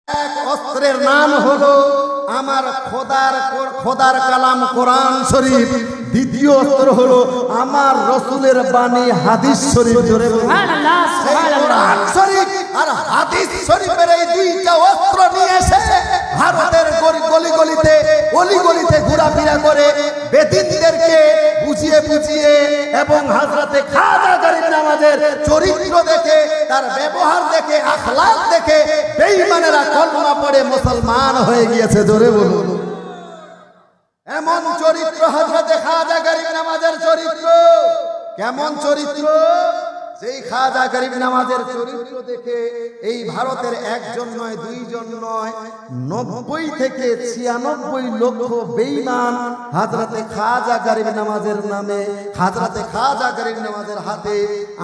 এক অস্ত্রের নাম হলো আমার খোদার কালাম কোরআন শরীফ। দ্বিতীয় অস্ত্র হলো আমার রসুলের বাণী হাদিস শরীফ। জোরে সুবহানাল্লাহ, সুবহানাল্লাহ। কোরআন শরীফ আর হাদিস শরীফের এই দুইটা অস্ত্র নিয়ে এসে ভারতের গলিগলিতে অলিগলিতে ঘোরাফেরা করে বেদিনদেরকে বুঝিয়ে বুঝিয়ে এবং হযরতে খাজা গরিব নওয়াজের চরিত্র দেখে, তার ব্যবহার দেখে, আখলাক দেখে বেঈমানেরা কলমা পড়ে মুসলমান হয়ে গিয়েছে। জোরে বলুন। এমন চরিত্র হযরতে খাজা গরিব নওয়াজের চরিত্র। কেমন চরিত্র? যেই খাজা গরিব নওয়াজের চরিত্র দেখে এই ভারতের একজন নয়, দুইজন নয়, 90 থেকে 96 লক্ষ বেঈমান হযরতে খাজা গরিব নওয়াজের নামে, হযরতে খাজা গরিব নওয়াজের হাতে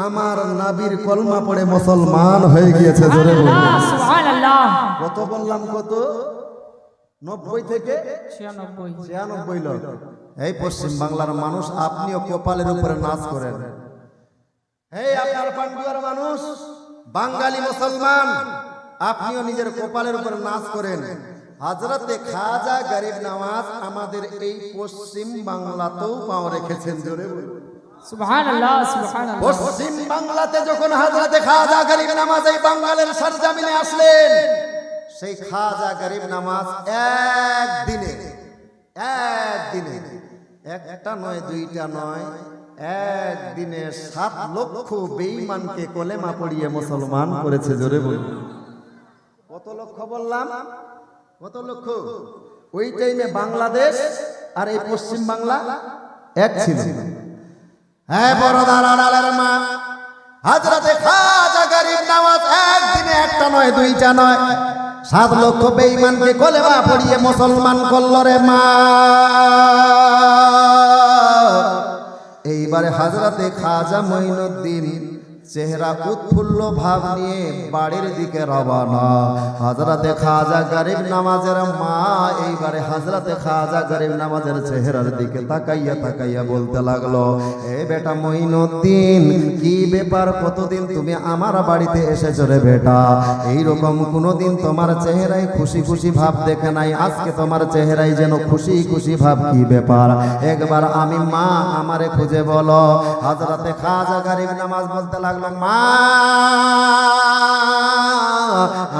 আমার নবীর কলমা পড়ে মুসলমান হয়ে গিয়েছে। জোরে বলুন সুবহানাল্লাহ। কত বললাম? কত? 90 থেকে 96 লোক। এই পশ্চিম বাংলার মানুষ, আপনিও কপালের উপরে নাচ করেন। এই আপনার পান্ডুয়ার মানুষ, বাঙালি মুসলমান, আপনিও নিজের কপালের উপরে নাচ করেন। হযরতে খাজা গরিব নওয়াজ আমাদের এই পশ্চিম বাংলাতেও পাও রেখেছেন। জোরে বলুন সুবহানাল্লাহ, সুবহানাল্লাহ। পশ্চিম বাংলাতে যখন হযরতে খাজা গরিব নওয়াজ এই বাঙালির সরজমিনে আসলেন, সেই খাজা গরিব নওয়াজ একদিনে একটা নয়, দুইটা নয়, একদিনে 7 লক্ষ বেঈমানকে কলেমা পড়িয়ে মুসলমান করেছে। জোরে বলুন কত লক্ষ বললাম? কত লক্ষ? ওই টাইমে বাংলাদেশ আর এই পশ্চিম বাংলা এক ছিল। হ্যাঁ, বড়দার আড়ালের মা হযরতে খাজা গরিব নওয়াজ একদিনে একটা নয়, দুইটা নয়, 7 লক্ষ বেঈমানকে কলেমা পড়িয়ে মুসলমান করল রে মা। এইবারে হযরতে খাজা মঈনুদ্দিন চেহারা উৎফুল্ল ভাব নিয়ে বাড়ির দিকে রওনা। হযরতে খাজা গরিব নওয়াজের মা এইবারে হযরতে খাজা গরিব নওয়াজের চেহারার দিকে তাকাইয়া বলতে লাগলো, এ বেটা মঈনুদ্দিন, কি ব্যাপার? কতদিন তুমি আমার বাড়িতে এসেছো রে বেটা? এইরকম কোনোদিন তোমার চেহারায় খুশি খুশি ভাব দেখে নাই, আজকে তোমার চেহারায় যেন খুশি খুশি ভাব। কি ব্যাপার? একবার আমি মা আমারে খুঁজে বলো। হযরতে খাজা গরিব নওয়াজ বলতে লাগলো, মা,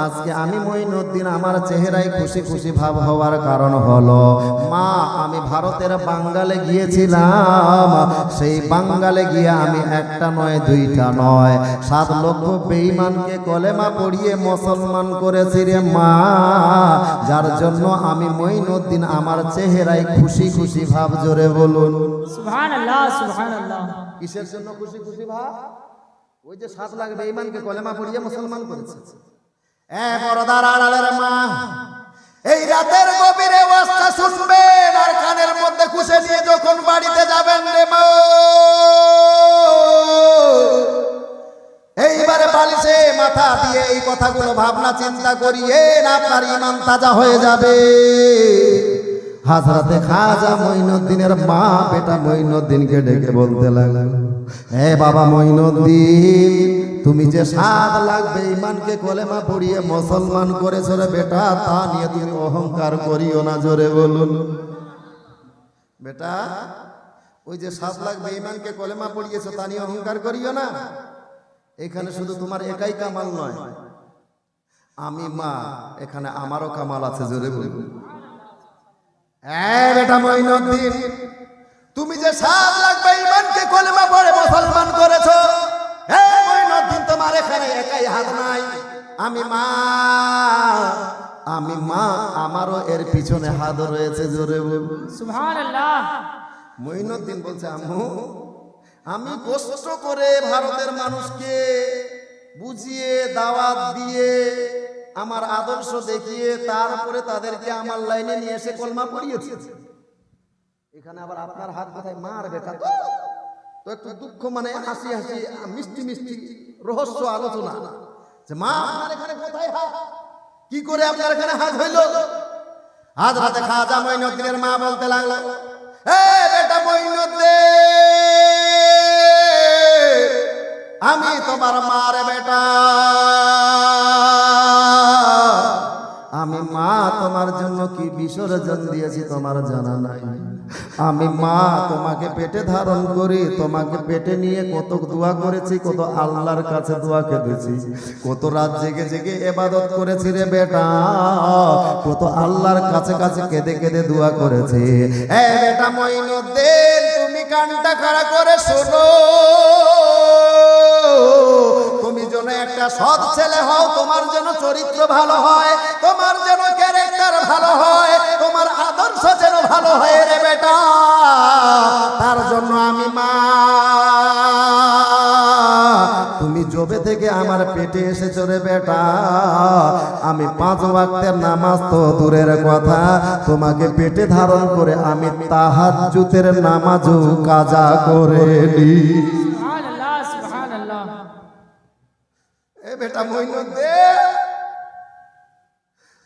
আজকে আমি মঈনুদ্দিন আমার চেহারায় খুশি খুশি ভাব হওয়ার কারণ হলো, মা, আমি ভারতের বাঙ্গালে গিয়েছিলাম। সেই বাঙ্গালে গিয়ে আমি একটা নয়, দুইটা নয়, 7 লক্ষ বেঈমানকে কলেমা পড়িয়ে মুসলমান করেছি রে মা। যার জন্য আমি মঈনুদ্দিন আমার চেহারায় খুশি খুশি ভাব। জোরে বলুন সুবহানাল্লাহ, সুবহানাল্লাহ। কিসের জন্য খুশি খুশি ভাব? ওই যে 7 লাখ বেঈমানকে কলেমা পড়িয়ে মুসলমান করেছে। পর্দার আড়ালের মা, এই রাতের গভীরে ওয়াজটা শুনবেন আর কানের মধ্যে খুশে নিয়ে যখন বাড়িতে যাবেন রে মা, এইবারে বালিশে মাথা দিয়ে এই কথাগুলো ভাবনা চিন্তা করিয়ে আপনার ঈমান তাজা হয়ে যাবে। হযরতে খাজা মঈনুদ্দিনের মা বেটা মঈনুদ্দিনকে ডেকে বলতে লাগলো, এ বাবা মঈনুদ্দিন, তুমি যে 7 লাখ বেঈমানকে কলেমা পড়িয়ে মুসলমান করেছো রে বেটা, তা নিয়ে তুমি অহংকার করিও না। জোরে বলুন বেটা, ওই যে 7 লাখ বেঈমানকে কলেমা পড়িয়েছো তা নিয়ে অহংকার করিও না। এখানে শুধু তোমার একাই কামাল নয়, আমি মা, এখানে আমারও কামাল আছে। জোরে বলুন বেটা মঈনুদ্দিন, তুমি যে 7 লাখ বেঈমানকে কলেমা পড়ে মুসলমান করেছো, হে মঈনুদ্দিন, তোমার এখানে একাই হাত নাই। আমি মা, আমারও এর পিছনে হাত রয়েছে। জোরে বলুন সুবহানাল্লাহ। মঈনুদ্দিন বলছে, আম্মু, আমি কষ্ট করে ভারতের মানুষকে বুঝিয়ে দাওয়াত দিয়ে আমার আদর্শ দেখিয়ে তারপরে তাদেরকে আমার লাইনে নিয়ে এসে কলমা পড়িয়েছি। এখানে আবার আপনার হাত কোথায়? মার বেটা তো একটু দুঃখ, মানে হাসি হাসি মিষ্টি মিষ্টি রহস্য আলোচনা, যে মা, আপনার এখানে কোথায় হাত? কি করে আপনার এখানে হাত হইল? হযরতে খাজা মঈনুদ্দিনের মা বলতে লাগলো, এ বেটা মঈনুদ্দিন, আমি তোমার মা রে বেটা। আমি মা তোমার জন্য কি বিসর্জন দিয়েছি তোমার জানা নাই। আমি মা তোমাকে পেটে ধারণ করি, তোমাকে পেটে নিয়ে কত দোয়া করেছি, কত আল্লাহর কাছে দোয়া কেঁদেছি, কত রাত জেগে জেগে ইবাদত করেছি রে বেটা, কত আল্লাহর কাছে কাছে কেঁদে কেঁদে দোয়া করেছি। এ বেটা মঈনুদ্দিন, তুমি কানটা খাড়া করে শোনো। তুমি যেন একটা সৎ ছেলে হও, তোমার যেন চরিত্র ভালো হয়, তোমার যেন ক্যারেক্টার ভালো হয়, তোমার আদর্শ যেন ভালো হয় রে বেটা। তার জন্য আমি মা, তুমি জবে থেকে আমার পেটে এসেছো রে বেটা, আমি 5 ওয়াক্তের নামাজ তো দূরের কথা, তোমাকে পেটে ধারণ করে আমি তাহাজ্জুদের নামাজও কাজা করে নি। সুবহানাল্লাহ সুবহানাল্লাহ। এ বেটা মঈনুদ্দিন,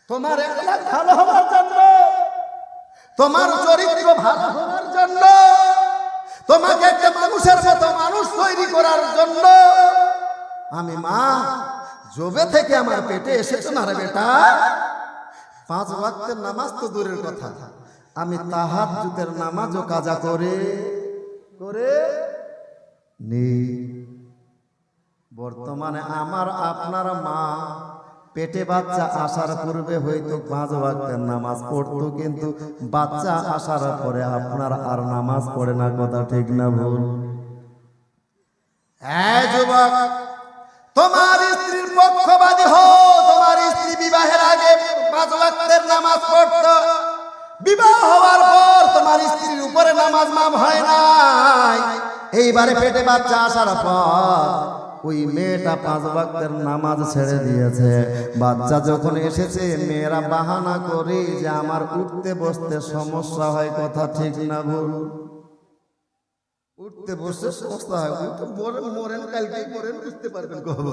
তোমার এখলাক ভালো হওয়ার জন্য, তোমার চরিত্র ভালো হওয়ার জন্য, তোমাকে একটা মানুষের মতো মানুষ তৈরি করার জন্য আমি মা জবে থেকে আমার পেটে এসেছো না রে বেটা, 5 ওয়াক্তের নামাজ তো দূরের কথা, আমি তাহাজ্জুদের নামাজও কাজা করে নি। বর্তমানে আমার আপনার মা পেটে বাচ্চা আসার পূর্বে হয়তো 5 ওয়াক্তের নামাজ পড়তো, কিন্তু বাচ্চা আসার পরে আপনার আর নামাজ পড়ে না, কথা ঠিক না ভুল? হ্যাঁ যুবক, তোমার স্ত্রীর পক্ষপাতী হও। তোমার স্ত্রী বিবাহের আগে 5 ওয়াক্তের নামাজ পড়তো, বিবাহ হওয়ার পর তোমার স্ত্রীর উপরে নামাজ মাপ হয় নাই, এইবারে পেটে বাচ্চা আসার পর ওই মেয়েটা 5 ওয়াক্তের নামাজ ছেড়ে দিয়েছে। বাচ্চা যখন এসেছে, মেয়েরা বাহানা করে যে আমার উঠতে বসতে সমস্যা হয়, কথা ঠিক না ভুল? উঠতে বসতে সমস্যা হয়, মরেন কালকে মরেন, বুঝতে পারবেন কবে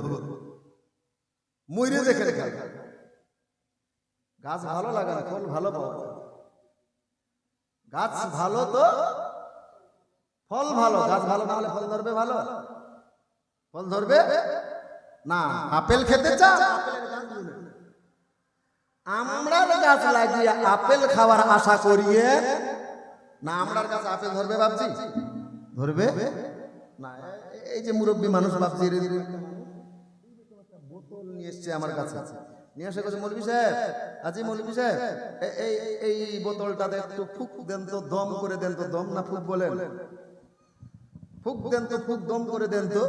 মরে দেখে রেখা। গাছ ভালো লাগান, ফল ভালো পাওয়া যায়। গাছ ভালো তো ফল ভালো, গাছ ভালো না হলে ফল ধরবে? ভালো ফল ধরবে না। আপেল খেতে চান, আমড়ার গাছ লাগিয়ে আপেল খাওয়ার আশা করিয়ে না, আমড়ার গাছ আপেল ধরবে ভাবছি? ধরবে না। এই যে মুরব্বী মানুষ ভাবছি, বোতল নিয়ে এসছে আমার কাছে, নিয়ে এসে বলছে মৌলভী সাহেব, আজি মৌলভী সাহেব, এই বোতলটাতে একটু ফুক দেন তো, দম করে দেন তো। দম না ফুক বলেন? ফুক দেন তো, ফুক দম করে দেন তো।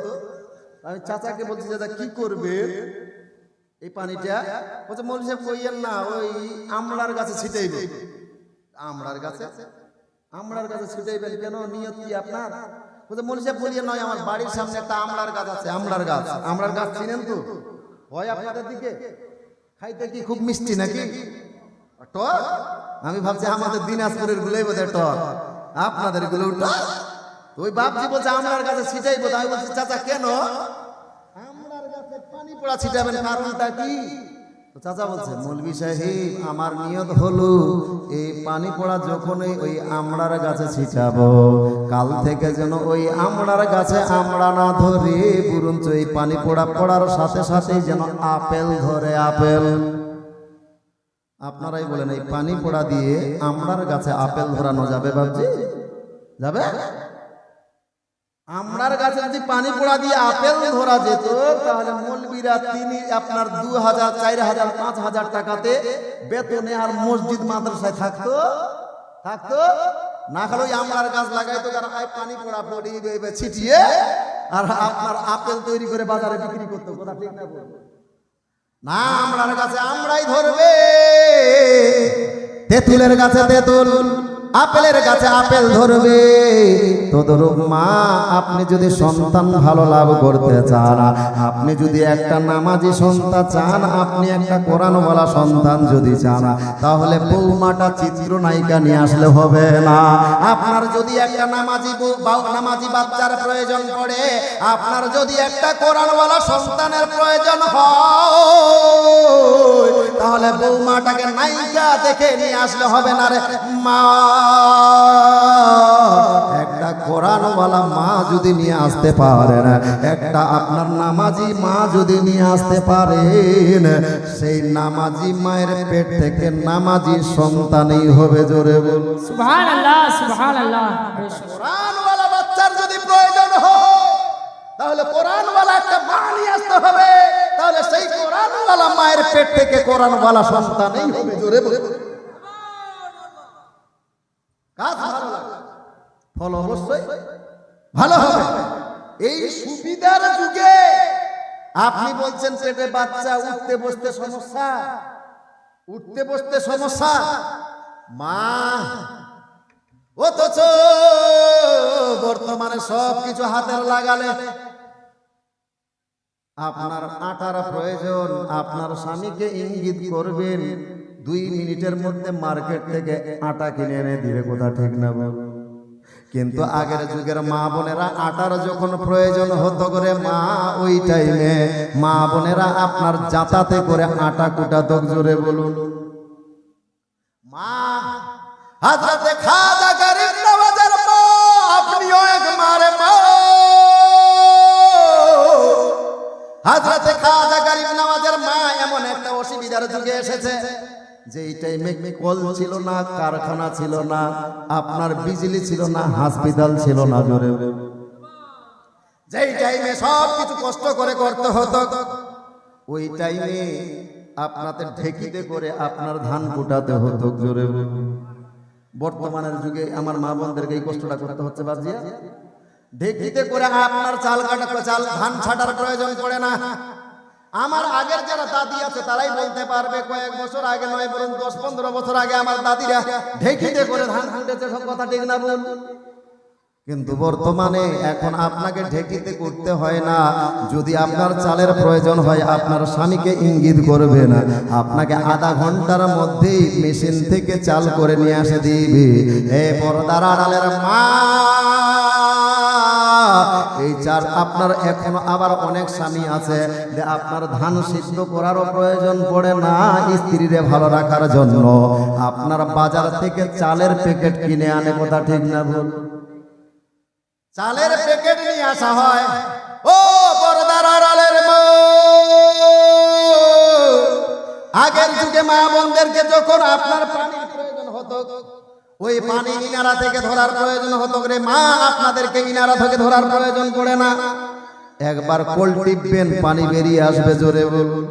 আমি চাচাকে বলছি, চাচা কি করবে এই পানিটা? বলছে মৌলভী সাহেব কইয়েন না, ওই আমড়ার গাছে ছিটাইবে। আমড়ার গাছে? আমড়ার গাছে ছিটাইবেন কেন? নিয়ত কি আপনার? বলছে মৌলভী সাহেব বলিয়ে নয়, আমার বাড়ির সামনে একটা আমড়ার গাছ আছে। আমড়ার গাছ? আমড়ার গাছ চিনেন তো? হয় আপনাদের দিকে? খাইতে কি খুব মিষ্টি নাকি? টক? আমি ভাবছি আমাদের দিনাজপুরের গুলোই বোধহয় টক, আপনাদের গুলো টক। ওই বাপজি বলছে আমড়ার গাছে ছিটাইবো। আমি বলছি চাচা কেন আমড়ার গাছে পানি পড়া ছিটাবেন, কারণটা কি? চাচা বলছে মৌলভী সাহেব, আমার নিয়ত হলো এই পানি পড়া যখনই ওই আমড়ার গাছে ছিটাবো, কাল থেকে যেন ওই আমড়ার গাছে আমড়া না ধরে, বরঞ্চ এই পানি পড়া পড়ার সাথে সাথেই যেন আপেল ধরে। আপেল? আপনারাই বলেন, এই পানি পড়া দিয়ে আমড়ার গাছে আপেল ধরানো যাবে বাবজি? যাবে? আমড়ার গাছে যদি পানি পড়া দিয়ে আপেল ধরা যেত, তাহলে মৌলবীরা তিনি আপনার 2000, 4000, 5000 টাকাতে বেতনে আর মসজিদ মাদ্রাসায় থাকতো না। খালি ওই আমড়ার গাছ লাগাইতো, কারণ পানি পড়া পড়ি ছিটিয়ে আর আপনার আপেল তৈরি করে বাজারে বিক্রি করতো, কথা ঠিক না? না, আমড়ার গাছে আমড়াই ধরবে, তেঁতুলের গাছে তেঁতুল, আপেলের গাছে আপেল ধরবে। তদরূপ মা, আপনি যদি সন্তান ভালো লাভ করতে চান, আপনি যদি একটা নামাজি সন্তান চান, আপনি একটা কোরআনওয়ালা সন্তান যদি চান, তাহলে বৌমাটা চিত্রনায়িকা নিয়ে আসলে হবে না। আপনার যদি একটা নামাজি বাচ্চার প্রয়োজন পড়ে, আপনার যদি একটা কোরআনওয়ালা সন্তানের প্রয়োজন হয়, তাহলে বৌমাটাকে নায়িকা দেখে নিয়ে আসলে হবে না রে মা। একটা কোরআনওয়ালা মা যদি নিয়ে আসতে পারেন, একটা আপনার নামাজি মা যদি নিয়ে আসতে পারেন, সেই নামাজি মায়ের পেট থেকে নামাজি সন্তানই হবে। জোরে বলুন সুবহানাল্লাহ সুবহানাল্লাহ। কোরআনওয়ালা বাচ্চার যদি প্রয়োজন হয়, তাহলে কোরআনওয়ালা একটা মা নিয়ে আসতে হবে, তাহলে সেই কোরআনওয়ালা মায়ের পেট থেকে কোরআনওয়ালা সন্তানই হবে। জোরে বলুন। কাজ ভালো লাগে, ফল অবশ্যই ভালো হবে। এই সুবিধার যুগে আপনি বলছেন পেটে বাচ্চা, উঠতে বসতে সমস্যা, উঠতে বসতে সমস্যা, মা অথচ বর্তমানে সবকিছু হাতের লাগালে আপনার আটার প্রয়োজন, আপনার স্বামীকে ইঙ্গিত করবেন 2 মিনিটের মধ্যে মার্কেট থেকে আটা কিনে এনে দিবে। কথা ঠিক না বল? কিন্তু আগের যুগের মা বোনেরা আটার যখন প্রয়োজন হতো করে মা, ওই টাইমে মা বোনেরা আপনার জাতাতে করে আটা কুটাতো। জোরে বলুন। মা হযরতে খাজা গরিব নওয়াজের মা, আপনিও এক মারে মা। হযরতে খাজা গরিব নওয়াজের মা এমন একটা অসুবিধার যুগে এসেছে যে এই টাইমে কল ছিল না, কারখানা ছিল না, আপনার বিজলি ছিল না, হাসপাতাল ছিল না। জোরে যেই টাইমে সব কিছু কষ্ট করে করতে হতো, ওই টাইমে আপনাদের ঢেকিতে করে আপনার ধান কুটাতে হতো। জোরে বর্তমানের যুগে আমার মা বোনদেরকে এই কষ্টটা করতে হচ্ছে বাজিয়া। ঢেকিতে করে আপনার চাল কাটা, চাল ধান ছাটার প্রয়োজন পড়ে না। আমার আগের যারা দাদি আছে তারাই বলতে পারবে, কয়েক বছর আগে নয় বরং 10-15 বছর আগে আমার দাদিরা ঢেকিতে করে ধান কুটেছে। সব কথা ঠিক না বল? কিন্তু বর্তমানে এখন আপনাকে ঢেকিতে করতে হয় না। যদি আপনার চালের প্রয়োজন হয়, আপনার স্বামীকে ইঙ্গিত করবেন, আপনাকে আধা ঘন্টার মধ্যেই মেশিন থেকে চাল করে নিয়ে আসে দিবে। এ পর্দার আড়ালের মা, এই চাল আপনার এখনো আবার অনেক স্বামী আছে যে আপনার ধান সিদ্ধ করারও প্রয়োজন পড়ে না, স্ত্রীরে ভালো রাখার জন্য আপনার বাজার থেকে চালের প্যাকেট কিনে আনে। কথা ঠিক না বল? চালের প্যাকেট নিয়ে আসা হয়। ও পর্দার আড়ালের মা, আগের যুগে মা বোনদেরকে যখন আপনার পানির প্রয়োজন হতো, ওই পানি ইনারা থেকে ধরার প্রয়োজন হতো রে মা, আপনাদেরকে ইনারা থেকে ধরার প্রয়োজন পড়ে না। একবার কোল টিপবেন, পানি বেরিয়ে আসবে। জোরে বলুন।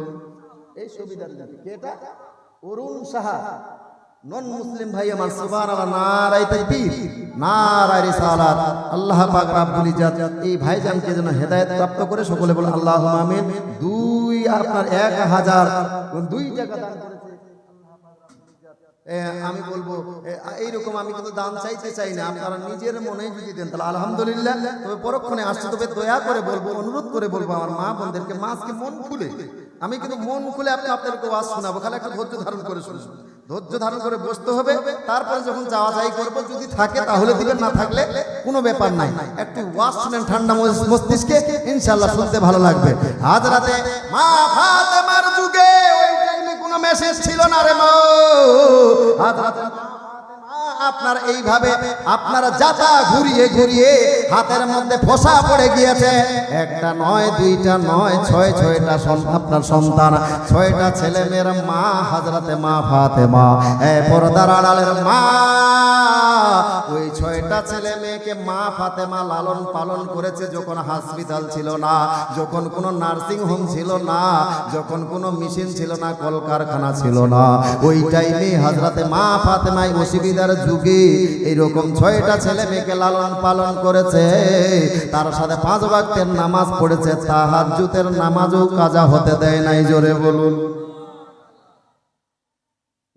এই সুবিধা এটা অরুণ সাহা নন মুসলিম ভাই আমার, সুবহানাল্লাহ, নারায়ে তাকবীর, নারায়ে রিসালাত। আল্লাহ পাক রব্বুল ইজ্জত এই ভাইজানকে যেন হেদায়েত প্রাপ্ত করে, সকলে বলে আল্লাহুম্মা আমিন। আপনার 1000 2 টাকা দান করেছে। আমি বলবো এইরকম আমি কিন্তু দান চাইতে চাই না, আপনারা নিজের মনে যদি দেন তাহলে আলহামদুলিল্লাহ। তবে পরক্ষণে আসছে, তবে দয়া করে বলবো, অনুরোধ করে বলবো আমার মা বোনদেরকে, মাকে মন খুলে, আমি কিন্তু মন খুলে আপনাদেরকে ওয়াজ শোনাবো, খালি একটু ধৈর্য ধারণ করে শুনবো, ধৈর্য ধারণ করে বসতে হবে। তারপরে যখন যাওয়া যাই করবো, যদি থাকে তাহলে দিবেন, না থাকলে কোনো ব্যাপার নাই। একটু ওয়াজ শুনেন ঠান্ডা মস্তিষ্কে, ইনশাআল্লাহ শুনতে ভালো লাগবে। আজ রাতে মা ফাতেমার যুগে ওই টাইমে কোনো মেসেজ ছিল না রে মা। আজ রাতে আপনার এইভাবে আপনারা যাতা ঘুরিয়ে ঘুরিয়ে হাতের মধ্যে ফোসা পড়ে গিয়েছে। একটা নয়, দুইটা নয়, 6টা আপনার সন্তান, 6টা ছেলে মেয়ের মা হযরতে মা ফাতেমা, পর্দার আড়ালের মা। ওই 6টা ছেলে মেয়েকে মা ফাতেমা লালন পালন করেছে যখন হাসপাতাল ছিল না, যখন কোনো নার্সিং হোম ছিল না, যখন কোনো মেশিন ছিল না, কলকারখানা ছিল না। ওই টাইমে হযরতে মা ফাতেমাই অসুবিধার যুগে এইরকম 6টা ছেলে মেয়েকে লালন পালন করেছে। তার সাথে 5 ওয়াক্তের নামাজ পড়েছে, তাহাজ্জুদের নামাজও কাজা হতে দেয় নাই। জোরে বলুন।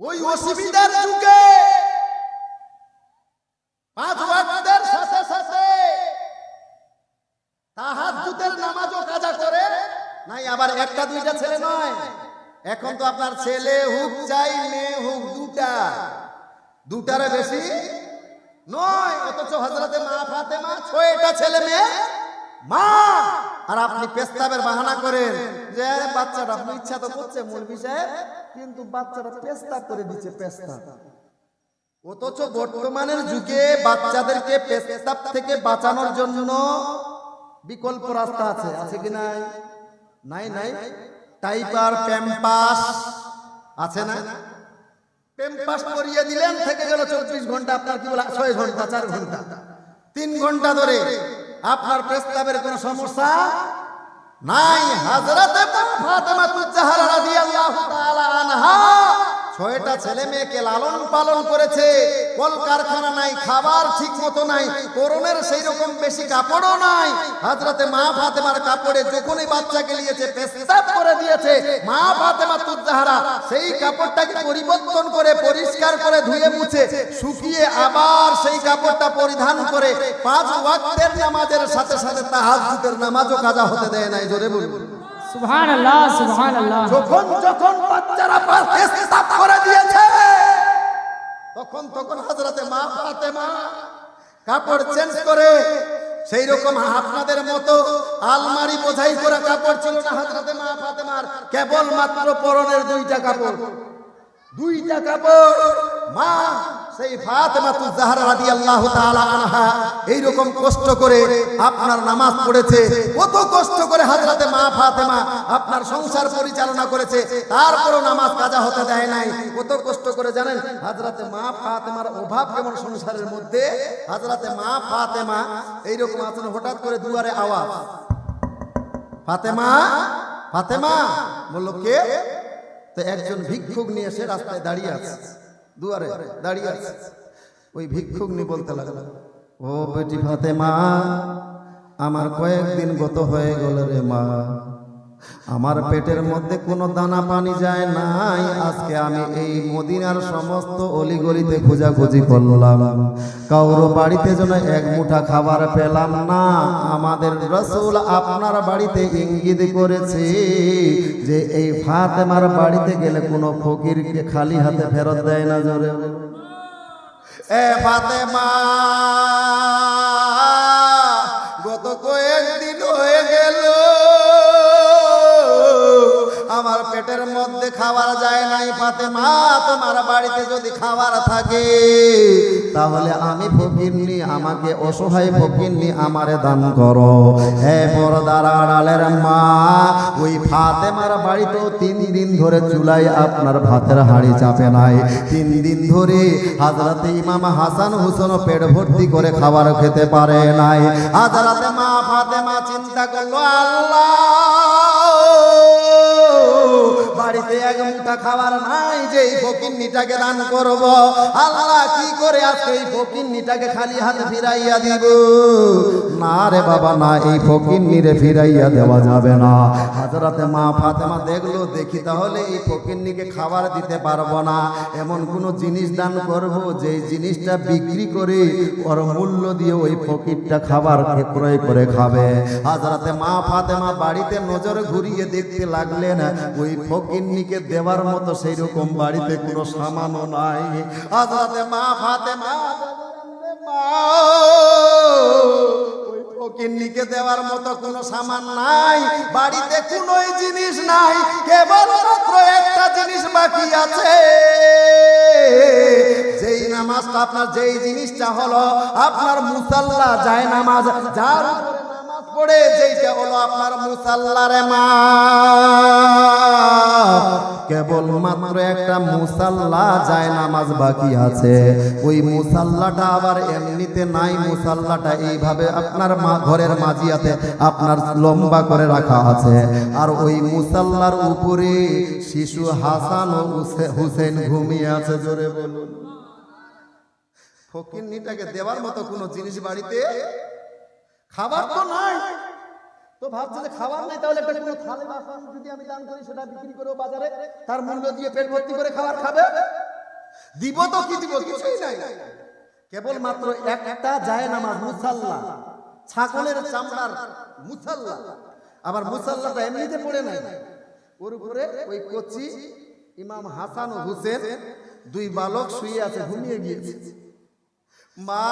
ওই অসুবিধার যুগে 5 ওয়াক্তের সাথে সাথে তাহাজ্জুদের নামাজও কাজা করে নাই। আবার একটা দুইটা ছেলে নয়, এখন তো আপনার ছেলে হুক চাই, মেয়ে হুক দুটার বেশি নয়। অথচ হযরতে মা ফাতেমা 6টা ছেলে মেয়ে মা, আর আপনি পেস্তাবের বাহানা করেন যে বাচ্চাটা ইচ্ছা তো করছে মৌলভী সাহেব, কিন্তু বাচ্চাটা পেস্তাব করে দিচ্ছে। পেস্তাব অথচ বর্তমানের যুগে বাচ্চাদেরকে পেশাব থেকে বাঁচানোর জন্য বিকল্প রাস্তা আছে, আছে কি নাই? নাই নাই। টাইপার, প্যাম্পাস আছে না? প্যাম্পাস পরিয়ে দিলেন, থেকে গেল 24 ঘন্টা, আপনার কি বলে 6 ঘন্টা, 4 ঘন্টা, 3 ঘন্টা ধরে আপনার পেশাবের কোনো সমস্যা নাই। হযরতে ফাতেমাতুজ জাহরা রাদিয়াল্লাহু তাআলা আনহা 6টা ছেলে মেয়েকে লালন পালন করেছে। কলকারখানা নাই, খাবার ঠিক মতো নাই, পরনের সেই রকম বেশি কাপড়ও নাই। হযরতে মা ফাতেমার কাপড়ে যখনই বাচ্চাকে নিয়েছে পেশাব করে দিয়েছে, মা ফাতেমাতুজ জাহরা সেই কাপড়টাকে পরিবর্তন করে পরিষ্কার করে ধুয়ে মুছে শুকিয়ে আবার সেই কাপড়টা পরিধান করে 5 ওয়াক্তের নামাজের সাথে সাথে তাহাজ্জুদের নামাজও কাজা হতে দেয় নাই। জোরে বলুন সুবহানাল্লাহ, সুবহানাল্লাহ। যখন যখন বাচ্চারা পেশাব করে দিয়েছে, তখন তখন হযরতে মা ফাতেমা কাপড় চেঞ্জ করে, সেই রকম আপনাদের মতো আলমারি বোঝাই করে কাপড় ছিল না হযরতে মা ফাতেমার, কেবল মাত্র পরনের 2টা কাপড়, 2টা কাপড়। মা সেই ফাতেমাতুজ জাহরা রাদিয়াল্লাহু তাআলা আনহা এই রকম কষ্ট করে আপনার নামাজ পড়েছে, কত কষ্ট করে হযরতে মা ফাতেমা আপনার সংসার পরিচালনা করেছে, তারপরও নামাজ কাজা হতে দেয় নাই। কত কষ্ট করে জানেন? হযরতে মা ফাতেমার অভাব কেমন সংসারের মধ্যে। হযরতে মা ফাতেমা এই রকম আছেন, হঠাৎ করে দুয়ারে আওয়াজ, ফাতেমা ফাতেমা, বলল কে? তো একজন ভিক্ষুক নিয়ে এসে রাস্তায় দাঁড়িয়ে আছে, দুয়ারে দাঁড়িয়ে আছে। ওই ভিক্ষুক নি বলতে লাগলো, ও বেটি ফাতেমা, আমার কয়েকদিন গত হয়ে গেল রে মা, আমার পেটের মধ্যে কোনো দানা পানি যায় নাই। আজকে আমি এই মদিনার সমস্ত অলিগলিতে খোঁজাখুঁজি করলাম, কারো বাড়িতে যেন এক মুঠা খাবার পেলাম না। আমাদের রাসূল আপনার বাড়িতে ইঙ্গিত করেছে যে এই ফাতেমার বাড়িতে গেলে কোনো ফকিরকে খালি হাতে ফেরত দেয় না। জোরে এ ফাতেমা, গত কয়েকদিন হয়ে গেল আমার পেটের মধ্যে খাবার যায় নাই। ফাতেমা, তোমার বাড়িতে যদি খাবার থাকে তাহলে আমি ফকিরনি, আমাকে অসহায় ফকিরনি আমারে দান করো। হে পর্দার আড়ালের মা, ওই ফাতেমার বাড়িতেও 3 দিন ধরে চুলায় আপনার ভাতের হাঁড়ি চাপে নাই। 3 দিন ধরে হযরতে ইমাম হাসান হুসেন পেট ভর্তি করে খাবার খেতে পারে নাই। হযরতে মা ফাতেমা চিন্তা করলো, আল্লাহ, বাড়িতে এক মুঠা খাবার নাই যে এই ফকিন্নিটাকে দান করব। আল্লাহ, কি করে আজকে এই ফকিন্নিটাকে খালি হাতে ফিরাইয়া দিব? না রে বাবা, না, এই ফকিন্নিরে ফিরাইয়া দেওয়া যাবে না। হযরতে মা ফাতেমা দেখলো, দেখি তাহলে এই ফকিন্নিকে খাবার দিতে পারবো না, এমন কোন জিনিস দান করব যে জিনিসটা বিক্রি করে ওর মূল্য দিয়ে ওই ফকিরটা খাবার ক্রয় করে খাবে। হযরতে মা ফাতেমা বাড়িতে নজর ঘুরিয়ে দেখতে লাগলেন, ওই ফকিন্নিকে দেওয়ার মতো সেই রকম বাড়িতে কোনো সামানও নাই। হযরতে মা ফাতেমা ওই ফকিন্নিকে দেওয়ার মতো কোনো সামান নাই, বাড়িতে কোনো জিনিস নাই, কেবল মাত্র একটা জিনিস বাকি আছে। যেই নামাজটা আপনার, যেই জিনিসটা হলো আপনার মুসাল্লা, যায় নামাজ, যার পড়ে যেইটা হলো আপনার মুসাল্লারে মা, কেবল মাত্র একটা মুসাল্লা যায় নামাজ বাকি আছে। ওই মুসাল্লাটা আবার এমনিতে নাই, মুসাল্লাটা এইভাবে আপনার ঘরের মাঝিয়াতে আপনার লম্বা করে রাখা আছে। আর ওই মুসাল্লার উপরে শিশু হাসান ও হুসেন ঘুমিয়ে আছে। জোরে বলুন। ফকিন্নিটাকে দেওয়ার মতো কোনো জিনিস বাড়িতে, খাবার তো নাই, তো ভাবছে যে খাবার নাই, তাহলে একটা কোনো থালে বাসন যদি আমি দান করি, সেটা বিক্রি করে বাজারে তার মূল্য দিয়ে পেট ভর্তি করে খাবার খাবে। দিব তো কি দিব? কিছুই নাই, কেবল মাত্র একটা যায় নামাজ মুসাল্লা, ছাগলের চামড়ার মুসাল্লা। আবার মুসাল্লাটা এমনিতে পড়ে নাই, ওর উপরে ওই কচি ইমাম হাসান ও হুসেন 2 বালক শুয়ে আছে, ঘুমিয়ে গিয়েছে। মা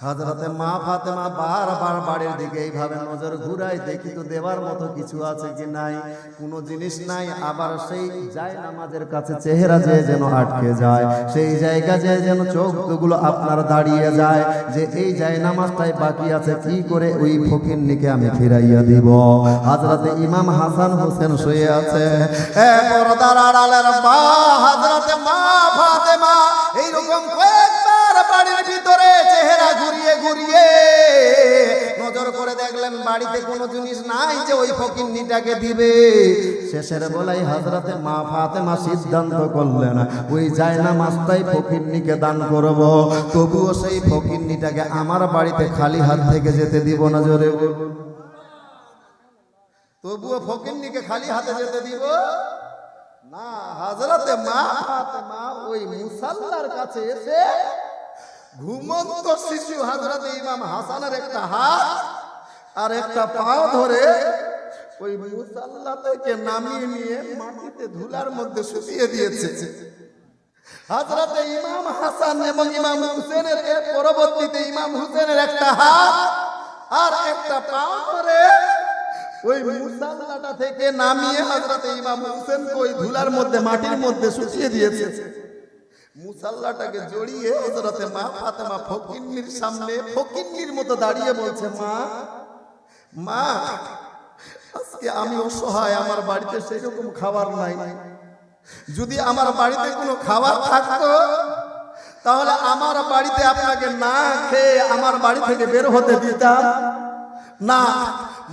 হযরতে মা ফাতেমা বারবার বাড়ির দিকে এইভাবে নজর ঘুরায়, দেখি তো দেওয়ার মতো কিছু আছে কি নাই। কোনো জিনিস নাই। আবার সেই যায় নামাজের কাছে চেহারা যে যেন আটকে যায়, সেই জায়গা যে যেন চোখগুলো আপনার দাঁড়িয়ে যায় যে এই যায় নামাজটাই বাকি আছে, কি করে ওই ফকিন্নিকে আমি ফিরাইয়া দিব। হযরতে ইমাম হাসান হোসেন শুয়ে আছে, পর্দার আড়ালের মা হযরতে মা ফাতেমা এইরকম কয়েকবার বাড়ির ভিতরে চেহারা ঘুরিয়ে ঘুরিয়ে নজর করে দেখলেন বাড়িতে কোনো জিনিস নাই যে ওই ফকিন্নিটাকে দিবে। শেষের বেলায় হযরতে মা ফাতেমা সিদ্ধান্ত করলেন ওই জায়নামাজটাই ফকিন্নিকে দান করব। তবুও সেই ফকিন্নিটাকে আমার বাড়িতে খালি হাত থেকে যেতে দিব না। জোরে বলুন। তবুও ফকিন্নিকে খালি হাতে যেতে দিব না। হযরতে মা ফাতেমা ওই মুসাল্লার কাছে এসে ঘুমন্ত শিশু হযরতে ইমাম হাসানের একটা হাত আর একটা পাও ধরে ওই মুসাল্লা থেকে নামিয়ে নিয়ে মাটিতে ধুলার মধ্যে শুকিয়ে দিয়েছে। হযরতে ইমাম হাসান এবং ইমাম হুসেনের এর পরবর্তীতে ইমাম হুসেনের একটা হাত আর একটা পাও ধরে ওই মুসাল্লাটা থেকে নামিয়ে হযরতে ইমাম হুসেনকে ওই ধুলার মধ্যে মাটির মধ্যে শুকিয়ে দিয়েছে। মুসাল্লাটাকে জড়িয়ে হযরতে মা ফাতেমা ফকিন্নির সামনে ফকিন্নির মতো দাঁড়িয়ে বলছে, মা মা আজকে আমি অসহায়, আমার বাড়িতে সেরকম খাবার নাই। যদি আমার বাড়িতে কোনো খাবার থাকতো তাহলে আমার বাড়িতে আপনাকে না খেয়ে আমার বাড়ি থেকে বের হতে দিতাম না।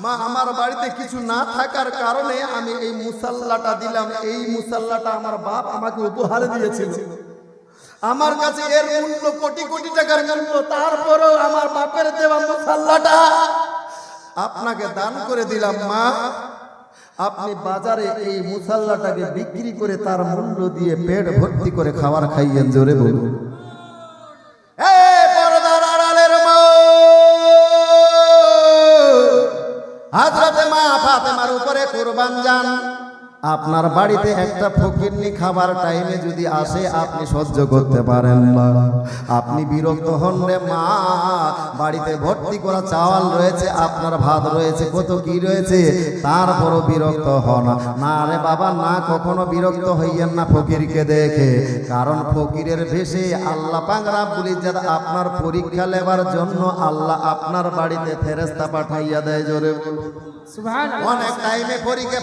মা আমার বাড়িতে কিছু না থাকার কারণে আমি এই মুসাল্লাটা দিলাম। এই মুসাল্লাটা আমার বাপ আমাকে উপহার দিয়েছিল। আমার কাছে এর মূল্য কোটি কোটি টাকার মূল্য, তারপরেও আমার বাপের দেওয়া মুসাল্লাটা আপনাকে দান করে দিলাম। মা আপনি বাজারে এই মুসাল্লাটাকে বিক্রি করে তার মূল্য দিয়ে পেট ভর্তি করে খাবার খাইয়েন। জোরে বলুন। পর্দার আড়ালের মা হযরতে মা ফাতেমার উপরে কুরবান যান। আপনার বাড়িতে একটা ফকিন্নি খাবার টাইমে যদি আসে আপনি সহ্য করতে পারেন না, আপনি বিরক্ত হন রে মা। বাড়িতে ভর্তি করা চাওয়াল রয়েছে, আপনার ভাত রয়েছে, কত কি রয়েছে, তারপরও বিরক্ত হন না রে বাবা না। কখনো বিরক্ত হইয়েন না ফকিরকে দেখে, কারণ ফকিরের ভেষে আল্লাহ পাক রব্বুল ইজ্জত আপনার পরীক্ষা নেবার জন্য আল্লাহ আপনার বাড়িতে ফেরেশতা পাঠাইয়া দেয়। জোরে সুবহানাল্লাহ। অনেক টাইমে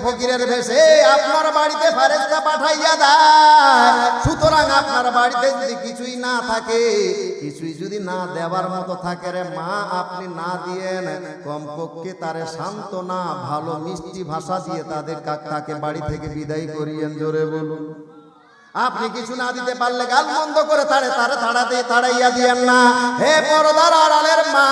ফকিরের ভেষে আপনার বাড়িতে ফেরেশতা পাঠাইয়া দেয়। সুতরাং আপনার বাড়িতে যদি কিছুই না থাকে, কিছুই যদি না দেওয়ার মতো থাকে রে মা, আপনি না দিয়েন, কমপক্ষে তারে সান্ত্বনা ভালো মিষ্টি ভাষা দিয়ে তাকে বাড়ি থেকে বিদায় করিয়েন। জোরে বলুন। আপনি কিছু না দিতে পারলে গাল বন্ধ করে তাড়াইয়া দিয়েন না। হে পর্দার আড়ালের মা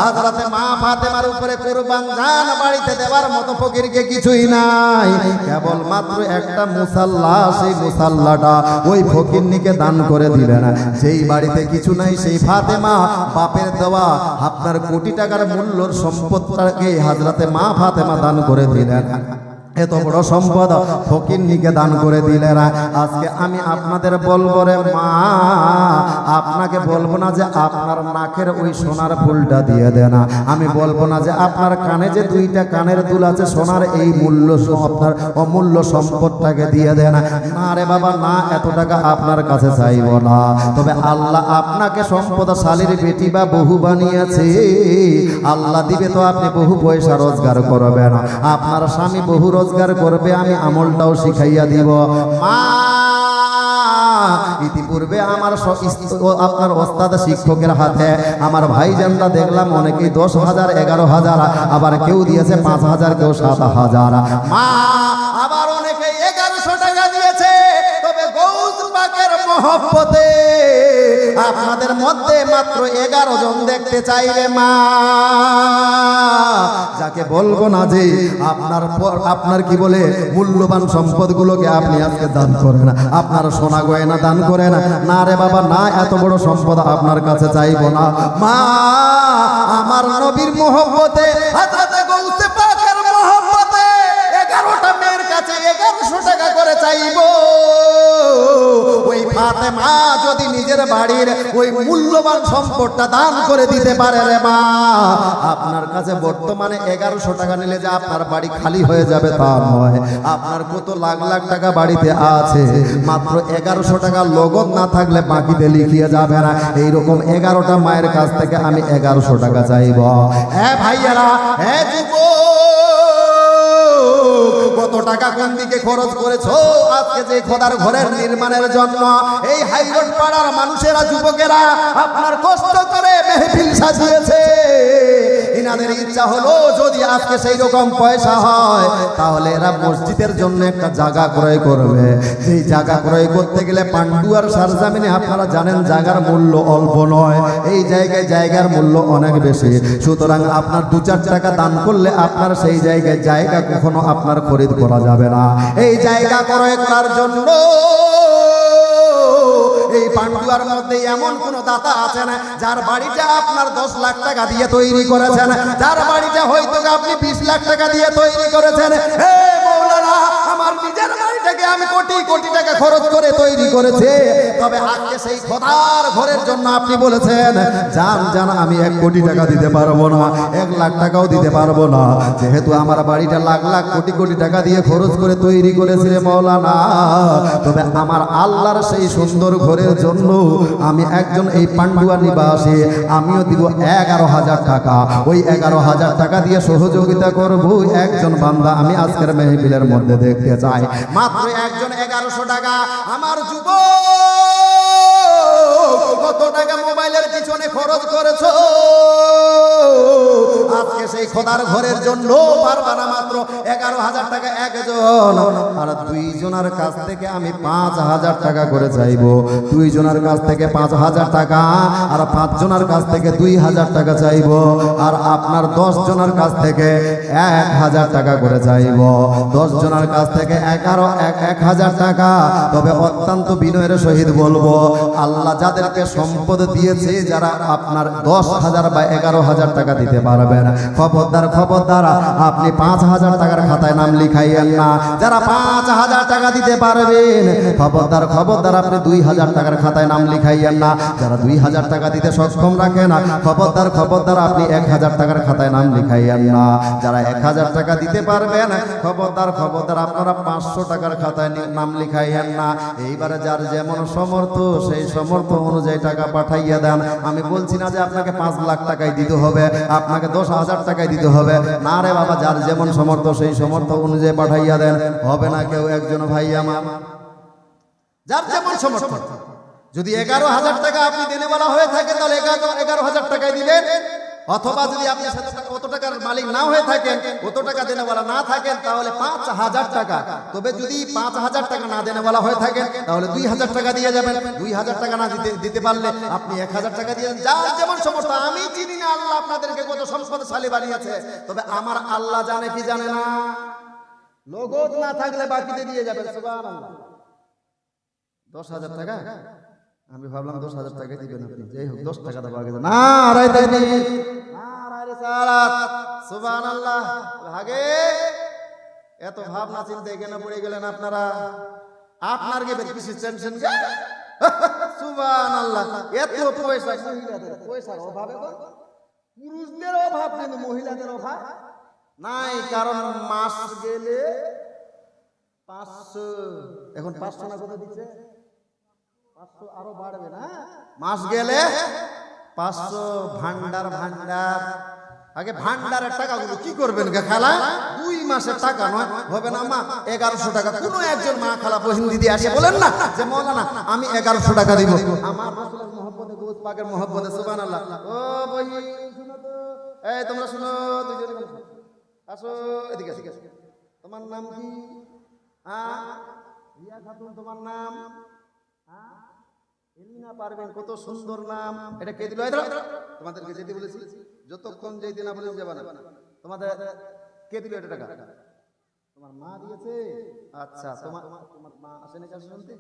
হযরতে মা ফাতেমার উপরে কুরবান যান। বাড়িতে দেওয়ার মতো ফকিরকে কিছুই নাই, কেবল মাত্র একটা মুসাল্লা। সেই মুসাল্লাটা ওই ফকিরনিকে দান করে দিলেন। যেই বাড়িতে কিছু নাই সেই ফাতেমা বাপের দেওয়া আপনার কোটি টাকার মূল্যর সম্পদটাকে হযরতে মা ফাতেমা দান করে দিলেন। এত বড় সম্পদ ফকিন্নিকে দান করে দিলেন। আজকে আমি আপনাদের বলবো রে মা, আপনাকে বলবো না যে আপনার নাকের ওই সোনার ফুলটা দিয়ে দেন, আমি বলবো না যে আপনার কানে যে দুইটা কানের দুল আছে সোনার, এই মূল্য আপনার অমূল্য সম্পদটাকে দিয়ে দেন না রে বাবা না। এত টাকা আপনার কাছে চাইব না, তবে আল্লাহ আপনাকে সম্পদশালীর বেটি বা বহু বানিয়েছে। আল্লাহ দিবে তো আপনি বহু পয়সা রোজগার করবেন, আপনার স্বামী বহু রোজগার করবে, আমি আমলটাও শিখাইয়া দিব। মা ইতিপূর্বে আমার আপনার ওস্তাদ শিক্ষকের হাতে আমার ভাইজানরা দেখলাম অনেকেই 10,000 11,000, আবার কেউ দিয়েছে 5,000, কেউ 7,000। মা আবার অনেকেই 1100 টাকা দিয়েছে। তবে গৌস পাকের মহব্বতে আপনাদের মধ্যে মাত্র 11 জন দেখতে চাইবে মা, যাকে বলবো না যে আপনার কি বলে মূল্যবান সম্পদগুলোকে আপনি আজকে দান করেন, আপনার সোনা গয়না দান করেন না রে বাবা না। এত বড় সম্পদ আপনার কাছে চাইবো না মা। আমার নবীর মহব্বতে হযরত গৌসে পাকের মহব্বতে 11টা মেয়ের কাছে 1100 টাকা করে চাইবো। ওই ফাতেমা যদি নিজের বাড়ির ওই মূল্যবান সম্পদটা দান করে দিতে পারে রে মা। আপনার কাছে বর্তমানে 1100 টাকা নিলে যে আপনার বাড়ি খালি হয়ে যাবে তা নয়। আপনার কত লাখ লাখ টাকা বাড়িতে আছে, মাত্র 1100 টাকা নগদ না থাকলে বাকিতে লিখিয়ে যাবে না। এইরকম 11টা মায়ের কাছ থেকে আমি 1100 টাকা চাইব। হ্যাঁ ভাইয়ারা, হ্যাঁ যুবক, কত টাকা কোন দিকে খরচ করেছো আজকে যে খোদার ঘরের নির্মাণের জন্য? এই হাইরোড পাড়ার মানুষেরা, যুবকেরা আপনার কষ্ট করে মেহফিল সাজিয়েছে। ইনাদের ইচ্ছা হলো যদি আজকে সেই রকম পয়সা হয় তাহলে এরা মসজিদের জন্য একটা জায়গা ক্রয় করবে। সেই জায়গা ক্রয় করতে গেলে পান্ডুয়ার সরজমিনে আপনারা জানেন জায়গার মূল্য অল্প নয়, এই জায়গায় জায়গার মূল্য অনেক বেশি। সুতরাং আপনার 2-4 টাকা দান করলে আপনার সেই জায়গায় জায়গা কখনো আপনার খরিদ করা যাবে না। এই জায়গা ক্রয় করার জন্য এই পান্ডুয়ার মধ্যে এমন কোন দাতা আছেন যার বাড়িটা আপনার 10 লাখ টাকা দিয়ে তৈরি করেছেন, যার বাড়িটা হয়তো আপনি 20 লাখ টাকা দিয়ে তৈরি করেছেন? হে মৌলানা, আমার নিজের বাড়িটাকে আমি কোটি কোটি টাকা খরচ করে তৈরি করেছি, তবে আজকে সেই খোদার ঘরের জন্য আপনি বলেছেন জান আমি 1 কোটি টাকা দিতে পারবো না, 1 লাখ টাকাও দিতে পারবো না, যেহেতু আমার বাড়িটা লাখ লাখ কোটি কোটি টাকা দিয়ে খরচ করে তৈরি করেছি রে মৌলানা। তবে আমার আল্লাহর সেই সুন্দর ঘরের জন্য আমি একজন এই পান্ডুয়া নিবাসী, আমিও দিব 11,000 টাকা। ওই 11,000 টাকা দিয়ে সহযোগিতা করব একজন বান্দা আমি আজকের মেহফিলের মধ্যে দেখতে চাই। মাত্র একজন 1100 টাকা। আমার যুবক, কত টাকা মোবাইলের পিছনে খরচ করেছো আজকে সেই খোদার ঘরের জন্য পারবা না? মাত্র 11,000 টাকা একজন। আর 2 জনের কাছ থেকে আমি 5,000 টাকা করে চাইবো। 2 জনের কাছ থেকে 5,000 টাকা, আর 5 জনের কাছ থেকে 2,000 টাকা চাইবো। আর আপনার 10 জনের কাছ থেকে 1,000 টাকা করে চাইবো। 10 জনের কাছ থেকে 1,000 টাকা। তবে অত্যন্ত বিনয়ের সহিত বলবো, আল্লাহ যাদেরকে সম্পদ দিয়েছে, যারা আপনার 10,000 বা 11,000 টাকা দিতে পারবেন, খবরদার আপনি 5,000 টাকার খাতায় নাম লিখাইয়েন না। যারা 5,000 টাকা দিতে পারবেন, খবরদার আপনি 2,000 টাকার খাতায় নাম লিখাইয়েন না। যারা 2,000 টাকা দিতে সক্ষম রাখেন, খবরদার আপনি 1,000 টাকার খাতায় নাম লিখাইয়েন না। যারা 1,000 টাকা দিতে পারবেন, খবরদার আপনারা 500 টাকার খাতায় নাম লিখাইয়েন না। এইবারে যার যেমন সমর্থ সেই সমর্থ অনুযায়ী টাকা পাঠাইয়া দেন। আমি বলছি না যে আপনাকে 5 লাখ টাকাই দিতে হবে, আপনাকে 10,000 টাকাই দিতে হবে না রে বাবা। যার যেমন সমর্থ সেই সমর্থ অনুযায়ী পাঠাইয়া দেন। হবে না কেউ একজন ভাই আমার, যার যেমন সমর্থ। যদি 11,000 টাকা আপনি দেনে বলা হয়ে থাকে তাহলে 11,000 টাকাই দিবেন। অথবা যদি আপনি অত টাকার মালিক না হয়ে থাকেন, অত টাকা দেনে বলা না থাকেন, তাহলে 5,000 টাকা। তবে যদি 5,000 টাকা না দেনে বলা হয়ে থাকেন তাহলে 2,000 টাকা দিয়ে যাবেন। 2,000 টাকা না দিতে পারলে আপনি 1,000 টাকা দিয়ে যান। যার যেমন সমর্থ। আমি চিনি না আল্লাহ আপনাদেরকে কত সম্পদশালী বানিয়েছে, তবে আমার আল্লাহ জানে কি জানে না? নগদ না থাকলে বাকিতে দিয়ে যাবেন। সুবহানাল্লাহ। 10,000 টাকা আমি ভাবলাম 10,000 টাকা দিবেন আপনি, যাই হোক 10 টাকা দেবো আগে না আড়াই দেয়নি। সুবহানাল্লাহ। ভাগে এত ভাবনা চিন্তা এখানে পড়ে গেলেন আপনারা। আপনার কে বেশি টেনশন কে? সুবহানাল্লাহ। এত পয়সা, পয়সার অভাবে পুরুষদের অভাব কিন্তু মহিলাদের অভাব নাই। কারণ মাস গেলে 500, এখন 500 না কত দিচ্ছে? 500 আরো বাড়বে না? মাস গেলে 500 ভান্ডার। আগে ভান্ডারের টাকাগুলো কি করবেন গে খালা? 2 মাসের টাকা নয়, হবে না মা 1100 টাকা। কোন একজন মা খালা বহিন দিদি আসে বলেন না যে মৌলানা আমি 1100 টাকা দিব। আমার রাসূলের মহব্বতে, গৌস পাকের মহব্বতে। সুবহানাল্লাহ। ও বহিন শুনো তো, এই তোমরা শুনো, দুইজন আসো এদিকে আসো। তোমার নাম কি? রিয়া খাতুন। তোমার নাম? এলিনা পারবেন। কত সুন্দর নাম। এটা কে দিল? তোমাদেরকে যেতে বলেছি, যতক্ষণ যেতে না বলে যাবে না। তোমাদের কে দিল এটা টাকা? তোমার মা দিয়েছে। আচ্ছা, তোমার মা আসেনি যার শুনতে?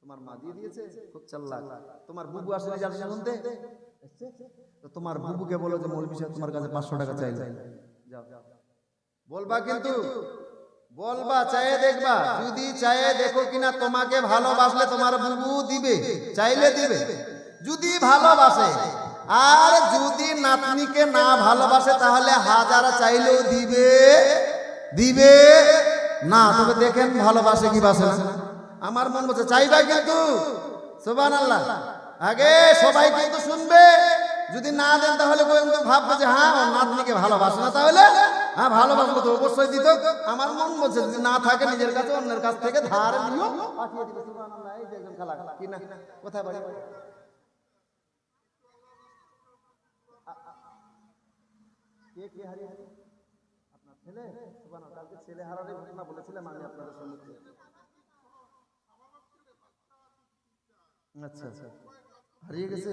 তোমার মা দিয়ে দিয়েছে। খুব চালাক। তোমার বুবু আসেনি যার শুনতে? তো তোমার বুবুকে বলো যে মৌলভী সাহেব তোমার কাছে 500 টাকা চাইলে। যাও বলবা কিন্তু বলবা চাইয়ে দেখবা, যদি চাইয়ে দেখো কিনা তোমাকে ভালোবাসলে তোমার বুবু দিবে, চাইলে দিবে যদি ভালোবাসে। আর যদি নাতনিকে না ভালোবাসে তাহলে হাজার চাইলেও দিবে দিবে না। তবে দেখেন ভালোবাসে কি বাসে না। আমার মন বলছে চাইবা, কিন্তু সুবহানাল্লাহ আগে সবাই কিন্তু শুনবে। যদি না দেন তাহলে কিন্তু ভাববে যে হ্যাঁ ওর নাতনিকে ভালোবাসে না, তাহলে হ্যাঁ ভালোবাসলো তো অবশ্যই দিত। আমার মন বলছে যদি না থাকে নিজের কাছে অন্যের কাছ থেকে ধার নিও পাঠিয়ে দিবে। সুবহানাল্লাহ। এই যে একজন খালা কি না কোথায় বাড়ি? কে কে হারিয়ে আপনার ছেলে? সুবহানাল্লাহ। কালকে ছেলে হারানোর ঘটনা বলেছিলাম আমি আপনাদের সম্মুখে। আচ্ছা আচ্ছা, হারিয়ে গেছে।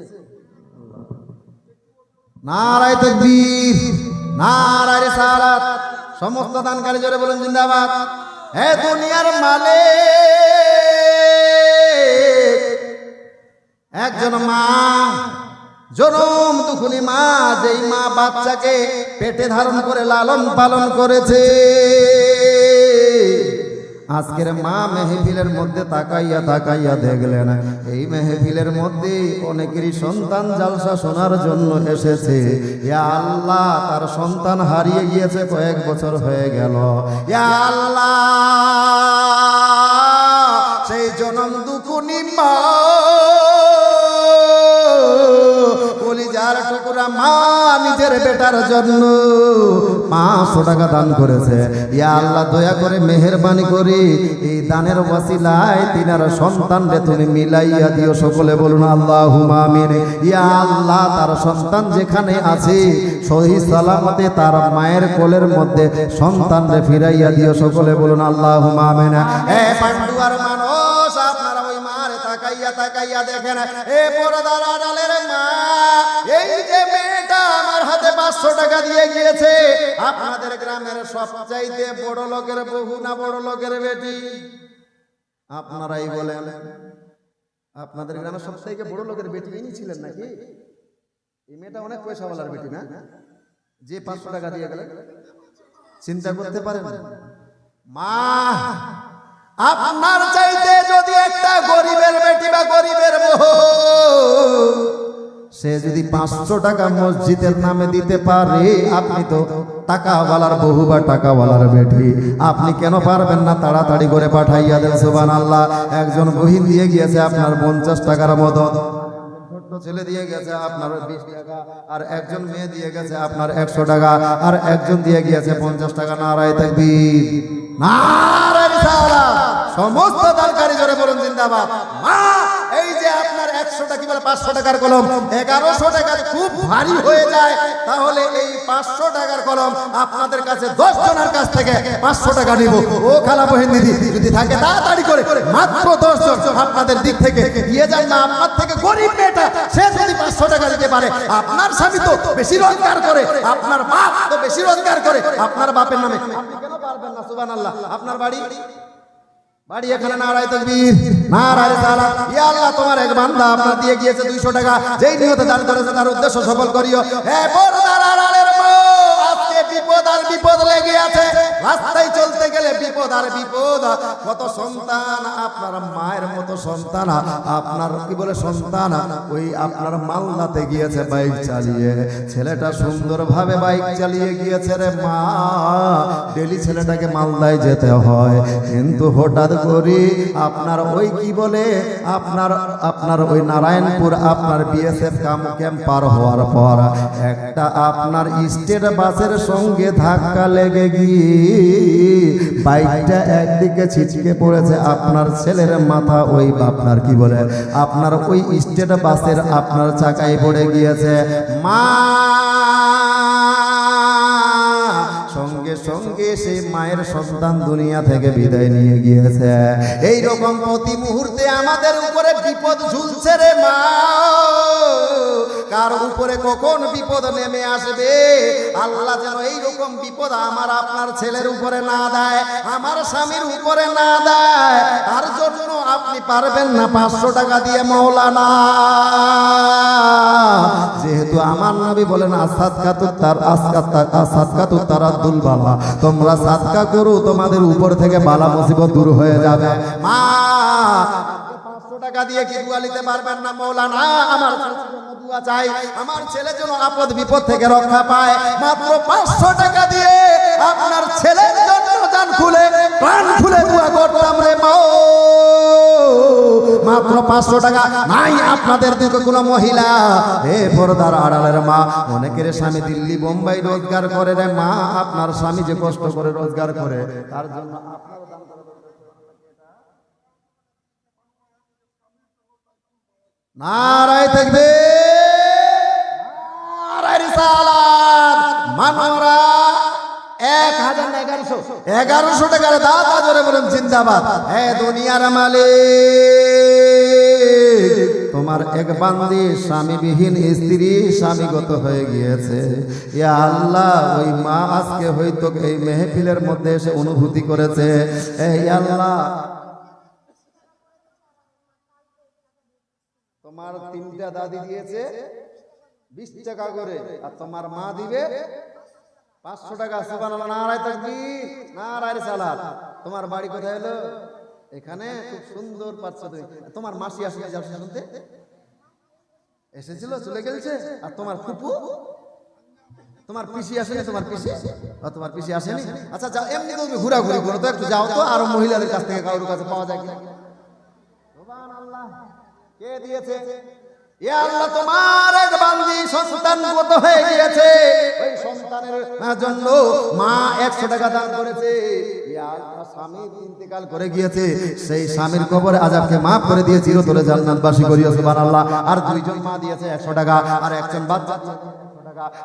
নারায়ে তাকবীর, নারায়ে রিসালাত। সমস্ত দানকারী জোরে বলুন জিন্দাবাদ। হে দুনিয়ার মালিক, একজন মা, জনম দুখুনি মা, যেই মা বাচ্চাকে পেটে ধারণ করে লালন পালন করেছে, আজকের মা মেহফিলের মধ্যে তাকাইয়া তাকাইয়া দেখলেন এই মেহফিলের মধ্যে অনেকেরই সন্তান জালসা শোনার জন্য এসেছে। ইয়া আল্লাহ, তার সন্তান হারিয়ে গিয়েছে, কয়েক বছর হয়ে গেল। ইয়া আল্লাহ, সেই জনম দুখুনি মা, কলিজার টুকরা মা নিজের বেটার জন্য 500 টাকা দান করেছে। ইয়া আল্লাহ, দয়া করে মেহেরবানি করে এই দানের ওয়াসিলায় তিনার সন্তানরে তুমি মিলাইয়া দিও। সকলে বলুন আল্লাহুম্মা আমিন। ইয়া আল্লাহ, তার সন্তান যেখানে আছে সহি সালামতে তার মায়ের কোলের মধ্যে সন্তানরে ফিরাইয়া দিও। সকলে বলুন আল্লাহুম্মা আমিন। এ পান্ডুয়ার মানুষ, আপনারা ওই মারে তাকাইয়া তাকাইয়া দেখেন, এ পর্দার আড়ালের মা, এই যে মেয়েটা আমার হাতে 500 টাকা দিয়ে গিয়েছে, আপনাদের গ্রামের সবচাইতে বড় লোকের বহু না বড় লোকের বেটি? আপনারাই বলেন। আপনাদের গ্রামের সবচাইতে বড় লোকের বেটি ইনি ছিলেন নাকি? এই মেয়েটা অনেক পয়সাওয়ালার বেটি না, যে 500 টাকা দিয়ে গেলেন? চিন্তা করতে পারেন মা, আপনার চাইতে যদি একটা গরিবের বেটি বা গরিবের বউ, সে যদি 500 টাকা মসজিদের নামে দিতে পারে, আপনি তো টাকাওয়ালার বহু বা টাকাওয়ালার বেটি, আপনি কেন পারবেন না? তাড়াতাড়ি করে পাঠাইয়া দেন। সুবহানাল্লাহ। একজন বহিন দিয়ে গিয়েছে আপনার 50 টাকার মতো, ছোট্ট ছেলে দিয়ে গেছে আপনার 20 টাকা, আর একজন মেয়ে দিয়ে গেছে আপনার 100 টাকা, আর একজন দিয়ে গিয়েছে 50 টাকা। নারায়ে তাকবীর, নারায়ে রিসালাত। সমস্ত দানকারী জোরে বলুন জিন্দাবাদ। মা, এই যে আপনার 100 টাকা কি বলে 500 টাকার কলম 1100 টাকা খুব ভারী হয়ে যায়, তাহলে এই 500 টাকার কলম আপনাদের কাছে 10 জনের কাছ থেকে 500 টাকা নিব। ও খালা বহিন দিদি যদি থাকে তাড়াতাড়ি করে মাত্র 10 জন আপনাদের দিক থেকে দিয়ে যান না। আপনার থেকে গরিব মেয়েটা সে যদি 500 টাকা দিতে পারে, আপনার স্বামী তো বেশি রোজগার করে, আপনার বাপ তো বেশি রোজগার করে, আপনার বাপের নামে আপনি কেন পারবেন না? সুবহানাল্লাহ। আপনার বাড়ি বাড়ি এখানে। নারায়ে তাকবীর, নারায়ে রিসালাত। ইয়া আল্লাহ, তোমার এক বান্দা আপনার দিয়ে গিয়েছে 200 টাকা, যেই নিয়তে দান করেছে তার উদ্দেশ্য সফল করিও। হে পর্দার আড়ালের মা, আজকে বিপদ আর বিপদ লেগে আছে, রাস্তায় চলতে গেলে বিপদ আর বিপদ। কত সন্তান আপনার মায়ের মতো সন্তান, আপনার কি বলে সন্তান, ওই আপনার মালদাতে গিয়েছে বাইক চালিয়ে, ছেলেটা সুন্দরভাবে বাইক চালিয়ে গিয়েছে রে মা। ডেলি ছেলেটাকে মালদায় যেতে হয়, কিন্তু হঠাৎ করে আপনার ওই কি বলে আপনার ওই নারায়ণপুর আপনার বিএসএফ ক্যাম্প পার হওয়ার পর একটা আপনার স্টেট বাসের সঙ্গে ধাক্কা লেগে গিয়ে বাইকটা একদিকে ছিটকে পড়েছে, আপনার ছেলের মাথা ওই আপনার কি বলে আপনার ওই স্টেট বাসের আপনার চাকায় পড়ে গিয়েছে। মা, সঙ্গে সঙ্গে সেই মায়ের সন্তান দুনিয়া থেকে বিদায় নিয়ে গিয়েছে। এই রকম প্রতি মুহূর্তে আমাদের উপরে বিপদ ঝুলছে রে মা। কার উপরে কখন বিপদ নেমে আসবে, আল্লাহ যেন এই রকম বিপদ আমার আপনার ছেলের উপরে না দেয়, আমার স্বামীর উপরে না দেয়। তার জন্য আপনি পারবেন না 500 টাকা দিয়ে মাওলানা। যেহেতু আমার নবী বলেন আসাদকাতুত তারাদ্দুল বালা, তো তোমরা সাদকা করো, তোমাদের উপর থেকে বালা মুসিবত দূর হয়ে যাবে। মা 500 টাকা দিয়ে কি দোয়া নিতে পারবেন না? মৌলানা আমার দোয়া চাই, আমার ছেলে যেন আপদ বিপদ থেকে রক্ষা পায়। মাত্র 500 টাকা দিয়ে আপনার ছেলের জন্য জান খুলে প্রাণ খুলে দোয়া করতাম রে মা। মাত্র 500 টাকা নাই আপনাদের দিকে কোনো মহিলা? হে পর্দার আড়ালের মা, অনেকের স্বামী দিল্লি বোম্বাই রোজগার করে রে মা, আপনার স্বামী যে কষ্ট করে রোজগার করে তার জন্য আপনার দান করে। নারায়ে তাকবীর, নারায়ে রিসালাত। মানরা 1100 টাকার দাতা জোরে বলেন জিন্দাবাদ। হে দুনিয়ার মালিক, তোমার এক বান্দি স্বামীবিহীন স্ত্রী স্বামীগত হয়ে গিয়েছে। ইয়া আল্লাহ, ওই মা আজকে হয়তো এই মেহফিলের মধ্যে এসে অনুভূতি করেছে। এই আল্লাহ, তোমার 3টা দাদি দিয়েছে 20 টাকা করে, আর তোমার মা দিবে 500 টাকা। সুবহানাল্লাহ, নারায়ে তাকবীর, নারায়ে রিসালাত। তোমার বাড়ি কোথায় হলো? এখানে। খুব সুন্দর পাচ্ছ তুমি। তোমার মাসি আসলে যাচ্ছে শুনতে এসেছিল, চলে গেছে। আর তোমার ফুপু, তোমার পিসি আসেনি? তোমার পিসি, তোমার পিসি আসেনি? আচ্ছা যাও, এমনি তুমি ঘোরাঘুরি করো তো, একটু যাও তো, আরো মহিলাদের কাছ থেকে কারোর কাছে পাওয়া যায় কিনা। সুবহানাল্লাহ, কে দিয়েছে? ইয়া আল্লাহ, তোমার এক বান্দি সন্তানগত হয়ে গিয়েছে, ওই সন্তানের জন্য মা 100 টাকা দান করেছে। ইয়া আল্লাহ, স্বামী ইন্তেকাল করে গিয়েছে, সেই স্বামীর কবরে আযাবকে maaf করে দিয়ে চিরতরে জান্নাতবাসী করিও। সুবহানাল্লাহ। আর 2জন মা দিয়েছে 100 টাকা, আর একজন বাচ্চা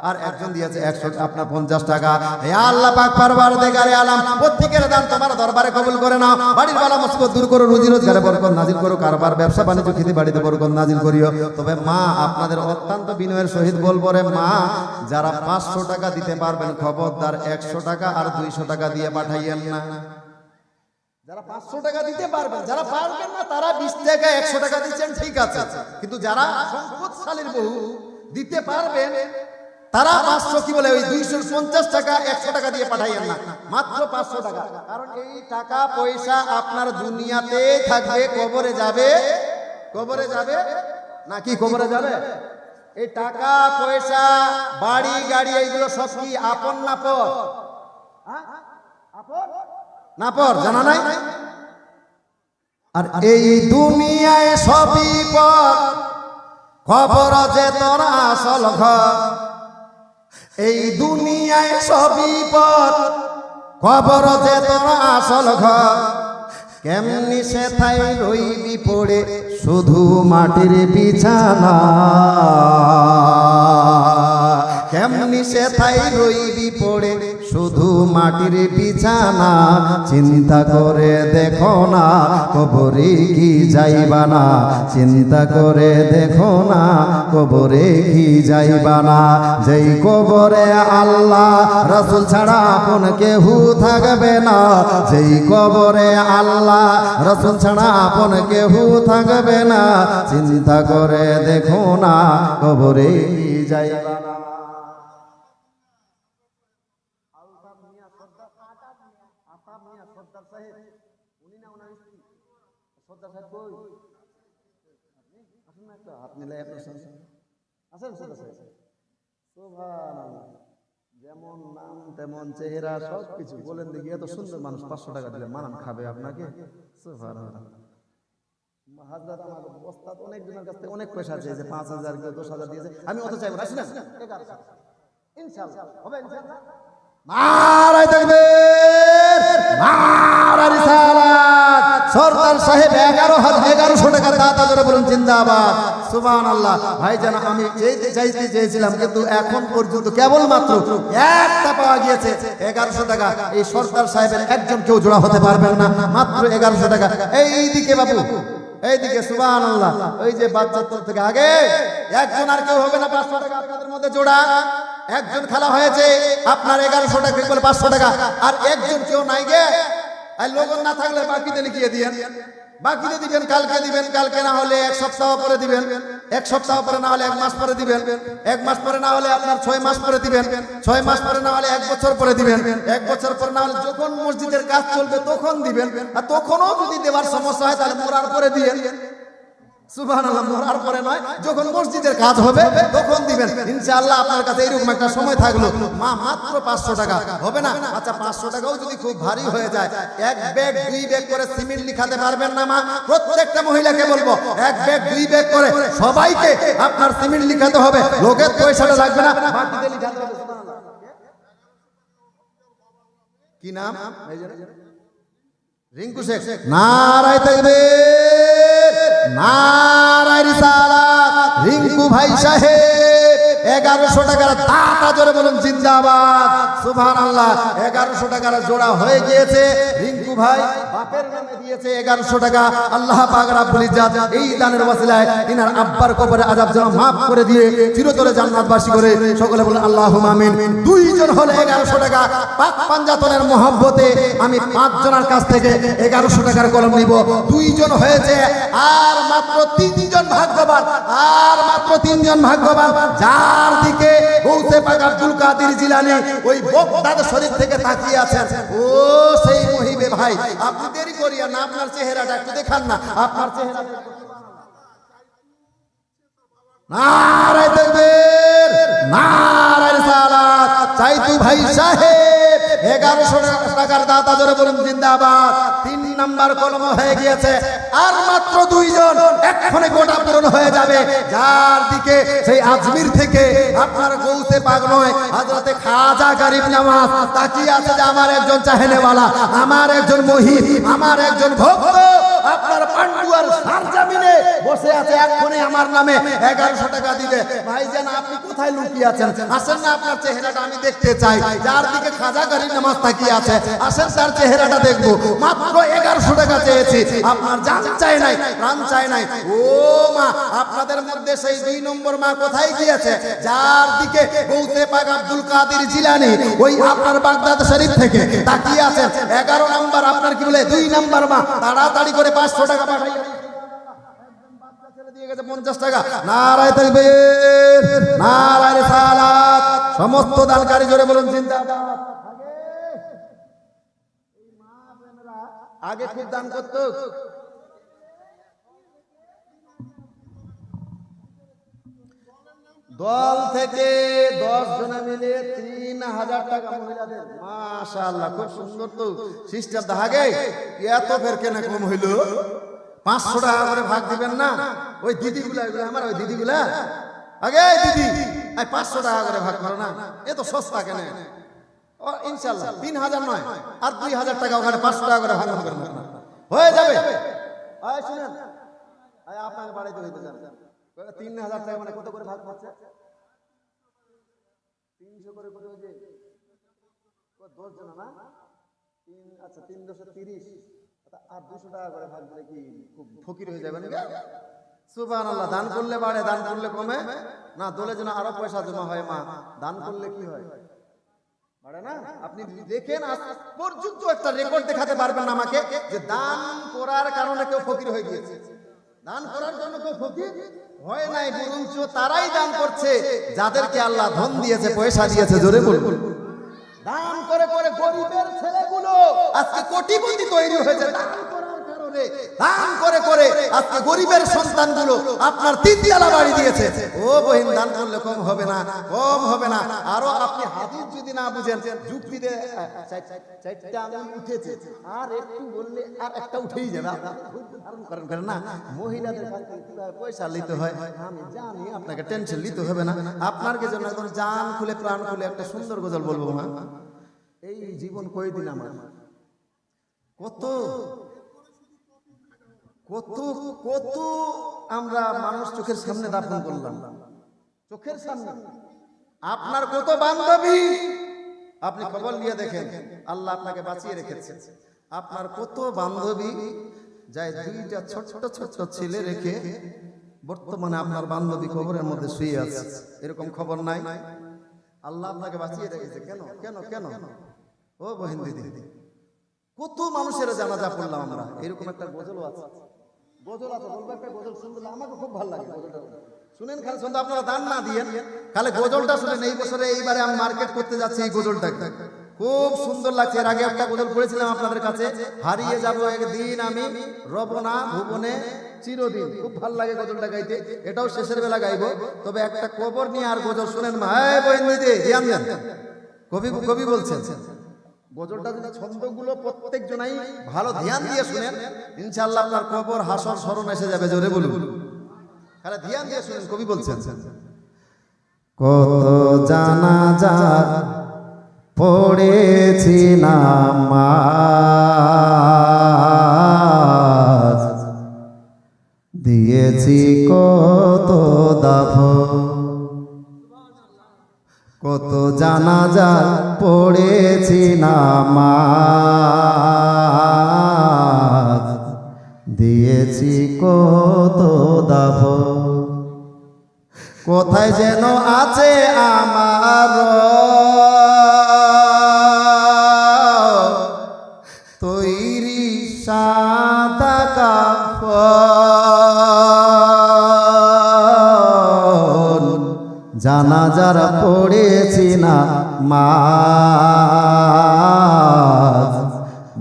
আর একজন দিয়েছে 100 আপনার 50 টাকা। হে আল্লাহ পাক পরওয়ারদিগারে আলম, প্রত্যেকের দান তোমার দরবারে কবুল করে নাও। বাড়ির বালা মুসিবত দূর করো, রুজি রোজগারে বরকত নাজিল করো, কারবার ব্যবসা বাণিজ্য খেতে বাড়িতে বরকত নাজিল করিও। তবে মা, আপনাদের অত্যন্ত বিনয়ের সহিত বলবো রে মা, যারা 500 টাকা দিতে পারবেন খবরদার 100 টাকা আর 200 টাকা দিয়ে পাঠাইয়েন না। যারা 500 টাকা দিতে পারবেন, যারা পারবেন না তারা 20 টাকা 100 টাকা দিচ্ছেন, ঠিক আছে, কিন্তু যারা সম্পদশালীর বহু দিতে পারবেন তারা 500 কি বলে ওই 250 টাকা 100 টাকা দিয়ে পাঠাইয়েন না, মাত্র 500 টাকা। কারণ এই টাকা পয়সা আপনার দুনিয়াতে থাকবে, কবরে যাবে। কবরে যাবে নাকি কবরে যাবে? এই টাকা পয়সা বাড়ি গাড়ি এইগুলো সব কি আপন না পর? আপন না পর, জানা নাই? আর এই দুনিয়ায় সবই পর, কবর যে তোর আসল ঘর। এই দুনিয়ায় সবই পর, কবর যে তোর আসল ঘর। কেমনি সে থাই রইবি পড়ে শুধু মাটির বিছানা, কেমনি সে থাই রইবি পড়ে শুধু মাটির বিছানা। চিন্তা করে দেখো না কবরে কি যাইবা না, চিন্তা করে দেখো না কবরে কি যাইবা না। যেই কবরে আল্লাহ রাসূল ছাড়া আপন কেহু থাকবে না, যেই কবরে আল্লাহ রাসূল ছাড়া আপন কেহু থাকবে না। চিন্তা করে দেখো না কবরে কি যাইবা না। যেমন নাম তেমন চেহারা সবকিছু বলেন দেখি, এত সুন্দর মানুষ 500 টাকা দিলে মানান খাবে আপনাকে? হাজরাত আমার ওস্তাদ অনেক জনের কাছ থেকে অনেক পয়সা চেয়েছে, 5000 কেউ 10,000 দিয়েছে। আমি অত চাইবো না, শুনেন ইনশাআল্লাহ হবে, ইনশাআল্লাহ। নারায়ে তাকবীর, নারায়ে রিসালাত। সরদার সাহেব 1100 টাকার দাতা জোরে বলুন জিন্দাবাদ। সুবহানাল্লাহ। ভাইজান, আমি চেয়েছিলাম কিন্তু এখন পর্যন্ত কেবলমাত্র একটা পাওয়া গিয়েছে 1100 টাকা। এই সরদার সাহেবের একজন কেউ জোড়া হতে পারবেন না, মাত্র 1100 টাকা। এইদিকে বাবু, এইদিকে। সুবহানাল্লাহ। ওই যে বাচ্চার তরফ থেকে আগে একজন, আর কেউ হবে না। 500 টাকা আপনাদের মধ্যে জোড়া। একজন খেলা হয়েছে আপনার 1100 টাকা বলে 500 টাকা, আর একজন কেউ নাই গে। আর লগন না থাকলে বাকিতে লিখিয়ে দিয়েন, বাকিতে দিবেন, কালকে দিবেন, কালকে না হলে এক সপ্তাহ পরে দিবেন, এক সপ্তাহ পরে না হলে এক মাস পরে দিবেন, এক মাস পরে না হলে আপনার 6 মাস পরে দিবেন, 6 মাস পরে না হলে 1 বছর পরে দিবেন, 1 বছর পরে না হলে যখন মসজিদের কাজ চলবে তখন দিবেন। আর তখনও যদি দেওয়ার সমস্যা হয় তাহলে মরার পরে দিবেন। সুবহানাল্লাহ, মরার পরে নয়, যখন মসজিদের কাজ হবে তখন দিবেন। ইনশাআল্লাহ আপনার কাছে এরকম একটা সময় থাকলো, মা মাত্র 500 টাকা হবে না? আচ্ছা 500 টাকাও যদি খুব ভারী হয়ে যায়, 1 ব্যাগ 2 ব্যাগ করে সিমেন্ট লিখাতে পারবেন না মা? প্রত্যেকটা মহিলাকে বলবো 1 ব্যাগ 2 ব্যাগ করে সবাইকে আপনার সিমেন্ট লিখাতে হবে, লোকের পয়সাটা লাগবে না, বাকিতে লিখাতে হবে। সুবহানাল্লাহ। কি নাম? রিঙ্কু শেখ। নারায়ে তাকবীর, নারায়ে রিসালাত। রিঙ্কু ভাই সাহেব 1100 টাকার দাতা জোরে বলুন জিন্দাবাদ। সুবহানাল্লাহ, 1100 টাকার জোড়া হয়ে গিয়েছে। রিঙ্কু ভাই বাপের নামে দিয়েছে 1100 টাকা। আল্লাহ পাক রব্বুল ইজ্জত এই দানের ওসিলায় ইনার আব্বার কবরে আযাব যেন maaf করে দিয়ে চিরতরে জান্নাতবাসী করে সকলে বলেন আল্লাহুম্মা আমিন। দুইজন হলে 1100 টাকা। পাক পাঞ্জাতনের মহব্বতে আমি 5 জনের কাছ থেকে 1100 টাকার কলম নিব। 2 জন হয়েছে, আর মাত্র 3 জন ভাগ্যবান, আর মাত্র 3 জন ভাগ্যবান, যার দিকে গৌসে পাক আব্দুল কাদের জিলানী ওই বগদাদ শরীফ থেকে তাকিয়ে আছেন। ও সেই মহিবে ভাই, আপনি দেরি করিয়া না, আপনার চেহারাটা একটু দেখান না, আপনার চেহারা। নারায়ে তাকবীর, নারায়ে রিসালাত। চাইতু ভাই সাহেব 1100 টাকার দাতা জোরে বলুন জিন্দাবাদ। 3 নাম্বার কলম হয়ে গিয়েছে, আর মাত্র 2 জন, এক্ষণে গোটা পূরণ হয়ে যাবে। যার দিকে সেই আজমির থেকে আপনার গৌসে পাক নয়, হযরতে খাজা গরিব নওয়াজ তাকিয়ে আছে যে আমার একজন চাহেনেওয়ালা, আমার একজন মহিব, আমার একজন ভক্ত আপনার পান্ডুয়ার সারজামিনে বসে আছে, এক্ষণে আমার নামে 1100 টাকা দিবে। ভাইজান আপনি কোথায় লুকিয়ে আছেন? আসেন না, আপনার চেহারাটা আমি দেখতে চাই। যার দিকে খাজা গরিব নওয়াজ তাকিয়ে আছে, আসেন তার চেহারাটা দেখবো। মাত্র 1100 টাকা চেয়েছি, আপনার জান চাই নাই, প্রাণ চাই নাই। ও মা, আপনাদের মধ্যে সেই 2 নম্বর মা কোথায় গিয়েছে? যার দিকে গৌসে পাক আব্দুল কাদের জিলানী ওই আপনার বাগদাদ শরীফ থেকে তাকিয়ে আছেন। 11 নাম্বার আপনার কি বলে 2 নাম্বার মা, তাড়াতাড়ি করে 500 টাকা পাঠাই। দিয়ে গেছে 50 টাকা। নারায়ে তাকবীর, নারায়ে রিসালাত। সমস্ত দানকারী জোরে বলুন জিন্দাবাদ। আগে খুব দান করতো, দল থেকে 10 জনে মিলে 3000 টাকা মহিলাদের। মাশাআল্লাহ, খুব সুন্দর তো সিস্টেম। আগে এত ফের কেন কম হইল? 500 টাকা করে ভাগ দিবেন না? ওই দিদিগুলা, আমার ওই দিদিগুলা, আগে দিদি 500 টাকা করে ভাগ করো না, এ তো সস্তা কেন? ইনশাআল্লাহ 3000 নয়, আর 2000 টাকা ওখানে 500 টাকা করে ভাগ করবেন, হয়ে যাবে। শুনেন, আপনাকে বাড়াইতে হইতে যান। 3000 টাকা মানে কত করে ভাগ পাচ্ছে? 300 করে কত হয়েছে? 10 জন না? আচ্ছা 3 × 30, আর 200 টাকা করে ভাগ দিলে কি খুব ফকির হয়ে যাবেন? সুবহানাল্লাহ। দান করলে বাড়ে, দান করলে কমে না। দলে যেন আরো পয়সা জমা হয় মা, দান করলে কি হয়? বাড়ে না? আপনি দেখেন, আজ পর্যন্ত একটা রেকর্ড দেখাতে পারবেন না আমাকে যে দান করার কারণে কেউ ফকির হয়ে গিয়েছে। দান করার জন্য কেউ ফকির হয় নাই, বরঞ্চ তারাই দান করছে যাদেরকে আল্লাহ ধন দিয়েছে, পয়সা দিয়েছে। জোরে বলুন। দান করে করে গরিবের ছেলেগুলো আজকে কোটিপতি তৈরি হয়েছে দান করার কারণে। দান করে করে আজকে গরিবের সন্তানগুলো আপনার 3 তলা বাড়ি দিয়েছে। ও বহিন, দান করলে কম হবে না, কম হবে না। আরো আপনি হাদিস যদি না বুঝেন, যুক্তি দিয়ে 4টা আঙুল উঠেছে, আর একটু বললে আর একটা উঠেই যাবে। ধারণ করেন না, মহিলাদের কাছ থেকে কিভাবে পয়সা নিতে হয় আমি জানি, আপনাকে টেনশন নিতে হবে না। আপনার কি জন্য একদম জান খুলে প্রাণ খুলে একটা সুন্দর গজল বলবো মা। এই জীবন কয়দিন আমার, কত কত কত আমরা মানুষ চোখের সামনে দাফন করলাম, চোখের সামনে। আপনার কত বান্ধবী, আপনি খবর নিয়ে দেখেন, আল্লাহ আপনাকে বাঁচিয়ে রেখেছে। আপনার কত বান্ধবী যাই 2টা ছোট্ট ছোট্ট ছেলে রেখে বর্তমানে আপনার বান্ধবী কবরের মধ্যে শুয়ে আছে, এরকম খবর নাই? আল্লাহ আপনাকে বাঁচিয়ে রেখেছে। কেন কেন কেন? ও বহিন দিদি, কত মানুষের জানাজা পড়লাম আমরা। এরকম একটা গজলও আছে, গজল আছে, বলবো একটা গজল শুনতে আমাকে খুব ভালো লাগে। গজলটা শুনেন, খালি শুনতে আপনারা দান না দিয়েন, খালি গজলটা শুনেন। এই বছরে এইবারে আমি মার্কেট করতে যাচ্ছি এই গজলটা, খুব সুন্দর লাগছে। এর আগে একটা গজল পড়েছিলাম আপনাদের কাছে, হারিয়ে যাব একদিন আমি রবনা ভুবনে চিরদিন। খুব ভালো লাগে গজলটা গাইতে, এটাও শেষের বেলা গাইবো। তবে একটা কবর নিয়ে আর গজল শুনেন মা, এই বহিন দিদি ধ্যান দেন। কবি বলছেন গজলটা যদি ছন্দগুলো প্রত্যেক জনাই ভালো ধ্যান দিয়ে শুনেন, ইনশাআল্লাহ আপনার কবর হাসর স্মরণ এসে যাবে। জোরে বলুন, খালি ধ্যান দিয়ে শুনেন। কবি বলছেন, কত জানাজা পড়েছি নামাজ, দিয়েছি কত দাফন, কত জানাজা পড়েছি নামাজ, দিয়েছি কত দাফন। কোথায় যেন আছে আমার তৈরি সাদা কাফন, জানাজার পড়েছি না মাজ,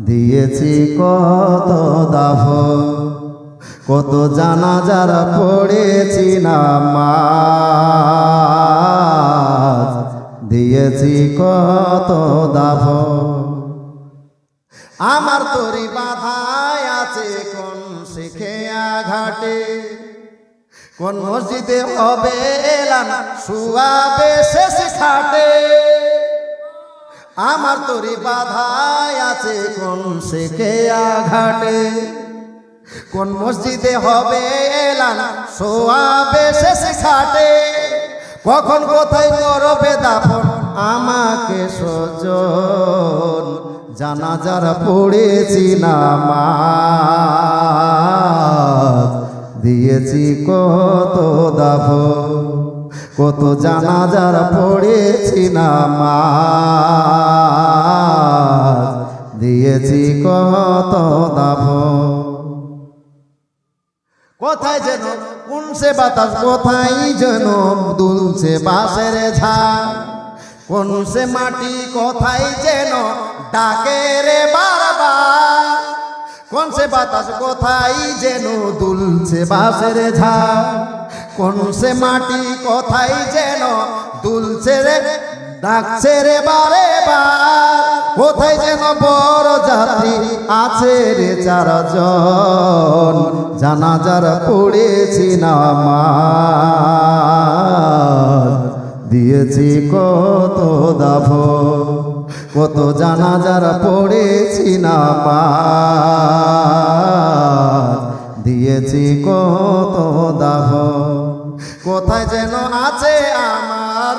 দিয়েছি কত দাফন, কত জানাজার পড়েছি না মাজ, দিয়েছি কত দাফন। আমার তরি বাধায় আছে কোন শিখেয়া ঘাটে, কোন মসজিদে হবে এলান শুয়াবে শেষ খাটে। আমার তরি বাধায় আছে কোন শিখেয়া ঘাটে, কোন মসজিদে হবে এলান শোয়াবে শেষ খাটে। কখন কোথায় করবে দাফন আমাকে সজন, জানাজার পড়েছি নামাজ, দিয়েছি কত দাফন, কত জানাজার পড়েছি নামাজ, দিয়েছি কত দাফন। কোথায় যেন কোনসে বাতাস, কোথায় যেন দুলছে বাঁশের ঝাড়, কোন সে মাটি কোথায় যেন ডাকে রে বারবার, কোন সে বাতাস কোথায় যেন দুলছে বাঁশের ঝাড়, কোন সে মাটি কোথায় যেন দুলছে রে ডাকছে রে বারে বার। কোথায় যেন বড় যাত্রী আছে রে চারজন, জানাজার পড়েছি নামাজ, দিয়েছি কত দাফন, কত জানাজার পড়েছি নামাজ, দিয়েছি কত দাফন। কোথায় যেন আছে আমার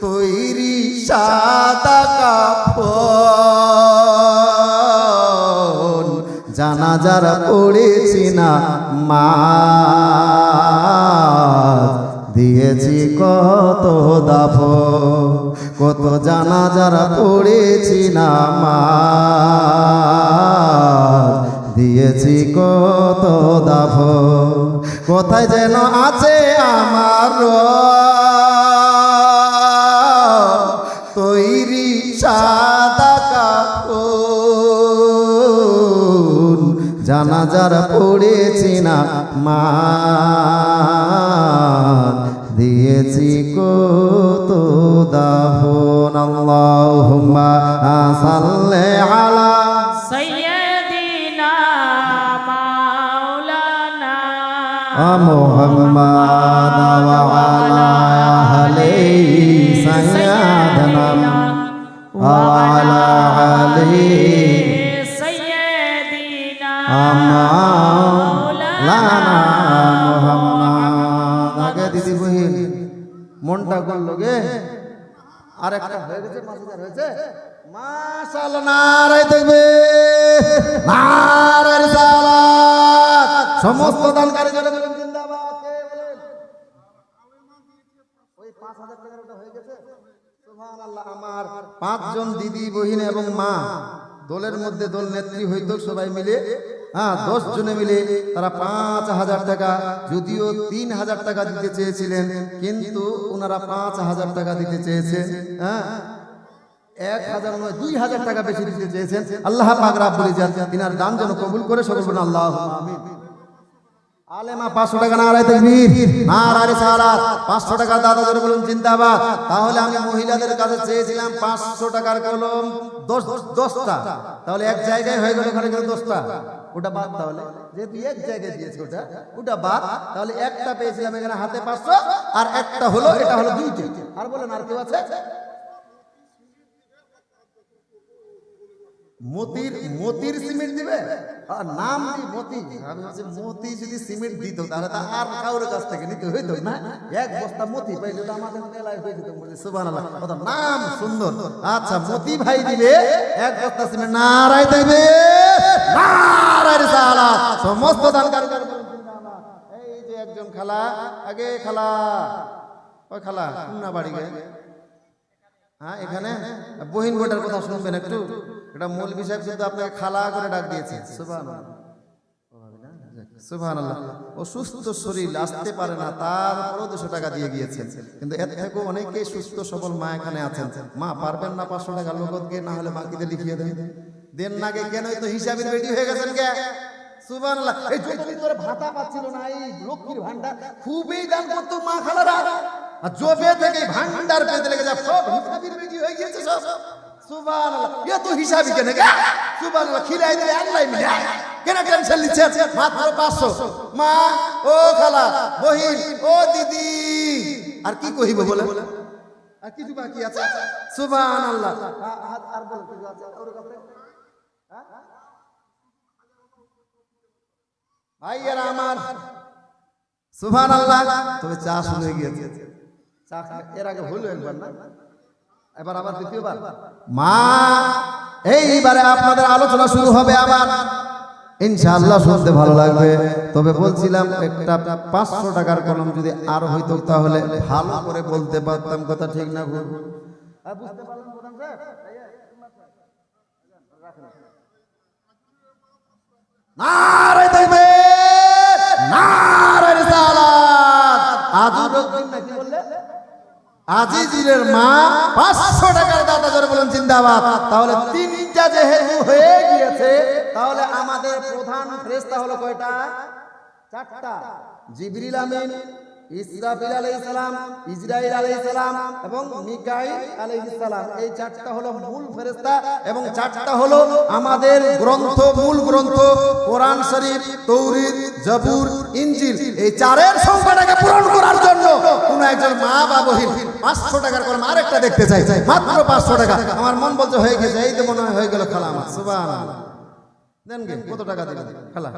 তৈরি সাদা কাফন, জানাজার পড়েছি না মাজ, দিয়েছি কত দাফন, কত জানাজার পড়েছি না মাজ, দিয়েছি কত দাফন। কোথায় যেন আছে আমার তৈরি সাদা কাফন, জানাজার পড়েছি না মাজ, দিয়েছি কত দাফন। আল্লাহুম্মা সাল্লি আলা سيدنا مولانا মুহাম্মাদ ওয়া আলা আলি সাইয়্যিদিনা ওয়া আলা আলি سيدنا মাওলানা মুহাম্মদ। আগে দিদি বহিন মনটা করল গে, আর একটা হয়ে গেছে, 5000 হয়েছে মাশাআল্লাহ। নারায়ে তাকবীর, নারায়ে রিসালাত। সমস্ত দানকারী জনে বলেন জিন্দাবাদ। কে বলেন ওই 5000 টাকার ওটা হয়ে গেছে? সুবহান সুবহানাল্লাহ। আমার 5 জন দিদি বহিন এবং মা দলের মধ্যে দল নেত্রী হইতো সবাই মিলে, হ্যাঁ 10 জনে মিলে তারা 5,000 টাকা, যদিও 3,000 টাকা দিতে চেয়েছিলেন কিন্তু ওনারা 5,000 টাকা দিতে চেয়েছেন, হ্যাঁ 1,000 নয় 2,000 টাকা বেশি দিতে চেয়েছেন। আল্লাহ পাক রাব্বুল ইজ্জত তিনার দান যেন কবুল করে সকল বলুন আল্লাহুম্মা আমিন। আলেমা 500 টাকা নারায়ে তাকবীর, নারায়ে রিসালাত, 500 টাকা দাদা জোরে বলুন জিন্দাবাদ। তাহলে আমি মহিলাদের কাছে চেয়েছিলাম 500 টাকার কলম 10টা, তাহলে এক জায়গায় হয়ে গেল, ওখানে গেল 10টা, ওটা বাদ। তাহলে যেহেতু এক জায়গায় দিয়েছে ওটা বাদ, তাহলে একটা পেয়েছিলাম এখানে হাতে 500, আর একটা হলো, এটা হলো 2টা। আর বলেন আর কেউ আছে? মতির সিমেন্ট দিবে, আর নাম দি মতি। আমি বলছি মতি যদি সিমেন্ট দিত তাহলে তা আর কারোর কাছ থেকে নিতে হইতো না। এক বস্তা মতি পাইলে তো আমাদের মেলায় হয়ে যেত। বলছি সুবহানাল্লাহ, কত নাম সুন্দর। আচ্ছা মতি ভাই দিবে এক বস্তা সিমেন্ট, নারায়ে তাকবীর, নারায়ে রিসালাত, সমস্ত দানকারী এই যে একজন খালা, আগে খালা, ওই খালা কোন বাড়ি গে, হ্যাঁ এখানে বহিন গোটার কথা শুনবেন একটু। এটা মৌলভী সাহেব কিন্তু আপনাকে খালা করে ডাক দিয়েছে। সুবহানাল্লাহ। ও সুস্থ শরীর, আসতে পারে না, তারপরেও 200 টাকা দিয়ে গিয়েছেন। কিন্তু এর থেকেও অনেকে সুস্থ সবল মা এখানে আছেন। মা পারবেন না 500 টাকা লোকত গিয়ে, না হলে মাকিতে লিখিয়ে দেন না গে, কেন তো হিসাবের বেটি হয়ে গেছেন কে? সুবহানাল্লাহ। এই যতদিন ধরে ভাতা পাচ্ছিল না, এই লক্ষ্মীর ভান্ডার খুবই দান করতো মা খালারা, আর জবে থেকে ভান্ডার পেতে লেগে যায়, সব হিসাবের বেটি হয়ে গিয়েছে সব। সুবহানাল্লাহ। এ তো হিসাবই কেন গে? সুবহানাল্লাহ। খিলাই দিলে আল্লাহ মিলে কেন টেনশন নিচ্ছেন? মাত্র 500। মা, ও খালা, বহিন, ও দিদি, আর কি কহিব বলে? আর কিছু বাকি আছে? সুবহানাল্লাহ। আর বল কিছু আছে ওর কাছে? ভাইয়েরা আমার, সুবহানাল্লাহ। তবে চা শুরু হয়ে গিয়েছে, চা এর আগে হলো একবার না, এবার আবার দ্বিতীয়বার। মা, এইবারে আপনাদের আলোচনা শুরু হবে আবার, ইনশাআল্লাহ শুনতে ভালো লাগবে। তবে বলছিলাম একটা 500 টাকার কলম যদি আর হইতো তাহলে ভালো করে বলতে পারতাম, কথা ঠিক না ভুল? বুঝতে পারলেন প্রধান সাহেব? নারায়ে তাকবীর, নারায়ে রিসালাত। আজুরউদ্দিন নাকি বললে? আজিজুরের মা 500 টাকার দাতা জোরে বলেন জিন্দাবাদ। তাহলে 3টা যেহেতু হয়ে গিয়েছে, তাহলে আমাদের প্রধান ফেরেশতা হলো কয়টা? 4টা। জিবরিল আমিন, ইসরাফিল আলাইহিস সালাম, ইসরাইল আলাইহিস সালাম এবং মিকাইল আলাইহিস সালাম। এই 4টা হলো মূল ফেরেশতা, এবং 4টা হলো আমাদের গ্রন্থ, মূল গ্রন্থ কোরআন শরীফ, তৌরাত, জবুর, ইনজিল। এই 4-এর সংখ্যাটাকে পূরণ করার জন্য কোন একজন মা বা বহিন 500 টাকার কলম আরেকটা দেখতে চাই, মাত্র 500 টাকা। আমার মন বলছে হয়ে গেছে, এই তো মনে হয় হয়ে গেল খালা আমার। সুবহানাল্লাহ। দেন গে, কত টাকা দিবেন খালা?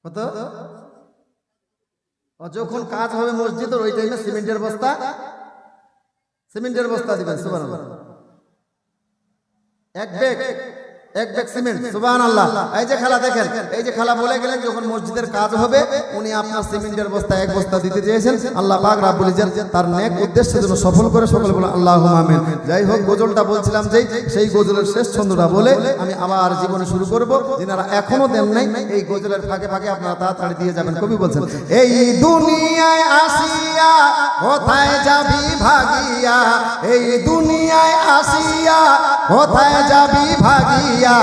কত? যখন কাজ হবে মসজিদের ওই টাইমে সিমেন্টের বস্তা দিবেন। সুবহানাল্লাহ। এক ব্যাগ সিমেন্ট। সুবহানাল্লাহ। এই যে খালা দেখেন, এই যে খালা বলে গেলেন যখন মসজিদের কাজ হবে উনি আপনার সিমেন্টের বস্তা 1 বস্তা দিতে চেয়েছেন। আল্লাহ পাক রাব্বুল ইজ্জত তার নেক উদ্দেশ্যের জন্য সফল করে সকলে বলে আল্লাহুম্মা আমিন। যাই হোক, গজলটা বলছিলাম যে সেই গজলের শেষ ছন্দটা বলে আমি আবার জীবনে শুরু করব। যিনারা এখনো দেন নাই, এই গজলের ফাঁকে ফাঁকে আপনারা তাড়াতাড়ি দিয়ে যাবেন। কবি বলছেন, এই দুনিয়ায় আসিয়া কোথায় যাবি ভাগিয়া, এই দুনিয়ায় আসিয়া কোথায় যাবি ভাগিয়া,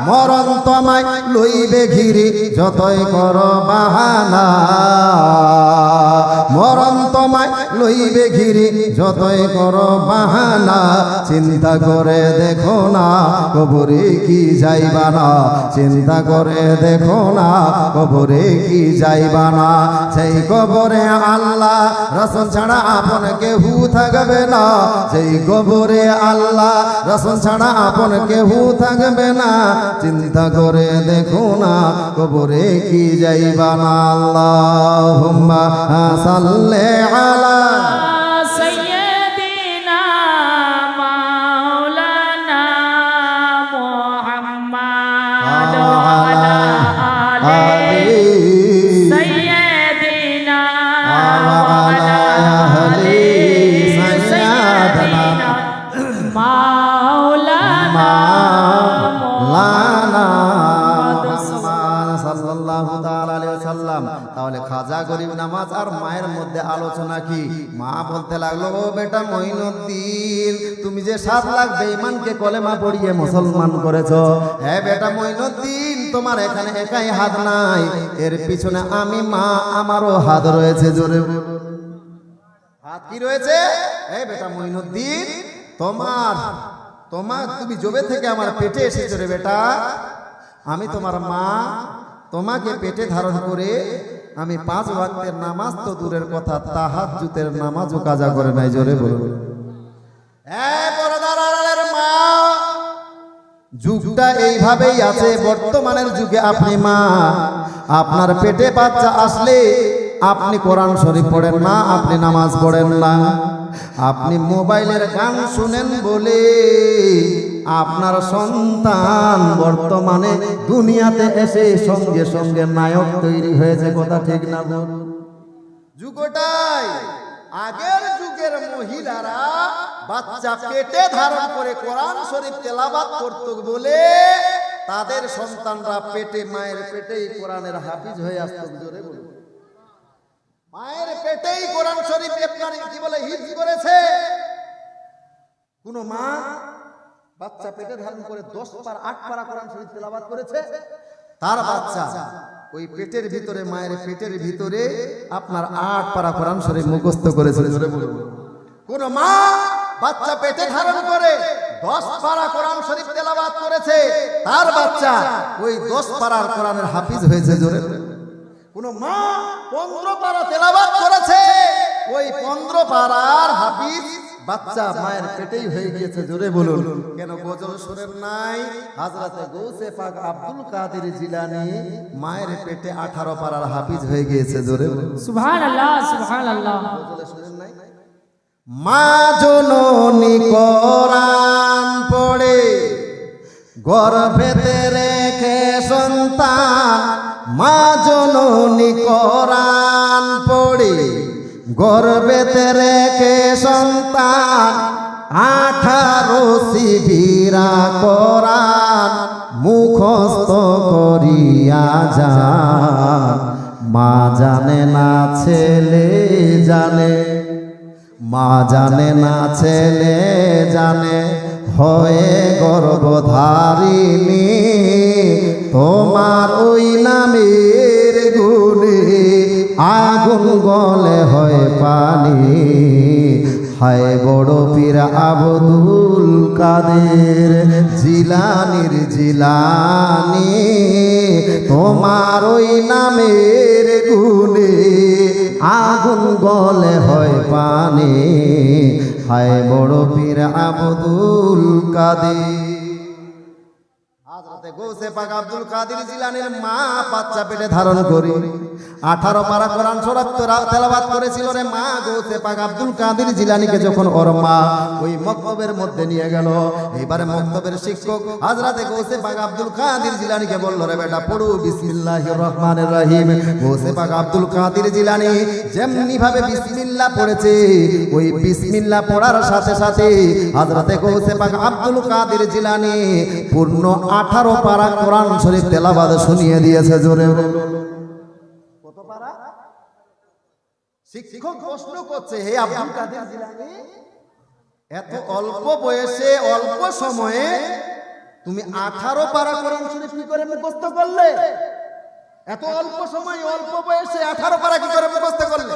মরণ তোমায় লইবে ঘিরে যতই করো বাহানা, মরণ তোমায় লইবে ঘিরে যতই করো বাহানা, চিন্তা করে দেখো না কবরে কি যাইবা না, চিন্তা করে দেখো না কবরে কি যাইবা না, সেই কবরে আল্লাহ রাসূল ছাড়া আপন কেহু থাকবে না, সেই কবরে আল্লাহ রাসূল ছাড়া আপন কেহু থাকবে না, চিন্তা করে দেখো না কবরে কি যাইবা না। আল্লাহুম্মা সাল্লি আলা সাইয়্যিদিনা মাওলানা মুহাম্মাদ ওয়া আলা আলি সাইয়্যিদিনা নামাজ আর মায়ের মধ্যে আলোচনা কি? মা বলতে লাগলো, ও বেটা মঈনুদ্দিন, তুমি যে 7 লাখ বেঈমানকে কলেমা পড়িয়ে মুসলমান করেছো, হ্যাঁ বেটা মঈনুদ্দিন, তোমার এখানে একাই হাত নাই, এর পিছনে আমি মা আমারও হাত রয়েছে। জোরে হাত কি রয়েছে? এই বেটা মঈনুদ্দিন, তুমি জবে থেকে আমার পেটে এসেছো রে বেটা, আমি তোমার মা, তোমাকে পেটে ধারণ করে আমি 5 ওয়াক্তের নামাজ তো দূরের কথা, তাহাজ্জুদের নামাজও কাজা করে নাই। জোরে বলুন। মা, যুগটা এইভাবেই আছে। বর্তমানের যুগে আপনি মা, আপনার পেটে বাচ্চা আসলে আপনি কোরআন শরীফ পড়েন না, আপনি নামাজ পড়েন না, আপনি মোবাইলের গান শুনেন বলে আপনার সন্তান বর্তমানে দুনিয়াতে এসে সঙ্গে সঙ্গে নায়ক তৈরি হয়েছে। কথা ঠিক না? যুগটাই আগের যুগের মহিলারা বাচ্চা পেটে ধারণ করে কোরআন শরীফ তেলাওয়াত করত বলে তাদের সন্তানরা পেটে, মায়ের পেটেই কোরআনের হাফিজ হয়ে আসত। জোরে বলুন। মায়ের পেটেই কোরআন শরীফ আপনার কি বলে হিফজ করেছে। কোন মা বাচ্চা পেটে ধারণ করে 10 পারা 8 পারা কোরআন শরীফ তেলাওয়াত করেছে, তার বাচ্চা ওই পেটের ভিতরে, মায়ের পেটের ভিতরে আপনার 8 পারা কোরআন শরীফ মুখস্থ করেছে। জোরে বলুন। কোন মা বাচ্চা পেটে ধারণ করে 10 পারা কোরআন শরীফ তেলাওয়াত করেছে, তার বাচ্চা ওই 10 পারার কোরআনের হাফিজ হয়েছে। জোরে। কোন মা 15 পারা তেলাওয়াত করেছে, ওই 15 পারার হাফিজ বাচ্চা মায়ের পেটেই হয়ে গিয়েছে। জোরে বলুন। কেন গজল শোনেন নাই? হযরতে গৌসে পাক আব্দুল কাদের জিলানী মায়ের পেটে 18 পারার হাফিজ হয়ে গিয়েছে। জোরে বলুন। সুবহানাল্লাহ, সুবহানাল্লাহ। গজল শোনেন নাই? মা জননী কোরআন পড়ে গর্ভেতে রেখে সন্তান, মা জননী কোরআন পড়ে গর্ভেতে রেখে সন্তান, 18 সিবিরা কোরআন মুখস্থ করিয়া যান। মা জানে না ছেলে জানে, মা জানে না ছেলে জানে, হয়ে গর্ভধারিণী তোমার ওই নামের গুণে আগুন গলে হয় পানি। হায় বড় পীর আব্দুল কাদের জিলানীর জিলানী, তোমার ওই নামের গুণে আগুন গলে হয় পানি। হায় বড় পীর আব্দুল কাদের। হযরতে গৌসে পাক আব্দুল কাদের জিলানীর মা বাচ্চা পেটে ধারণ করে 18 পারা কোরআন শরীফ তেলাওয়াত করেছিল রে মা। গৌসে পাক আব্দুল কাদের জিলানীকে যখন ওর মা ওই মক্তবের মধ্যে নিয়ে গেল, এবারে মক্তবের শিক্ষক হযরতে গৌসে পাক আব্দুল কাদের জিলানীকে বলল, রে বেটা পড়ো বিসমিল্লাহির রহমানির রহিম। গৌসে পাক আব্দুল কাদের জিলানী যেমনি ভাবে বিসমিল্লাহ পড়েছে, ওই বিসমিল্লাহ পড়ার সাথে সাথে হযরতে গৌসে পাক আব্দুল কাদের জিলানী পূর্ণ 18 পারা কোরআন শরীফ তেলাওয়াত শুনিয়ে দিয়েছে। জোরে কত পারা? শিক্ষক প্রশ্ন করছে, হে আব্দুল কাদের জিলানী, এত অল্প বয়সে অল্প সময়ে তুমি 18 পারা কোরআন শরীফ কি করে মুখস্থ করলে? এত অল্প সময় অল্প বয়সে 18 পারা কি করে মুখস্থ করলে?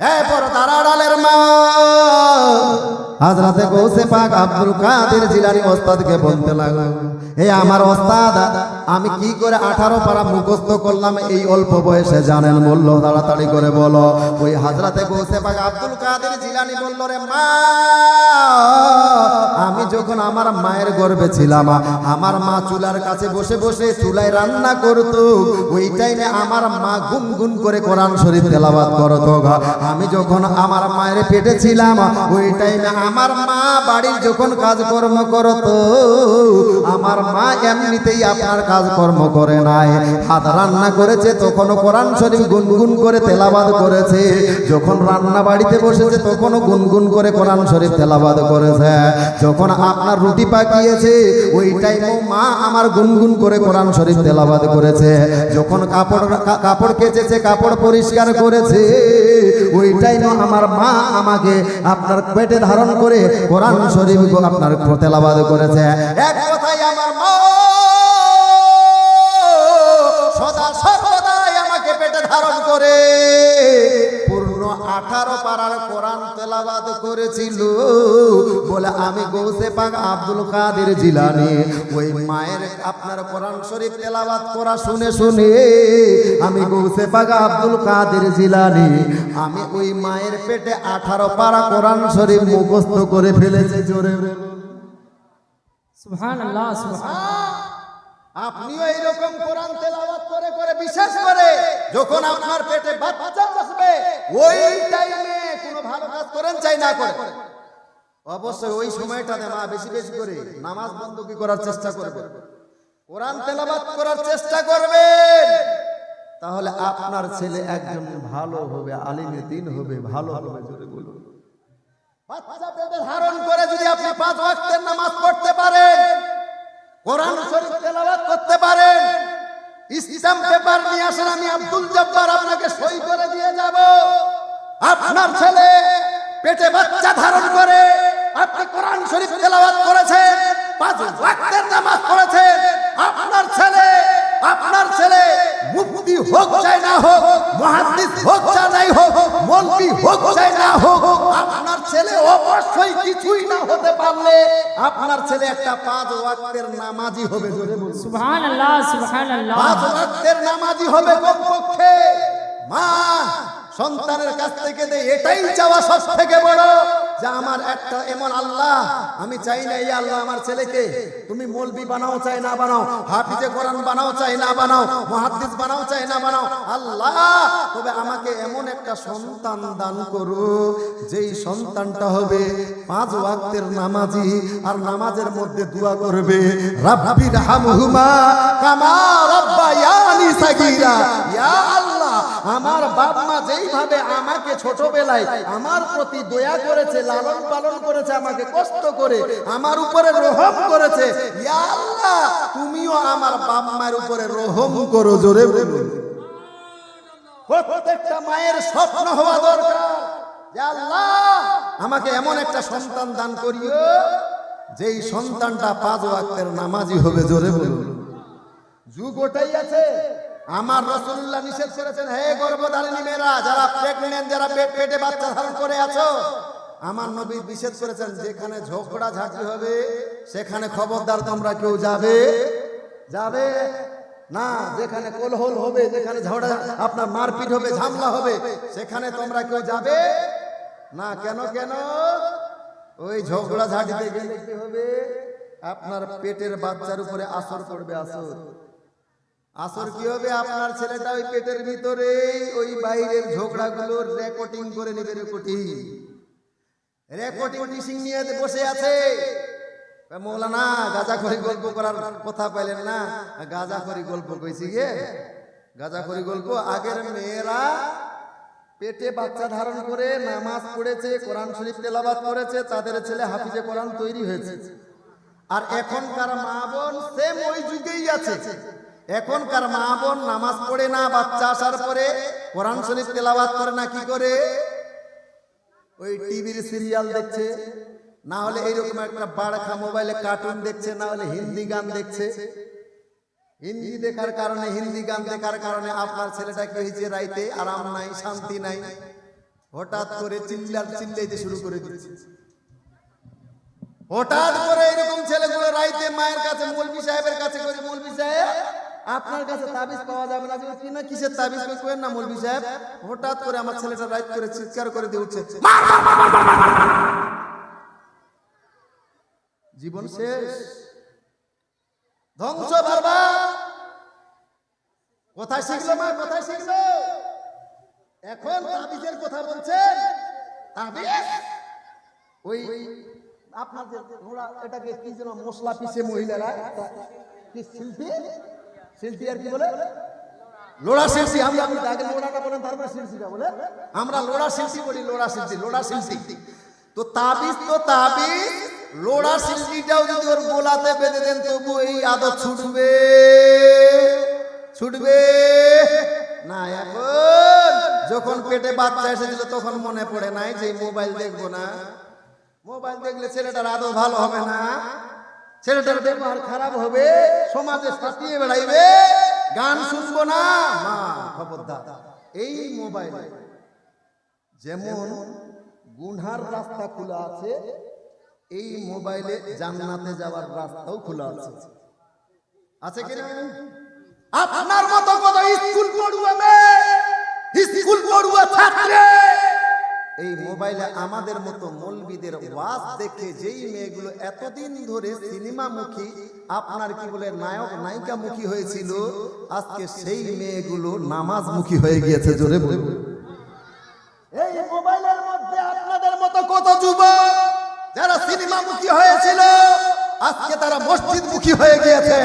এই পর্দার আড়ালের মা হযরতে গৌসে পাক আব্দুল কাদের জিলানী ওস্তাদকে বলতে লাগলো, এই আমার ওস্তাদ, আমি কি করে 18 পারা মুখস্থ করলাম এই অল্প বয়সে জানেন? বলল, তাড়াতাড়ি করে বলো। ওই হযরতে গৌসে পাক আব্দুল কাদের জিলানী বলল, রে মা, আমি যখন আমার মায়ের গর্ভে ছিলাম, আমার মা চুলার কাছে বসে বসে চুলায় রান্না করত, ওই টাইমে আমার মা গুনগুন করে কোরআন শরীফ তেলাওয়াত করত। আমি যখন আমার মায়ের পেটে ছিলাম, ওই টাইমে আমার মা বাড়ির যখন কাজকর্ম করত, আমার মা এমনিতেই আপনার কাজকর্ম করে নাই, হাত রান্না করেছে তখনও কোরআন শরীফ গুনগুন করে তেলাওয়াত করেছে, যখন রান্না বাড়িতে বসেছে তখনও গুনগুন করে কোরআন শরীফ তেলাওয়াত করেছে। যখন আপনি আপনার রুটি পাকিয়েছে, ওই টাইমে মা আমার গুনগুন করে কোরআন শরীফ তেলাওয়াত করেছে। যখন কাপড় কেচেছে, কাপড় পরিষ্কার করেছে, ওই টাইমে আমার মা আমাকে আপনার পেটে ধারণ করে কোরআন শরীফ আপনার তেলাওয়াত করেছে। এক কথায় আমার মা সদা সর্বদাই আমাকে পেটে ধারণ করে পূর্ণ 18 পারার কোরআন তেলাওয়াত করেছিল বলে আমি গৌসে পাক আব্দুল কাদের জিলানী ওই মায়ের আপনার কোরআন শরীফ তেলাওয়াত করা শুনে শুনে আমি গৌসে পাক আব্দুল কাদের জিলানী আমি ওই মায়ের পেটে 18 পারা কোরআন শরীফ মুখস্থ করে ফেলেছি। জোরে সুবহানাল্লাহ, সুবহানাল্লাহ। আপনিও এইরকম কোরআন তেলাওয়াত করে করে, বিশেষ করে যখন আপনার পেটে বাচ্চা আসবে ওই টাইমে কোনো ভালো কাজ করেন চাই না করে, অবশ্যই ওই সময়টাতে মা বেশি বেশি করে নামাজ বন্ধকি করার চেষ্টা করবে, কোরআন তেলাওয়াত করার চেষ্টা করবেন। তাহলে আপনার ছেলে একজন ভালো হবে, আলিমে দ্বীন হবে, ভালো হবে। জোরে বলুন। বাচ্চা পেটে ধারণ করে যদি আপনি 5 ওয়াক্তের নামাজ পড়তে পারেন, কোরআন শরীফ তেলাওয়াত করতে পারেন, স্ট্যাম্প পেপার নিয়ে আসেন, আমি আব্দুল জব্বার আপনাকে সই করে দিয়ে যাব। আপনার ছেলে পেটে বাচ্চা ধারণ করে আপনি কোরআন শরীফ তেলাওয়াত করেছেন, 5 ওয়াক্তের নামাজ পড়েছেন, আপনার ছেলে মুফতি হোক চাই না হোক, মুহাদ্দিস হোক চাই নাই হোক, মৌলভী হোক চাই না হোক, আপনার ছেলে অবশ্যই কিছুই না হতে পারলে আপনার ছেলে একটা 5 ওয়াক্তের নামাজি হবে। জোরে বলুন সুবহানাল্লাহ, সুবহানাল্লাহ। 5 ওয়াক্তের নামাজি হবে কমপক্ষে। মা সন্তানের কাছ থেকে এটাই চাওয়া সব থেকে বড় যে আমার একটা এমন আল্লাহ, আমি চাই না এই আল্লাহ আমার ছেলেকে তুমি মৌলবি বানাও চাই না বানাও, হাফিজে কোরআন বানাও চাই না বানাও, মুহাদ্দিস বানাও চাই না বানাও, আল্লাহ তবে আমাকে এমন একটা সন্তান দান করো যেই সন্তানটা হবে 5 ওয়াক্তের নামাজি, আর নামাজের মধ্যে দোয়া করবে রাব্বির হামহুমা কামা রাব্বায়ানি সাগীরা। ইয়া আল্লাহ, আমার বাপ মা যেইভাবে আমাকে ছোটবেলায় আমার প্রতি দয়া করেছে, লালন পালন করেছে, আমাকে কষ্ট করে আমার উপরে রহম করেছে, ইয়া আল্লাহ তুমিও আমার বাপ মায়ের উপরে রহম করো। জোরে বলুন। প্রত্যেকটা মায়ের স্বপ্ন হওয়া দরকার যে আল্লাহ আমাকে এমন একটা সন্তান দান করিও যেই সন্তানটা 5 ওয়াক্তের নামাজি হবে। জোরে বলুন। যুগ ওটাই আছে। আমার রাসূলুল্লাহ নিষেধ করেছেন, হে গর্ভধারিণী মেয়েরা, যারা প্রেগন্যান্ট, যারা পেটে বাচ্চা ধারণ করে আছো, আমার নবী নিষেধ করেছেন যেখানে ঝগড়া ঝাঁটি হবে সেখানে খবরদার তোমরা কেউ যাবে না। যেখানে কোলহল হবে, যেখানে ঝগড়া আপনার মারপিট হবে, ঝামেলা হবে, সেখানে তোমরা কেউ যাবে না। কেন? ওই ঝগড়া ঝাঁটিতে গেলে কি হবে? আপনার পেটের বাচ্চার উপরে আসর পড়বে। আসর কি হবে? আপনার ছেলেটা ওই পেটের ভিতরে ওই বাইরের ঝগড়াগুলোর রেকর্ডিং করে নেবে। রেকর্ডিং মিশিং নিয়ে বসে আছে। মৌলানা গাঁজাখড়ি গল্প করার কথা পাইলেন না? গাঁজাখড়ি গল্প কইছি গিয়ে, গাঁজাখড়ি গল্প। আগের মেয়েরা পেটে বাচ্চা ধারণ করে নামাজ পড়েছে, কোরআন শরীফ তেলাওয়াত করেছে, তাদের ছেলে হাফিজে কোরআন তৈরি হয়েছে। আর এখনকার মা বোন সেম ওই যুগেই আছে। এখনকার মা বোন নামাজ পড়ে না, বাচ্চা আসার পরে কোরআন শরীফ তেলাওয়াত করে না, কি করে? ওই টিভির সিরিয়াল দেখছে, না হলে এইরকম একটা বাড়খা মোবাইলে কার্টুন দেখছে, না হলে হিন্দি গান দেখছে। হিন্দি দেখার কারণে, হিন্দি গান দেখার কারণে আপনার ছেলেটা কি হয়েছে? রাইতে আরাম নাই, শান্তি নাই, হঠাৎ করে চিল্লাইতে শুরু করে দিচ্ছে। হঠাৎ করে এরকম ছেলেগুলো রাইতে মায়ের কাছে, মৌলভী সাহেবের কাছে করে, মৌলভী সাহেব আপনার কাছে তাবিজ পাওয়া যাবে না। কি না, কিসের তাবিজ করেন না মৌলভী সাহেব? হঠাৎ করে আমার ছেলেটা রাইত করে চিৎকার করে দিয়ে উঠছে, জীবন শেষ, ধ্বংস বরবাদ। কোথায় শিখলো মা? কোথায় শিখলো? এখন তাবিজের কথা বলছেন। তাবিজ ওই আপনার যে ঘোড়া, এটাকে কি যেন মশলা পিষে মহিলারা, কি শিল্পী আর কি বলে? লোড়া শিল্পী। আমরা আগে লোড়াটা বলেন, তারপরে শিল্পীটা বলে। আমরা লোড়া শিল্পী বলি, লোড়া শিল্পী। তো তাবিজ লোড়া সিলটিটাও যদি ওর গোলাতে বেঁধে দেন তবু এই আদত ছুটবে ছুটবে না। এখন যখন পেটে বাচ্চা এসেছিল তখন মনে পড়ে নাই যে মোবাইল দেখবো না, মোবাইল দেখলে ছেলেটার আদত ভালো হবে না, ছেলেটার ব্যবহার খারাপ হবে, সমাজে সাঁটিয়ে বেড়াইবে, গান শুনবো না। মা খবরদার, এই মোবাইল যেমন গুনহার রাস্তা খোলা আছে, এই মোবাইলে জান্নাতে যাওয়ার রাস্তাও খোলা আছে। আছে কিনা? আপনার মতো কত স্কুল পড়ুয়া মেয়ে, স্কুল পড়ুয়া ছাত্র এই মোবাইলে আমাদের মতো মৌলবীদের ওয়াজ দেখে যেই মেয়েগুলো এতদিন ধরে সিনেমামুখী, আপনার কি বলে নায়ক নায়িকা মুখী হয়েছিল, আজকে সেই মেয়েগুলো নামাজমুখী হয়ে গিয়েছে। জোরে বলুন। এই মোবাইলের মধ্যে আপনাদের মতো কত যুবক যারা সিনেমামুখী হয়েছিল আজকে তারা মসজিদমুখী হয়ে গিয়েছে।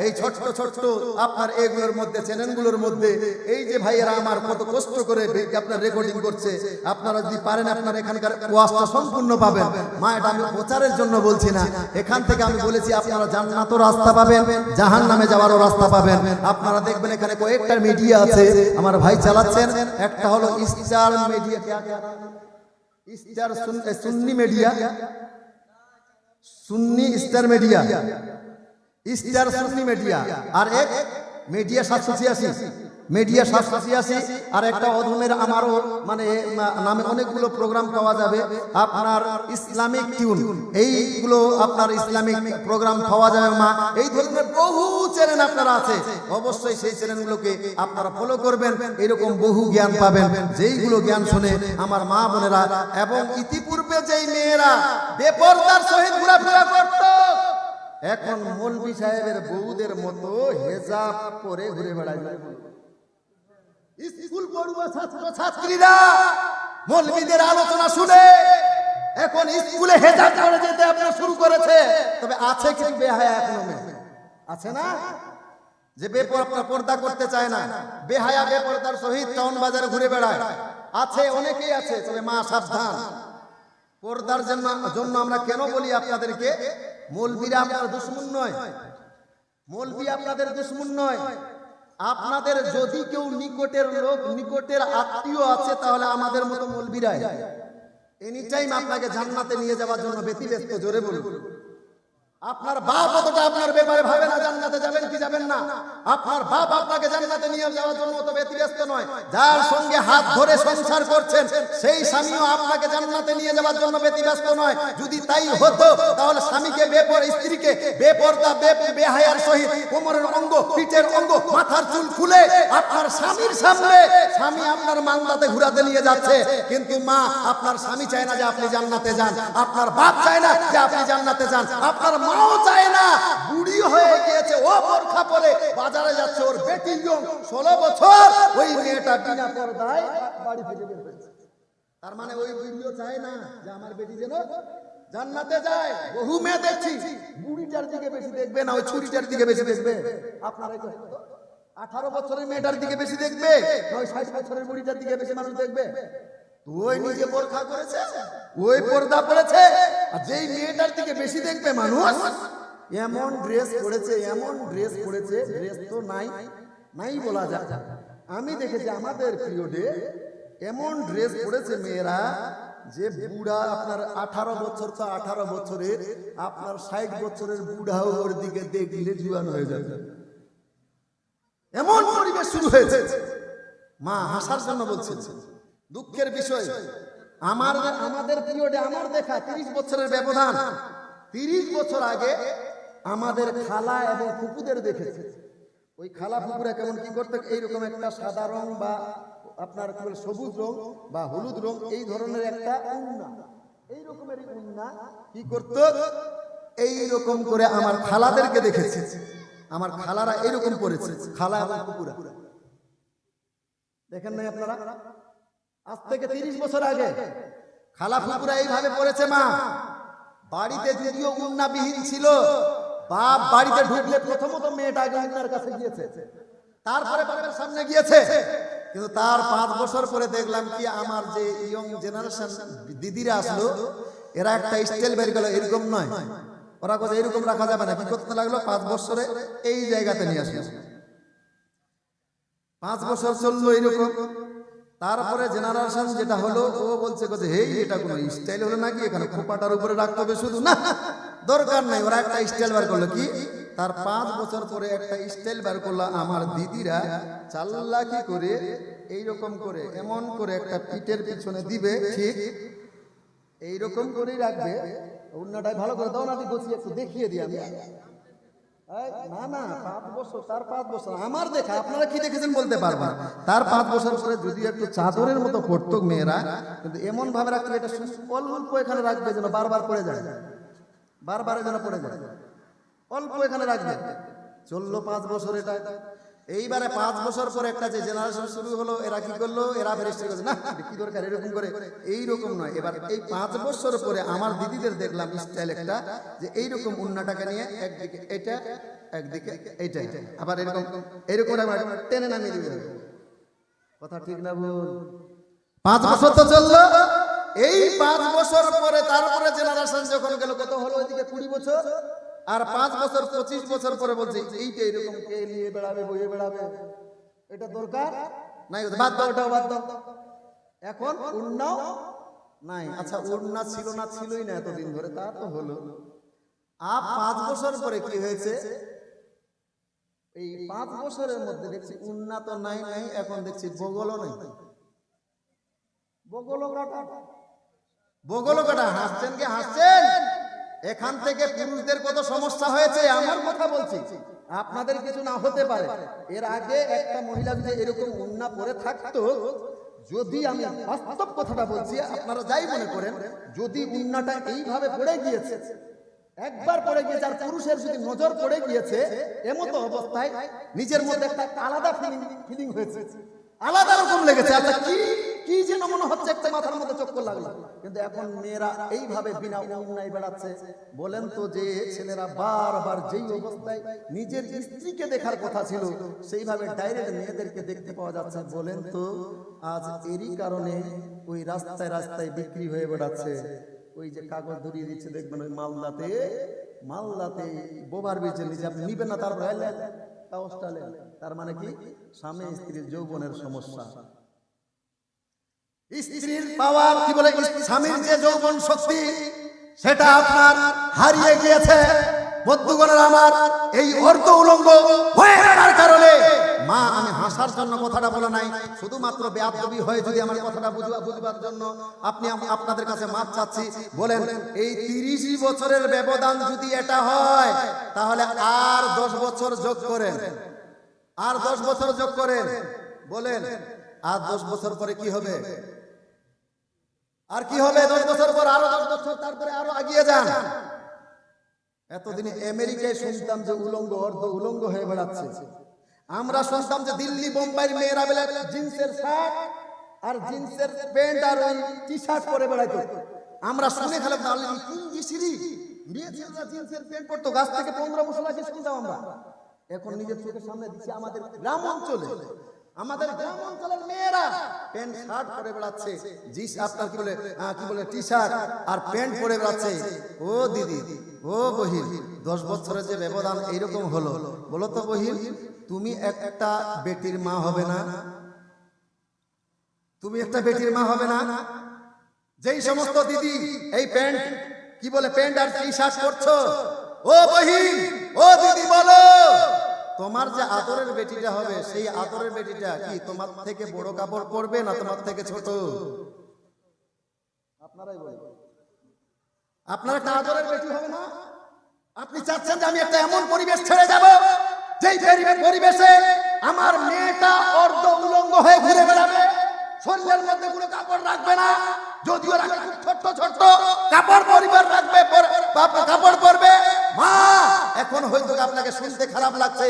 এই ছোট্ট ছোট্ট আপনার এগুলোর মধ্যে চ্যানেলগুলোর মধ্যে এই যে ভাইয়েরা আমার কত কষ্ট করে আপনার রেকর্ডিং করছে, আপনারা যদি পারেন আপনারা এখানকার ওয়াজটা সম্পূর্ণ পাবেন। মা, এটা আমি প্রচারের জন্য বলছি না, এখান থেকে আমি বলেছি আপনারা জান্নাতের রাস্তা পাবেন, জাহান্নামে যাওয়ারও রাস্তা পাবেন। আপনারা দেখবেন এখানে কয়েকটা মিডিয়া আছে আমার ভাই চালাচ্ছেন, একটা হলো স্টার মিডিয়া, স্টার সুন্নি মিডিয়া, সুন্নি স্টার মিডিয়া, স্টার সুন্নি মিডিয়া, আর এক মিডিয়া 786, মিডিয়া 786, আর একটা অধমের আমারও মানে নামে অনেকগুলো প্রোগ্রাম পাওয়া যাবে। আপনার ইসলামিক টিউন, এইগুলো আপনার ইসলামিক প্রোগ্রাম পাওয়া যাবে। মা, এই ধরনের বহু চ্যানেল আপনারা আছে, অবশ্যই সেই চ্যানেলগুলোকে আপনারা ফলো করবেন, এরকম বহু জ্ঞান পাবেন, যেইগুলো জ্ঞান শুনে আমার মা বোনেরা এবং ইতিপূর্বে যেই মেয়েরা বেপরদার সহিত ঘোরাফেরা করত, এখন মৌলভী সাহেবের বউদের মতো হেজাব পরে ঘুরে বেড়ায়। স্কুল পড়ুয়া ছাত্র ছাত্রীরা মৌলবীদের আলোচনা শুনে এখন স্কুলে হেজাব পরে যেতে আপনার শুরু করেছে। তবে আছে কি বেহায়া এখনো মেয়ে? আছে না যে পর্দা করতে চায় না, বেহায়া বেপরদার সহিত টাউন বাজারে ঘুরে বেড়ায়? আছে, অনেকেই আছে। তবে মা সাবধান, পর্দার জন্য আমরা কেন বলি আপনাদেরকে, মৌলবীরা আপনার দুশমন নয়, মৌলবী আপনাদের দুশমন নয়। আপনাদের যদি কেউ নিকটের লোক, নিকটের আত্মীয় আছে, তাহলে আমাদের মতো মৌলবীরাই এনি টাইম আপনাকে জান্নাতে নিয়ে যাওয়ার জন্য ব্যতিব্যস্ত। জোরে বলুন। আপনার বাপ অতটা আপনার ব্যাপারে ভাবে না জান্নাতে যাবেন কি যাবেন না। আপনার বাপ আপনাকে জান্নাতে নিয়ে যাওয়ার জন্য অত ব্যতিব্যস্ত নয়। যার সঙ্গে হাত ধরে সংসার করছেন সেই স্বামীও আপনাকে জান্নাতে নিয়ে যাওয়ার জন্য ব্যতিব্যস্ত নয়। যদি তাই হতো তাহলে স্বামীকে স্ত্রীকে বেপরদা বেহায়ার সহিত কোমরের অঙ্গ, পিঠের অঙ্গ, মাথার চুল খুলে আপনার স্বামীর সামনে স্বামী আপনার মান্দাতে ঘুরাতে নিয়ে যাচ্ছে, কিন্তু মা, আপনার স্বামী চায় না যে আপনি জান্নাতে যান, আপনার বাপ চায় না যে আপনি জান্নাতে যান, আপনার মাও চায় না। বুড়ি হয়ে গিয়েছে, ও বোরখা পরে বাজারে যাচ্ছে, ওর বেটি 16 বছর, ওই মেয়েটা বিনা পর্দায় বাড়ি থেকে বের হয়েছে। তার মানে ওই বুড়িও চায় না যে আমার বেটি যেন জান্নাতে যায়। বহু মেয়ে দেখছি বুড়িটার দিকে বেশি দেখবে না, ওই ছুরিটার দিকে বেশি দেখবে। আপনারা 18 বছরের মেয়েটার দিকে বেশি দেখবে, ওই 60 বছরের বুড়িটার দিকে বেশি মানুষ দেখবে। ওই নিজে বোরখা করেছে, ওই পর্দা পড়েছে, আর যেই মেয়েটার দিকে বেশি দেখবে মানুষ, এমন ড্রেস পড়েছে, এমন ড্রেস পড়েছে, ড্রেস তো নাই বলা যায়। আমি দেখেছি আমাদের পিরিয়ডে এমন ড্রেস পড়েছে মেয়েরা যে বুড়া আপনার 18 বছর, তো 18 বছরের আপনার 60 বছরের বুড়াও ওর দিকে দেখলে জুয়ান হয়ে যাবে। এমন পরিবেশ শুরু হয়েছে। মা, হাসার জন্য বলছি, দুঃখের বিষয় আমাদের পিরিয়ডে আমার দেখা 30 বছরের ব্যবধান। 30 বছর আগে আমাদের খালা এবং ফুপুদের দেখেছে। ওই খালা ফুপুরা কেমন কি করতে, এইরকম একটা সাদা রং বা আপনার সবুজ রং বা হলুদ রং, এই ধরনের একটা উন্না, এই রকমের উন্না কি করতো, এইরকম করে আমার খালাদেরকে দেখেছে। আমার খালারা এইরকম করেছে, খালা এবং ফুপুরা। দেখেন নাই আপনারা? আজ থেকে 30 বছর আগে খালা ফুপুরা এইভাবে পড়েছে। মা, বাড়িতে যদিও উন্নাবিহীন ছিল, বাপ বাড়িতে ঢুকলে প্রথমত মেয়েটা আগে উন্নার কাছে গিয়েছে, তারপরে বাপের সামনে গিয়েছে। কিন্তু তার 5 বছর পরে দেখলাম কি আমার যে ইয়ং জেনারেশন দিদিরা আসলো, এরা একটা স্টাইল বের গেল, এরকম নয়। ওরা কথা এরকম রাখা যাবে না। কি করতে লাগলো? 5 বছরে এই জায়গাতে নিয়ে আসলো। 5 বছর চললো এরকম। তারপরে জেনারেশন যেটা হলো, ও বলছে হেই এটা কোনো স্টাইল হলো নাকি, এখানে খোপাটার উপরে রাখতে হবে শুধু, না দরকার নাই। ওরা একটা স্টাইল বার করলো কি, তার 5 বছর পরে একটা স্টাইল বার করলো। আমার দিদিরা চাল্লাকি করে এইরকম করে এমন করে একটা পিঠের পিছনে দিবে, ঠিক এইরকম করেই রাখবে। অন্যটাই ভালো করে দাও না, গোছিয়ে একটু দেখিয়ে দিই আমি। না না, 5 বছর, তার 5 বছর আমার দেখা, আপনারা কি দেখেছেন বলতে পারবেন। তার 5 বছর পরে যদি একটু চাদরের মতো পড়তো মেয়েরা, কিন্তু এমন ভাবে রাখবে এটা অল্প এখানে রাখবে যেন বারবার পড়ে যায়, বারবার যেন পড়ে যায়, অল্প এখানে রাখবে। চললো 5 বছর এটা। এইবারে 5 বছর পরে একটা যে জেনারেশন শুরু হলো, এরা কি করলো, এরা ফেরেশতা করছে না কি দরকার এরকম করে, এইরকম নয়। এবার এই 5 বছর পরে আমার দিদিদের দেখলাম স্টাইল একটা, যে এইরকম উন্নাটাকে নিয়ে একদিকে এটা, একদিকে এইটা, আবার এরকম এরকম টেনে নামিয়ে দিবে। কথা ঠিক না বল? 5 বছর তো চললো। এই 5 বছর পরে তারপরে জেনারেশন যখন গেল, কত হলো ওইদিকে 20 বছর, আর 5 বছর 25 বছর পরে বলছে এইটা এরকম কে নিয়ে বেড়াবে, বইয়ে বেড়াবে, এটা দরকার নাই, বাদ দাও, ওটাও বাদ দাও। এখন উন্নাও নাই। আচ্ছা উন্না ছিল না, ছিলই না এতদিন ধরে, তা তো হলো। 5 বছর পরে কি হয়েছে, এই 5 বছরের মধ্যে দেখছি উন্না তো নাই নাই, এখন দেখছি বগলও নাই, বগলও কাটা, বগলও কাটা। হাসছেন কি হাসছেন? এখান থেকে পুরুষদের কত সমস্যা হয়েছে, আমার কথা বলছি, আপনাদের কিছু না হতে পারে। এর আগে একটা মহিলা যদি এরকম উন্না পরে থাকতো, যদি আমি বাস্তব কথাটা বলছি, আপনারা যাই মনে করেন, যদি উন্নাটা এইভাবে পড়ে গিয়েছে, একবার পড়ে গিয়েছে, আর পুরুষের যদি নজর পড়ে গিয়েছে, এমতো অবস্থায় নিজের মধ্যে একটা আলাদা ফিলিং হয়েছে, আলাদা রকম লেগেছে। আচ্ছা কি কি যেন মনে হচ্ছে, একটা মাথার মধ্যে চক্কর লাগলো। কিন্তু এখন মেয়েরা এইভাবে বিনা উন্নায় বেড়াচ্ছে। বলেন তো, যে ছেলেরা বারবার যেই অবস্থায় নিজের স্ত্রীকে দেখার কথা ছিল, সেইভাবে ডাইরেক্ট মেয়েদেরকে দেখতে পাওয়া যাচ্ছে, বলেন তো আজ এরই কারণে ওই রাস্তায় রাস্তায় বিক্রি হয়ে বেড়াচ্ছে। ওই যে কাগজ ধরিয়ে দিচ্ছে, দেখবেন ওই মালদাতে, মালদাতে বোবার বেচে নিজে আপনি নিবেন না, তারপর তার মানে কি, স্বামী স্ত্রীর যৌবনের সমস্যা, স্ত্রীর পাওয়ার, কি বলে, স্বামীর যে যৌবন শক্তি, সেটা আপনার হারিয়ে গিয়েছে। বন্ধুগণের আমার, এই অর্ধ উলঙ্গ হয়ে যাওয়ার কারণে, মা আমি হাসার জন্য কথাটা বলা নাই, শুধুমাত্র বেয়াদবি হয়ে যদি আমার কথাটা বুঝবার জন্য আপনাদের কাছে মাপ চাচ্ছি। বলেন এই 30 বছরের ব্যবধান যদি এটা হয়, তাহলে আর 10 বছর যোগ করেন, আর 10 বছর যোগ করেন। বলেন আর 10 বছর পরে কি হবে, আর কি হবে? 10 বছর পর আরো 10 বছর, তারপরে আরো এগিয়ে যান। এতদিনে আমেরিকায় শুনতাম যে উলঙ্গ, অর্ধ উলঙ্গ হয়ে বেড়াচ্ছে। আমরা শুনতাম যে দিল্লি বোম্বাইয়ের মেয়েরা বেলা জিন্সের শার্ট আর জিন্সের প্যান্ট আর ওই টি শার্ট পরে বেড়াইতো। আমরা শুনে খেলাম, তাহলে জিন্সের প্যান্ট পরতো, গাছ থেকে 15 বছর আগে শুনতাম আমরা। এখন নিজের চোখের সামনে দিচ্ছে আমাদের গ্রাম অঞ্চলে, আমাদের গ্রাম অঞ্চলের মেয়েরা প্যান্ট শার্ট পরে বেড়াচ্ছে, আপনার কি বলে টি শার্ট আর প্যান্ট পরে বেড়াচ্ছে। ও দিদি, ও বহিন, 10 বছরের যে ব্যবধান এইরকম হলো, বলো তো বহিন, তুমি একটা বেটির মা হবে না? তুমি একটা বেটির মা হবে না? যেই সমস্ত দিদি এই প্যান্ট, কি বলে, প্যান্ট আর টি শার্ট পরছো, ও বহিন, ও দিদি, বলো তোমার যে আদরের বেটিটা হবে, সেই আদরের বেটিটা কি তোমার থেকে বড় কাপড় পরবে না তোমার থেকে ছোট? আপনারাই বলেন, আপনার একটা আদরের বেটি হবে না? আপনি চাচ্ছেন যে আমি একটা এমন পরিবেশ ছেড়ে যাব, যেই পরিবেশে আমার মেয়েটা অর্ধ উলঙ্গ হয়ে ঘুরে বেড়াবে, শরীরের মধ্যে কোনো কাপড় রাখবে না, যদিও রাখবে খুব ছোট্ট ছোট্ট কাপড়, পরিবার রাখবে, কাপড় পরবে। মা এখন হয়তো আপনাকে শুনতে খারাপ লাগছে,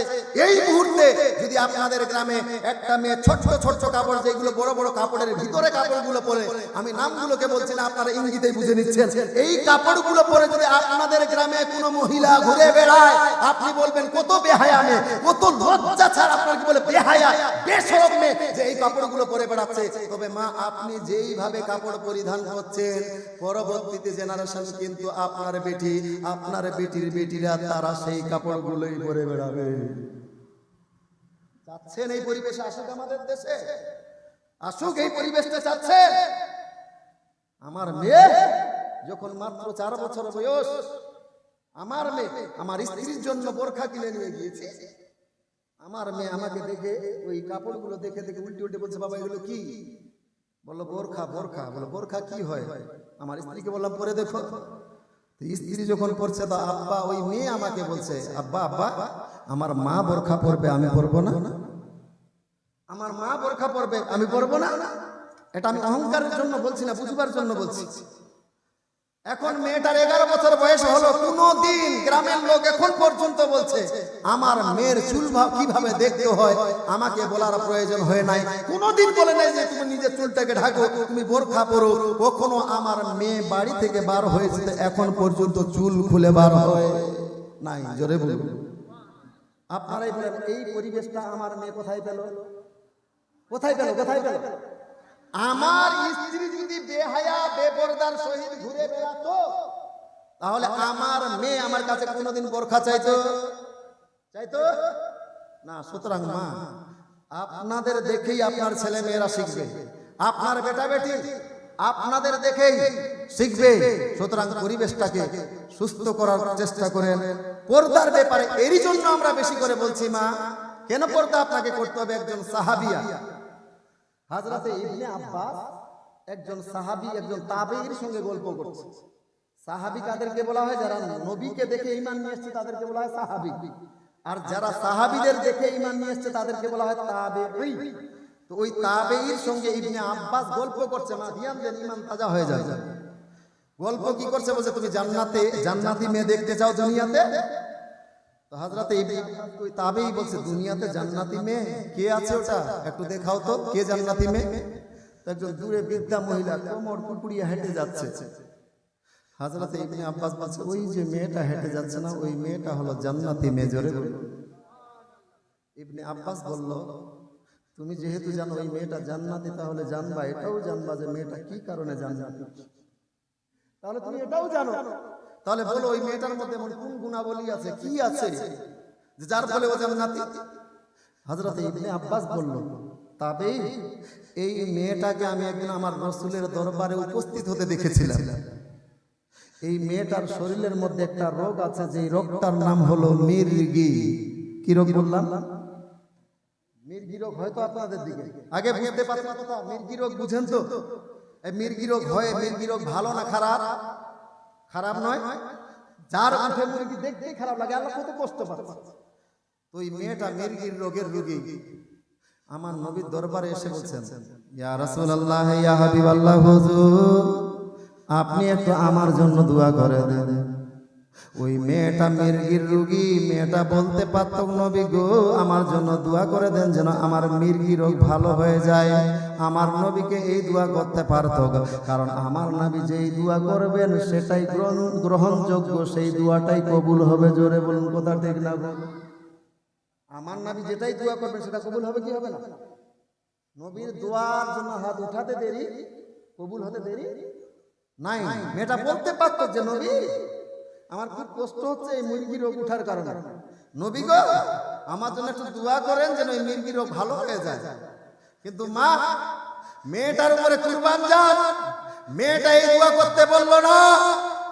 এই মুহূর্তে যদি আপনাদের গ্রামে একটা মেয়ে ছোট ছোট কাপড়, যেগুলো বড় বড় কাপড়ের ভিতরে কাপড়গুলো পরে, আমি নামগুলোকে বলছি না, আপনারা ইঙ্গিতেই বুঝে নিচ্ছেন, এই কাপড়গুলো পরে যদি আপনাদের গ্রামে কোনো মহিলা ঘুরে বেড়ায়, আপনি বলবেন কত বেহায়া মেয়ে, কত লজ্জা ছাড়া, আপনার কি বলে বেহায়া বেশরম মেয়ে যে এই কাপড়গুলো পরে বেড়াচ্ছে। তবে মা, আপনি যেইভাবে কাপড় পরিধান করছেন, পরবর্তীতে জেনারেশন কিন্তু আপনার বেটি, আপনার বেটির বেটিরা তারা সেই কাপড়গুলোই পরে বেড়াবে। চাচ্ছেন এই পরিবেশে আসুক আমাদের দেশে? আসুক এই পরিবেশটা চাচ্ছেন? আমার মেয়ে যখন মাত্র 4 বছর বয়স, আমার মেয়ে আমার স্ত্রীর জন্য বোরখা কিনে নিয়ে গিয়েছে। আমার মেয়ে আমাকে দেখে ওই কাপড়গুলো দেখে দেখে উল্টে উল্টে বলছে, বাবা এগুলো কি? বললো বোরখা। বোরখা বলো, বোরখা কি হয়? আমার স্ত্রীকে বললাম পরে দেখো। স্ত্রী যখন পড়ছে, তো আব্বা, ওই মেয়ে আমাকে বলছে, আব্বা আব্বা আমার মা বোরখা পরবে, আমি পরবো না। আমার মা বোরখা পরবে, আমি পরবো না। এটা আমি অহংকারের জন্য বলছি না, বুঝবার জন্য বলছি। এখন মেয়েটার 11 বছর বয়স হলো, কোনদিন গ্রামের লোক এখন পর্যন্ত বলছে আমার মেয়ের চুল কিভাবে দেখতে হয় আমাকে বলার প্রয়োজন হয় নাই। কোনদিন বলে নাই যে তুমি নিজের চুলটাকে ঢাকো, তুমি বোরখা পরো। কখনো আমার মেয়ে বাড়ি থেকে বার হয়েছে এখন পর্যন্ত চুল খুলে বার হয় নাই। জোরে বলুন। আপনারাই বলেন, এই পরিবেশটা আমার মেয়ে কোথায় পেল? কোথায় পেল? কোথায় পেল? আমার স্ত্রী যদি বেহায়া বেপরদার সহিত ঘুরে বেড়াতো, তাহলে আমার মেয়ে আমার কাছে কোনোদিন বোরখা চাইতো? চাইতো না। সুতরাং মা, আপনাদের দেখেই আপনার ছেলে মেয়েরা শিখবে, আপনার বেটা বেটি আপনাদের দেখেই শিখবে। সুতরাং পরিবেশটাকে সুস্থ করার চেষ্টা করেন পর্দার ব্যাপারে। এরই জন্য আমরা বেশি করে বলছি মা, কেন পর্দা আপনাকে করতে হবে? একজন সাহাবিয়া হযরতে ইবনে আব্বাস, একজন সাহাবী, একজন তাবেঈর সঙ্গে গল্প করছে। সাহাবী কাদেরকে বলা হয়? যারা নবীকে দেখে ঈমান নিয়ে এসেছে তাদেরকে বলা হয় সাহাবী, আর যারা সাহাবীদের দেখে ঈমান নিয়ে এসেছে তাদেরকে বলা হয় তাবেঈ। তো ওই তাবেঈর সঙ্গে ইবনে আব্বাস গল্প করছে, মা ধ্যান দেন, ঈমান তাজা হয়ে যায়। গল্প কি করছে? বলছে তুমি জান্নাতি মেয়ে দেখতে চাও দুনিয়াতে? তো হযরতে ইবনে আব্বাস ওই তাবেঈ বলছে, দুনিয়াতে জান্নাতি মেয়ে কে আছে? ওটা একটু দেখাও তো, কে জান্নাতি মেয়ে? একজন দূরে বৃদ্ধা মহিলা কোমর কুকুড়িয়ে হেঁটে যাচ্ছে। হযরতে ইবনে আব্বাস বলছে, ওই যে মেয়েটা হেঁটে যাচ্ছে না, ওই মেয়েটা হলো জান্নাতি মেয়ে। জোরে বলুন। ইবনে আব্বাস বলল, তুমি যেহেতু জানো ওই মেয়েটা জান্নাতি, তাহলে জানবা, এটাও জানবা যে মেয়েটা কি কারণে জান্নাতি। তাহলে তুমি এটাও জানো, তাহলে বলো ওই মেয়েটার মধ্যে এমন কোন গুণাবলী আছে, কি আছে যে যার ফলে ও জান্নাতি? হযরতে ইবনে আব্বাস বলল, তবে এই মেয়েটাকে আমি একদিন আমার রাসূলের দরবারে উপস্থিত হতে দেখেছিলাম। এই মেয়েটার শরীরের মধ্যে একটা রোগ আছে, যে রোগটার নাম হলো মির্গি। কি রোগ বললাম? মির্গি রোগ। হয়তো আপনাদের দিকে আগে বুঝতে পারছেন কথা, মির্গি রোগ বুঝেন তো? এই মির্গি রোগ হয়, মির্গি রোগ ভালো না খারাপ? খারাপ নয়। যার মুখে মুরগি দেখতেই খারাপ লাগে, আল্লাহ কত কষ্ট পাচ্ছে। তো এই মেয়েটা মির্গির রোগের রোগী আমার নবীর দরবারে এসে বলছেন, ইয়া রাসূলুল্লাহ, ইয়া হাবিবাল্লাহ, হুজুর আপনি একটু আমার জন্য দোয়া করে দেন। ওই মেয়েটা মির্গির রোগী, মেয়েটা বলতে পারত, নবী গো আমার জন্য দোয়া করে দেন যেন আমার মির্গি রোগ ভালো হয়ে যায়। আমার নবীকে এই দোয়া করতে পারত, কারণ আমার নবী যেই দোয়া করবেন সেটাই গ্রহণযোগ্য, সেই দোয়াটাই কবুল হবে। জোরে বলুন কথা ঠিক না? আমার নবী যেটাই দোয়া করবেন সেটা কবুল হবে কি হবে না? নবীর দোয়ার জন্য হাত উঠাতে দেরি, কবুল হতে দেরি নাই। মেয়েটা বলতে পারত যে নবী আমার খুব কষ্ট হচ্ছে এই মির্গি রোগ উঠার কারণে, নবী গো আমার জন্য একটু দোয়া করেন যেন এই মির্গি রোগ ভালো হয়ে যায়। কিন্তু মা, মেয়েটার উপরে কুরবান যান, মেয়েটা এই দোয়া করতে বলল না,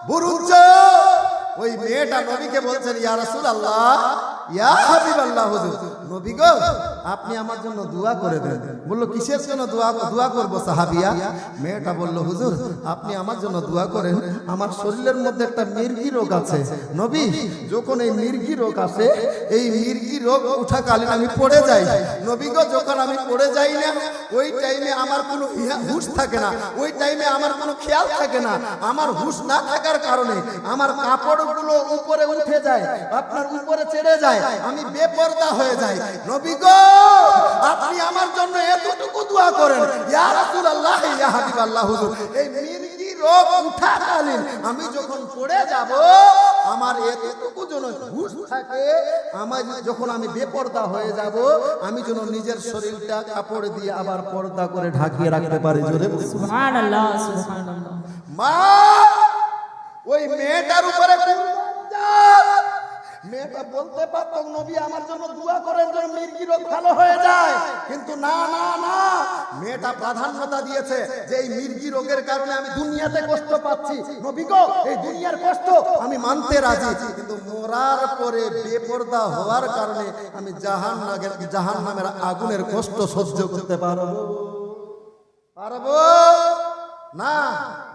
বরঞ্চ ওই মেয়েটা নবীকে বলছেন, ইয়া রাসূলুল্লাহ, ইয়া হাবিবাল্লাহ, হুজুর নবী গো আপনি আমার জন্য দোয়া করে দেন। বলল কিসের জন্য দোয়া করবো সাহাবিয়া? মেয়েটা বলল হুজুর আপনি আমার জন্য দোয়া করেন, আমার শরীরের মধ্যে একটা মির্গি রোগ আছে। নবী যখন এই মির্গি রোগ আসে, এই মির্গি রোগ উঠাকালীন আমি পড়ে যাই। নবী গো যখন আমি পড়ে যাই না, ওই টাইমে আমার কোনো হুঁশ থাকে না, ওই টাইমে আমার কোনো খেয়াল থাকে না। আমার হুঁশ না থাকার কারণে আমার কাপড়গুলো উপরে উঠে যায়, আপনার উপরে ছেড়ে যায়, আমি বেপরদা হয়ে যাই। নবী গো আপনি আমার জন্য এতটুকু দোয়া করেন, ইয়া রাসূলুল্লাহ ইয়া হাবিবাল্লাহ হুজুর এই মির্গি রোগ উঠাকালীন আমি যখন পড়ে যাব, আমার এতটুকু যেন হুঁশ থাকে, আমার যখন আমি বেপরদা হয়ে যাব, আমি যেন নিজের শরীরটা কাপড় দিয়ে আবার পর্দা করে ঢাকিয়ে রাখতে পারি। জোরে সুবহানাল্লাহ সুবহানাল্লাহ। মা ওই মেয়েটার উপরে মেয়েটা বলতে পারতো নবী আমার জন্য দোয়া করেন যেন মির্গি রোগ ভালো হয়ে যায়, কিন্তু না না না, মেয়েটা প্রাধান্যতা দিয়েছে যে এই মির্গি রোগের কারণে আমি দুনিয়াতে কষ্ট পাচ্ছি, নবী গো এই দুনিয়ার কষ্ট আমি মানতে রাজি, কিন্তু মরার পরে বেপরদা হওয়ার কারণে আমি জাহান্নামের আগুনের কষ্ট সহ্য করতে পারবো না।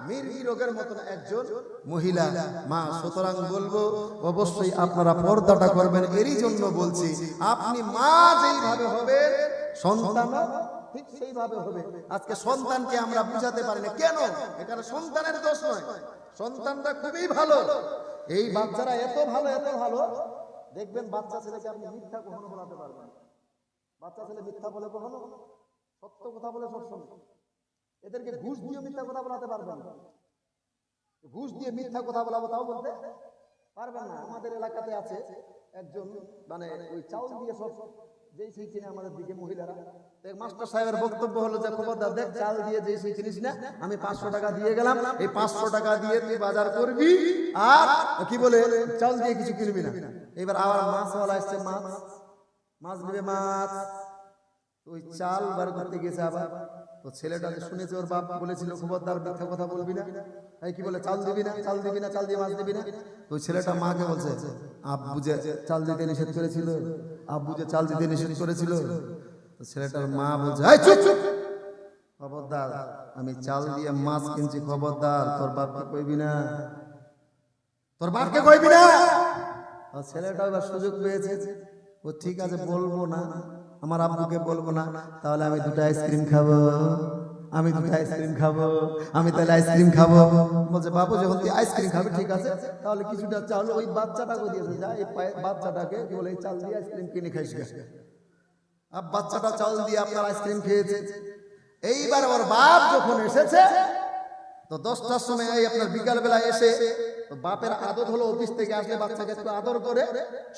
মির্গি রোগের মতন একজন মহিলা মা, সুতরাং বলবো অবশ্যই আপনারা পর্দাটা করবেন। এরই জন্য বলছি আপনি মা যেইভাবে হবে সন্তান ঠিক সেইভাবে হবে। আজকে সন্তানকে আমরা বুঝাতে পারি না, কেন? এখানে সন্তানের দোষ নয়, সন্তানটা খুবই ভালো। এই বাচ্চারা এত ভালো দেখবেন, বাচ্চা ছেলেকে আপনি মিথ্যা কখনো বলাতে পারবেন। বাচ্চা ছেলে মিথ্যা বলে কখনো, সত্য কথা বলে সবসময়। এদেরকে ঘুষ দিয়ে মিথ্যা কথা বলাতে পারবেন না, ঘুষ দিয়ে মিথ্যা কথা বলাবো তাও বলতে পারবেন না। আমাদের এলাকাতে আছে একজন, মানে ওই চাউল দিয়ে সব যেই সেই কিনে আমাদের দিকে মহিলারা, মাস্টার সাহেবের বক্তব্য হলো যে খবরদার দেখ, চাল দিয়ে যেই সেই কিনিস না, আমি 500 টাকা দিয়ে গেলাম, এই 500 টাকা দিয়ে তুই বাজার করবি আর কি বলে চাল দিয়ে কিছু কিনবি না। এবার আবার মাছওয়ালা আসছে, মাছ নেবে, মাছ ওই চাল বার করতে গেছে। আবার তো ছেলেটা যে শুনেছে ওর বাপ বলেছিল খবরদার মিথ্যা কথা বলবি না, এই কি বলে চাল দিবি না, চাল দিবি না, চাল দিয়ে মাছ দিবি না। তো ছেলেটা মাকে বলছে আব্বু যে চাল দিতে নিষেধ করেছিল, আব্বু যে চাল দিতে নিষেধ করেছিল। তো ছেলেটার মা বলছে এই চুপ চুপ, খবরদার আমি চাল দিয়ে মাছ কিনছি, খবরদার তোর বাপকে কইবি না, তোর বাপকে কইবি না। ছেলেটা এবার সুযোগ পেয়েছে, ও ঠিক আছে বলবো না, আমার আব্বুকে বলবো না, তাহলে আমি দুটো আইসক্রিম খাবো, আমি দুটো আইসক্রিম খাবো, আমি তাহলে আইসক্রিম খাবো। বলছে বাবু যখন তুই আইসক্রিম খাবি ঠিক আছে, তাহলে কিছুটা চাল ওই বাচ্চাটাকে দিয়েছে, যা এই বাচ্চাটাকে কি বলে চাল দিয়ে আইসক্রিম কিনে খাইস। আর বাচ্চাটা চাল দিয়ে আপনার আইসক্রিম খেয়েছে। এইবার ওর বাপ যখন এসেছে, তো 10টার সময় আপনার বিকালবেলা এসে, তো বাপের আদত হলো অফিস থেকে আসলে বাচ্চাকে একটু আদর করে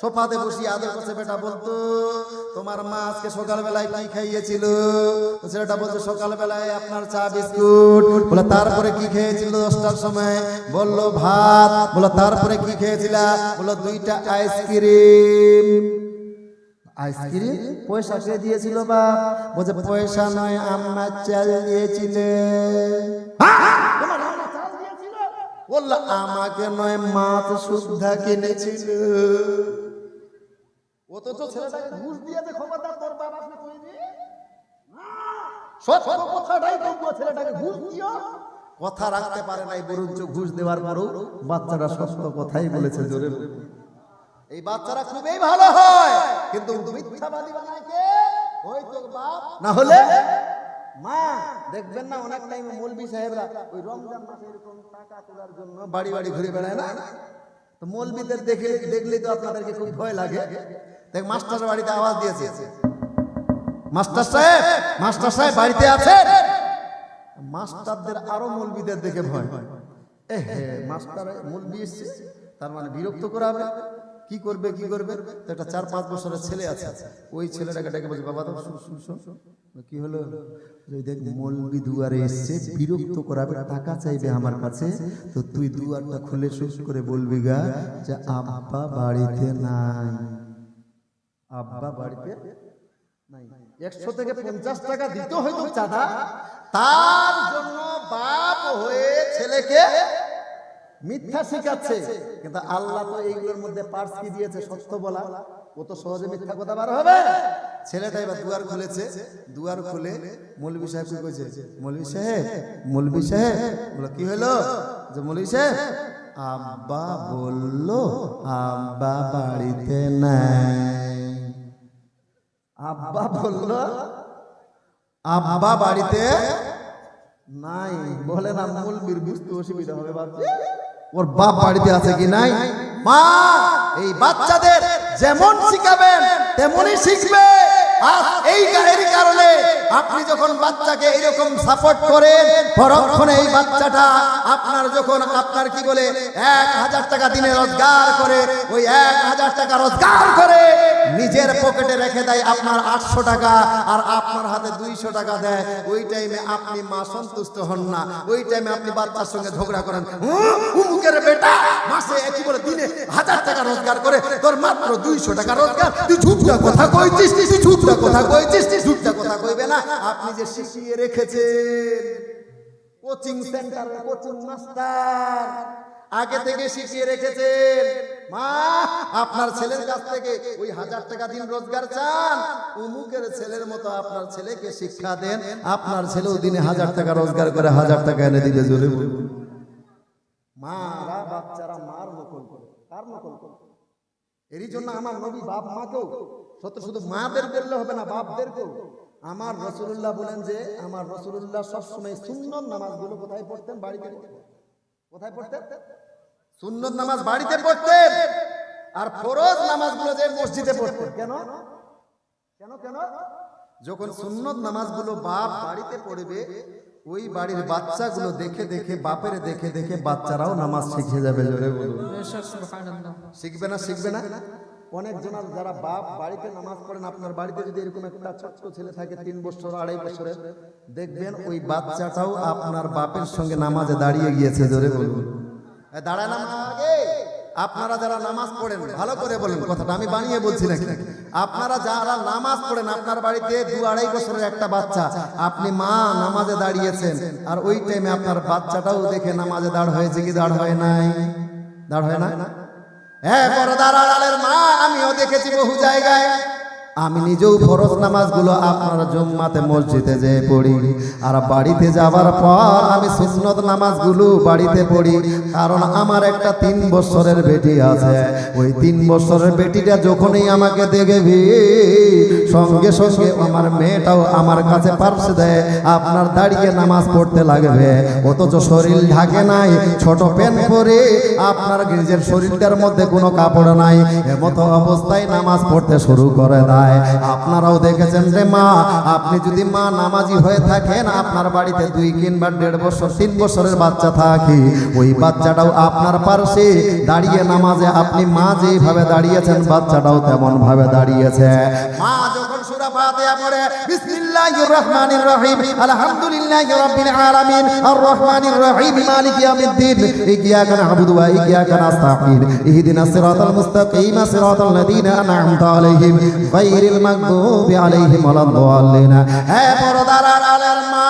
সোফাতে বসিয়ে আদর করছে। বেটা বলতো তোমার মা আজকে সকালবেলায় কি খাইয়েছিল? ছেলেটা বলছে সকালবেলায় আপনার চা বিস্কুট। বলে তারপরে কি খেয়েছিল? 10টার সময় বললো ভাত। বলে তারপরে কি খেয়েছিল? বললো 2টা আইসক্রিম। আইসক্রিম পয়সা কে দিয়েছিল বাপ? বলছে পয়সা নয়, আম্মা চাল দিয়েছিল। বললো আমাকে নয়, মাছ শুদ্ধা কিনেছিল। অথচ ছেলেটাকে ঘুষ দিয়েছে, খবরদার তোর বাবা আসলে কইনি না, সত্য কথাটাই বলবো, ছেলেটাকে ঘুষ দিও। কথা রাখতে পারে নাই, বরঞ্চ ঘুষ দেওয়ার পরও বাচ্চাটা সত্য কথাই বলেছে। জোরে এই বাচ্চারা খুবই ভালো হয়, কিন্তু মিথ্যাবাদী বানায় কে? ওই তোর বাপ না হলে মা। দেখবেন না অনেক টাইমে মৌলবি সাহেবরা ওই রমজান মাসে এরকম টাকা তোলার জন্য বাড়ি বাড়ি ঘুরে বেড়ায় না? তো মৌলবিদের দেখলেই তো আপনাদেরকে খুব ভয় লাগে। দেখ মাস্টার বাড়িতে আওয়াজ দিয়েছে, মাস্টার সাহেব বাড়িতে আছেন? মাস্টারদের আরো মৌলবিদের দেখে ভয়। মাস্টার মৌলবি এসছে, তার মানে বিরক্ত করাবে। কি করবে তো একটা 4-5 বছরের ছেলে আছে, ওই ছেলেটাকে ডেকে বলছে বাবা তো শুন, কি হলো? দেখ মৌলবি দুয়ারে এসছে, বিরক্ত করাবে, টাকা চাইবে আমার কাছে, তো তুই দুয়ারটা খুলে শুষ করে বলবি গা যে আব্বা বাড়িতে নাই, আব্বা বাড়িতে নাই। 100 থেকে 50 টাকা দিতে হয়তো চাঁদা, তার জন্য বাপ হয়ে ছেলেকে মিথ্যা শিখাচ্ছে। কিন্তু আল্লাহ তো এইগুলোর মধ্যে পার্স কি দিয়েছে? সত্য বলা। ও তো সহজে মিথ্যা কথা বার হবে? ছেলেটা এবার দুয়ার খুলেছে, দুয়ার খুলে মৌলভী সাহেব কি কইছে, মৌলভী সাহেব, মৌলভী সাহেব, বলে কি হলো, যে মৌলভী সাহেব আব্বা বললো আব্বা বাড়িতে নাই। আব্বা বললো আব্বা বাড়িতে নাই, বলে না মৌলবীর বুঝতে অসুবিধা হবে, ভাবছি ওর বাপ বাড়িতে আছে কি নাই। মা এই বাচ্চাদের যেমন শিখাবেন তেমনই শিখবে। আর এই কারণে আপনি যখন বাচ্চাকে এইরকম সাপোর্ট করেন, পরক্ষণে এই বাচ্চাটা আপনার যখন আপনার কি বলে 1000 টাকা দিনে রোজগার করে, ওই 1000 টাকা রোজগার করে নিজের পকেটে রেখে দেয় আপনার 800 টাকা, আর আপনার হাতে 200 টাকা দেয়। ওই টাইমে আপনি মা সন্তুষ্ট হন না, ওই টাইমে আপনি বাচ্চার সঙ্গে ঝগড়া করেন, উমুকের বেটা মাসে কি বলে দিনে 1000 টাকা রোজগার করে, তোর মাত্র 200 টাকা রোজগার, তুই ঝুটটা কথা কইছিস, তুই ঝুটটা কথা কইছিস, ঝুটটা কথা কইবে না। আপনি যে শিখিয়ে রেখেছেন কোচিং সেন্টারে কোচিং মাস্টার আগে থেকে শিখিয়ে রেখেছেন, মা আপনার ছেলের কাছ থেকে ওই 1000 টাকা দিন রোজগার চান, উমুকের ছেলের মতো আপনার ছেলেকে শিক্ষা দেন, আপনার ছেলেও দিনে 1000 টাকা রোজগার করে 1000 টাকা এনে দিবে। জোরে বলুন। মারা বাচ্চারা মার নকল করে, কার নকল করে? এরই জন্য আমার নবী বাপ মাকেও শুধু মাদের বললে হবে না, বাপদেরকেও আমার রাসূলুল্লাহ বলেন যে আমার রাসূলুল্লাহ সবসময় সুন্নত নামাজগুলো কোথায় পড়তেন? বাড়িতে। কোথায় পড়তেন? সুন্নত নামাজ বাড়িতে পড়তেন, আর ফরজ নামাজগুলো যে মসজিদে পড়তেন। কেন কেন কেন? যখন সুন্নত নামাজগুলো বাপ বাড়িতে পড়বে, ওই বাড়ির বাচ্চাগুলো দেখে দেখে, বাপের দেখে দেখে বাচ্চারাও নামাজ শিখে যাবে। জোরে বলুন। শিখবে না? শিখবে না? অনেক জনের যারা বাপ বাড়িতে নামাজ পড়েন, আপনার বাড়িতে যদি এরকম একটা ছোট্ট ছেলে থাকে 3 বছর 2.5 বছরের, দেখবেন ওই বাচ্চাটাও আপনার বাপের সঙ্গে নামাজে দাঁড়িয়ে গিয়েছে। জোরে বলুন। দাঁড়ায় না আগে। আপনারা যারা নামাজ পড়েন, ভালো করে বলেন কথাটা, আমি বানিয়ে বলছি নাকি। আপনারা যারা নামাজ পড়েন, আপনার বাড়িতে 2-2.5 বছরের একটা বাচ্চা, আপনি মা নামাজে দাঁড়িয়েছেন, আর ওই টাইমে আপনার বাচ্চাটাও দেখে নামাজে দাঁড় হয়েছে কি দাঁড় হয় নাই? দাঁড় হয় না? হ্যাঁ, পর্দার আড়ালের মা আমিও দেখেছি বহু জায়গায়। আমি নিজেও ফরজ নামাজগুলো আপনার জুম্মাতে মসজিদে যেয়ে পড়ি, আর বাড়িতে যাবার পর আমি সুন্নত নামাজগুলো বাড়িতে পড়ি। কারণ আমার একটা 3 বছরের বেটি আছে, ওই 3 বছরের বেটিটা যখনই আমাকে দেখবে, সঙ্গে সঙ্গে আমার মেয়েটাও আমার কাছে পার্শ্বে দেয়, আপনার দাঁড়িয়ে নামাজ পড়তে লাগবে। অথচ শরীর ঢাকে নাই, ছোট প্যান্ট পরে, আপনার নিজের শরীরটার মধ্যে কোনো কাপড় নাই, এমতো অবস্থায় নামাজ পড়তে শুরু করে দেয়। আপনারাও দেখেছেন রে মা, আপনি যদি মা নামাজি হয়ে থাকেন, আপনার বাড়িতে 2 কিংবা 1.5 বছর 3 বছরের বাচ্চা থাকে, ওই বাচ্চাটাও আপনার পাশে দাঁড়িয়ে নামাজে আপনি মা যেভাবে দাঁড়িয়েছেন, বাচ্চাটাও তেমন ভাবে দাঁড়িয়েছে। মা যখন সূরা ফাতিহা পড়ে, বিসমিল্লাহির রহমানির রহিম, আলহামদুলিল্লাহি রাব্বিল আলামিন, আর রহমানির রহিম, মালিকি ইয়াউমিদ্দিন, ইয়্যাকা না'বুদু ওয়া ইয়্যাকা নাস্তাঈন, ইহদিনাস সিরাতাল মুস্তাকিম, সিরাতাল লাযীনা আন'আমতা আলাইহিম গায়রিল মাগদুবি আলাইহিম ওয়ালাদ-দাল্লিন। হে পর্দার আড়ালের মা,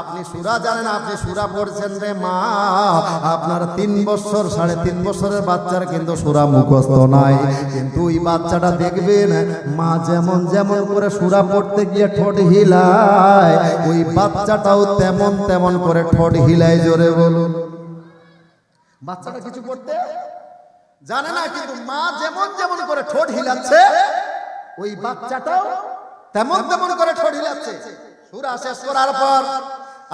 আপনি সূরা জানেন, আপনি সূরা পড়ছেন রে মা, আপনার 3 বছর 3.5 বছরের বাচ্চার কিন্তু সূরা মুখস্থ নাই, কিন্তু ওই বাচ্চাটা দেখবেন মা যেমন যেমন করে সূরা পড়তে গিয়ে ঠোঁট হিলায়, ওই বাচ্চাটাও তেমন তেমন করে ঠোঁট হিলায়। জোরে বলুন। বাচ্চাটা কিছু পড়তে জানে না, কিন্তু মা যেমন যেমন করে ঠোঁট হিলাচ্ছে, ওই বাচ্চাটাও তেমন তেমন করে ঠোঁট হিলাচ্ছে। সূরা শেষ করার পর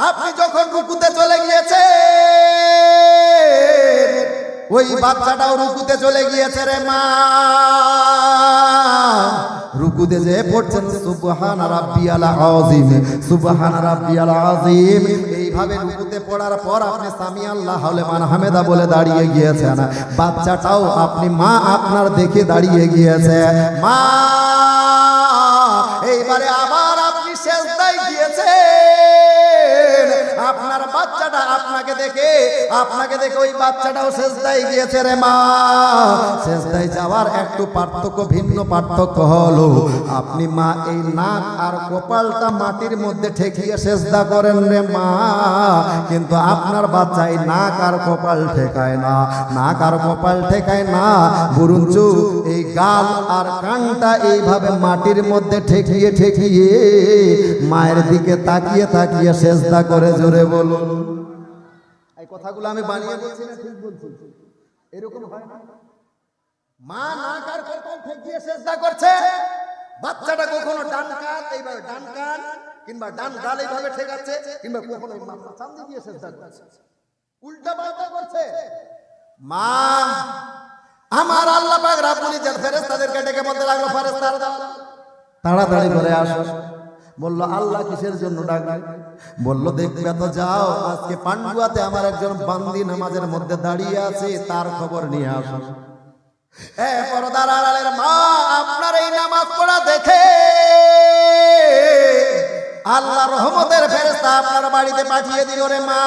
আপনি যখন রুকুতে চলে গিয়েছে, ওই বাচ্চাটাও রুকুতে চলে গিয়েছে রে মা। রুকুতে যে পড়ছেন সুবহান রাব্বিয়াল আযীম, সুবহান রাব্বিয়াল আযীম, এইভাবে রুকুতে পড়ার পর আপনি সামি আল্লাহু লিমান হামিদা বলে দাঁড়িয়ে গিয়েছেন, বাচ্চাটাও আপনি মা আপনার দেখে দাঁড়িয়ে গিয়েছে। মা এইবারে আবার আপনি সেজদায় গিয়েছেন, আপনার বাচ্চাটা আপনাকে দেখে ওই বাচ্চাটাও সেজদায় গিয়েছে রে মা। সেজদায় যাওয়ার একটু পার্থক্য, ভিন্ন পার্থক্য হলো আপনি মা এই নাক আর কপালটা মাটির মধ্যে ঠেকিয়ে সেজদা করেন রে মা, কিন্তু আপনার বাচ্চা এই নাক আর কপাল ঠেকায় না, নাক আর কপাল ঠেকায় না, বরঞ্চ এই গাল আর কানটা এইভাবে মাটির মধ্যে ঠেকিয়ে ঠেকিয়ে মায়ের দিকে তাকিয়ে তাকিয়ে সেজদা করে। জোরে বলুন। এই কথাগুলো আমি বানিয়ে বলছি না ঠিক বলছি? এরকম হয় না? মা নাক আর কপাল ঠেকিয়ে সেজদা করছে, বাচ্চাটা কখনো ডান কান এইভাবে, ডান কান কিংবা ডান গাল এইভাবে ঠেকাচ্ছে, কিংবা কখনো মাথা চাঁদে দিয়ে সেজদা করছে, উল্টা পাল্টা করছে। মা আমার আল্লাহ পাক রাব্বুল ইজ্জত ফেরেশতাদেরকে ডেকে বলতে লাগলো, ফেরেশতারা তাড়াতাড়ি করে আসো। বলল আল্লাহ কিসের জন্য ডাকবে? বলল দেখবে তো, যাও আজকে পান্ডুয়াতে আমার একজন বান্দি নামাজের মধ্যে দাঁড়িয়ে আছে, তার খবর নিয়ে আসো। পর্দার আড়ালের মা, আপনার এই নামাজ পড়া দেখে আল্লাহ রহমতের ফেরেশতা আপনার বাড়িতে পাঠিয়ে দিল রে মা।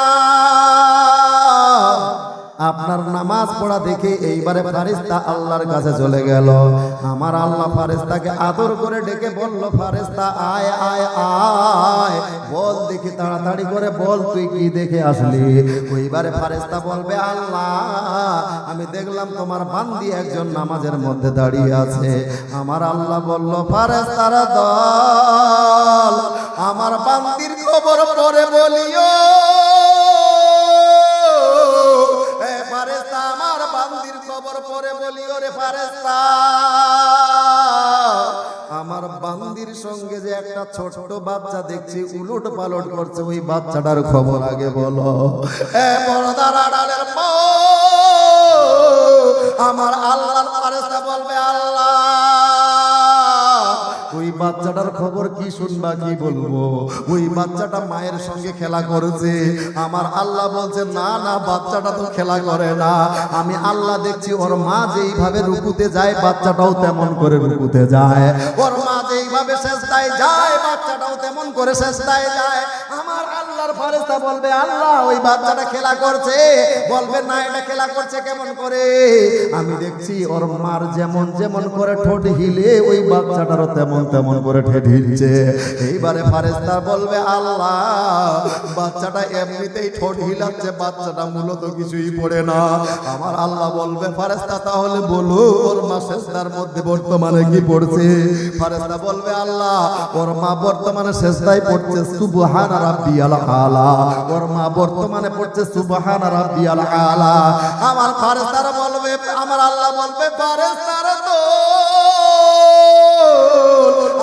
আপনার নামাজ পড়া দেখে এইবারে ফেরেশতা আল্লাহর কাছে চলে গেল। আমার আল্লাহ ফেরেশতাকে আদর করে ডেকে বলল, ফেরেশতা আয় আয় আয়, বল দেখি তাড়াতাড়ি করে বল তুই কি দেখে আসলি। ওইবারে ফেরেশতা বলবে, আল্লাহ আমি দেখলাম তোমার বান্দি একজন নামাজের মধ্যে দাঁড়িয়ে আছে। আমার আল্লাহ বলল, ফেরেশতারা দল আমার বান্দির খবর পরে বলিও। আমার বান্দির খবর পরে বলিও রে ফেরেশতা, আমার বান্দির সঙ্গে যে একটা ছোট বাচ্চা দেখছি উলট পালট করছে, ওই বাচ্চাটার খবর আগে বলো। পর্দার আড়ালের মা, আমার আল্লাহর ফেরেশতা বলবে, আল্লাহ ওই বাচ্চাটার খবর কি শুনবা, কি বলবো? ওই বাচ্চাটা মায়ের সঙ্গে খেলা করেছে। আমার আল্লাহ বলছে, না না, বাচ্চাটা তো খেলা করে না, আমি আল্লাহ দেখছি ওর মা যেইভাবে রুকুতে যায় বাচ্চাটাও তেমন করে রুকুতে যায়, ওর মা যেইভাবে সেজদায় যায় বাচ্চাটাও তেমন করে সেজদায় যায়। আমার আল্লাহর ফেরেশতা বলবে, আল্লাহ ওই বাচ্চাটা খেলা করছে। বলবে, না এটা খেলা করছে কেমন করে? আমি দেখছি ওর মার যেমন যেমন করে ঠোঁট হিলে ওই বাচ্চাটারও তেমন তেমন করে ঠোঁট হিলছে। এইবারে ফেরেশতা বলবে, আল্লাহ বাচ্চাটা এমনিতেই ঠোঁট হিলাচ্ছে, বাচ্চাটা মূলত কিছুই পড়ে না। আমার আল্লাহ বলবে, ফেরেশতা তাহলে বলো ওর মা সেজদার মধ্যে বর্তমানে কি পড়ছে? ফেরেশতা বলবে, আল্লাহ ওর মা বর্তমানে সেজদায় পড়ছে সুবহান রাব্বিয়াল আলা, ওর মা বর্তমানে পড়ছে সুবহান রাব্বিয়াল আলা। আমার ফেরেশতারা বলবে, আমার আল্লাহ বলবে, ফেরেশতারা তো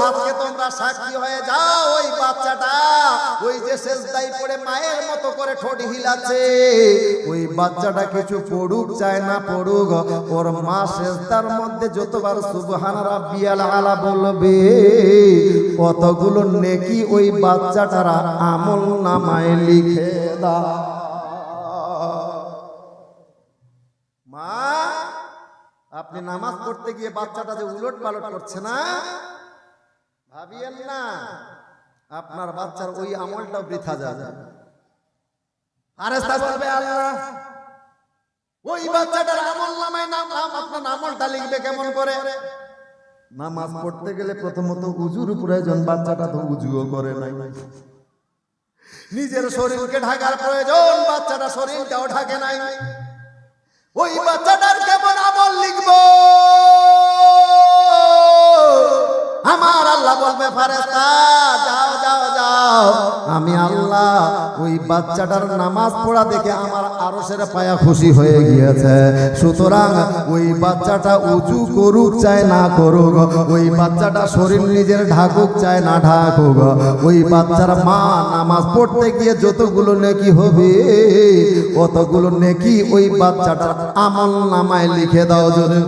আজকে তোমরা সাক্ষী হয়ে যাও, ওই বাচ্চাটা ওই যে সেজদায় পড়ে মায়ের মতো করে ঠোঁট হিলাচ্ছে, ওই বাচ্চাটা কিছু পড়ুক চায় না পড়ুক, ওর মা সেজদার মধ্যে যতবার সুবহান রাব্বিয়াল আলা বলবে কতগুলো নেকি ওই বাচ্চাটার আমল নামায় লিখে দাও। মা আপনি নামাজ পড়তে গিয়ে বাচ্চাটা যে উলট পালট করছে না, ভাবিয়েন না আপনার বাচ্চার ওই আমলটাও বৃথা যাবে। ফেরেশতা বলবে, আল্লাহ ওই বাচ্চাটার আমল নামায় নাম আপনার আমলটা লিখবে কেমন করে? নামাজ পড়তে গেলে প্রথমত উজুর প্রয়োজন, বাচ্চাটা তো উজুও করে নাই। নিজের শরীরকে ঢাকার প্রয়োজন, বাচ্চাটা শরীরটাও ঢাকে নাই। ওই বাচ্চাটার কেমন আমল লিখবো? আমার আল্লাহ বলবে, ফেরেশতা যাও যাও যাও, আমি আল্লাহ ওই বাচ্চাটার নামাজ পড়া দেখে আমার আরশের পায়া খুশি হয়ে গিয়েছে। সুতরাং ওই বাচ্চাটা উজু করুক চাই না করুক, ওই বাচ্চাটা শরীর নিজের ঢাকুক চাই না ঢাকুক, ওই বাচ্চার মা নামাজ পড়তে গিয়ে যতগুলো নেকি হবে অতগুলো নেকি ওই বাচ্চাটার আমল নামায় লিখে দাও। জোরে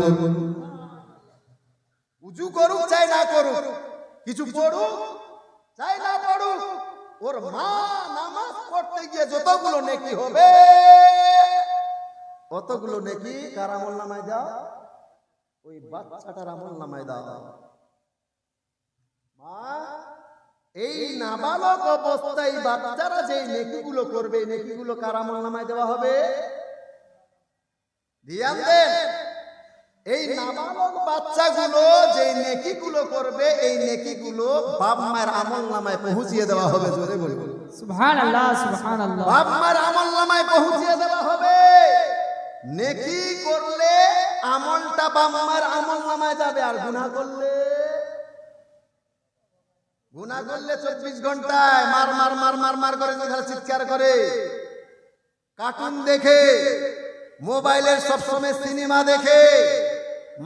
উজু করুক চাই না করুক, কিছু পড়ুক চাই না পড়ুক, ওর মা নামাজ পড়তে গিয়ে যতগুলো নেকি হবে অতগুলো নেকি কার আমল নামায় দাও? ওই বাচ্চাটার আমল নামায় দাও। মা এই নাবালক অবস্থায় বাচ্চারা যে নেকিগুলো করবে, এই নেকিগুলো কার আমলনামায় দেওয়া হবে? ধ্যান দেন, এই নাবালক বাচ্চাগুলো যে নেকিগুলো করবে, এই নেকিগুলো বাপ মায়ের আমলনামায় পৌঁছিয়ে দেওয়া হবে। জোরে বলুন সুবহানাল্লাহ, সুবহানাল্লাহ। বাপ মায়ের আমলনামায় পৌঁছিয়ে দেওয়া হবে। নেকি করলে আমলটা বাপ মায়ের আমলনামায় যাবে, আর গুনাহ করলে 24 ঘন্টায় মার মার মার মার মার করে যেখানে চিৎকার করে, কার্টুন দেখে, মোবাইলের সবসময় সিনেমা দেখে,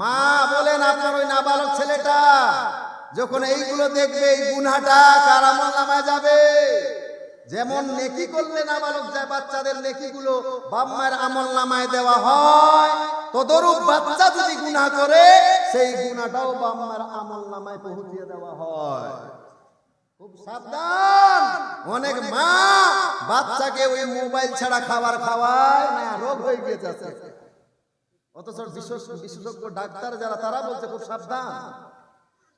মা বলেন আপনার ওই নাবালক ছেলেটা যখন এইগুলো দেখবে, এই গুনাহটা কার আমলনামায় যাবে? যেমন নেকি করলে নাবালক যায়, বাচ্চাদের নেকিগুলো বাপ মায়ের আমলনামায় দেওয়া হয়, তদরূপ বাচ্চা যদি গুনাহ করে, সেই গুনাহটাও বাপ মায়ের আমলনামায় পৌঁছিয়ে দেওয়া হয়। খুব সাবধান। অনেক মা বাচ্চাকে ওই মোবাইল ছাড়া খাবার খাওয়ায় না, রোগ হয়ে গিয়েছে। অথচ বিশেষজ্ঞ ডাক্তার যারা, তারা বলছে খুব সাবধান,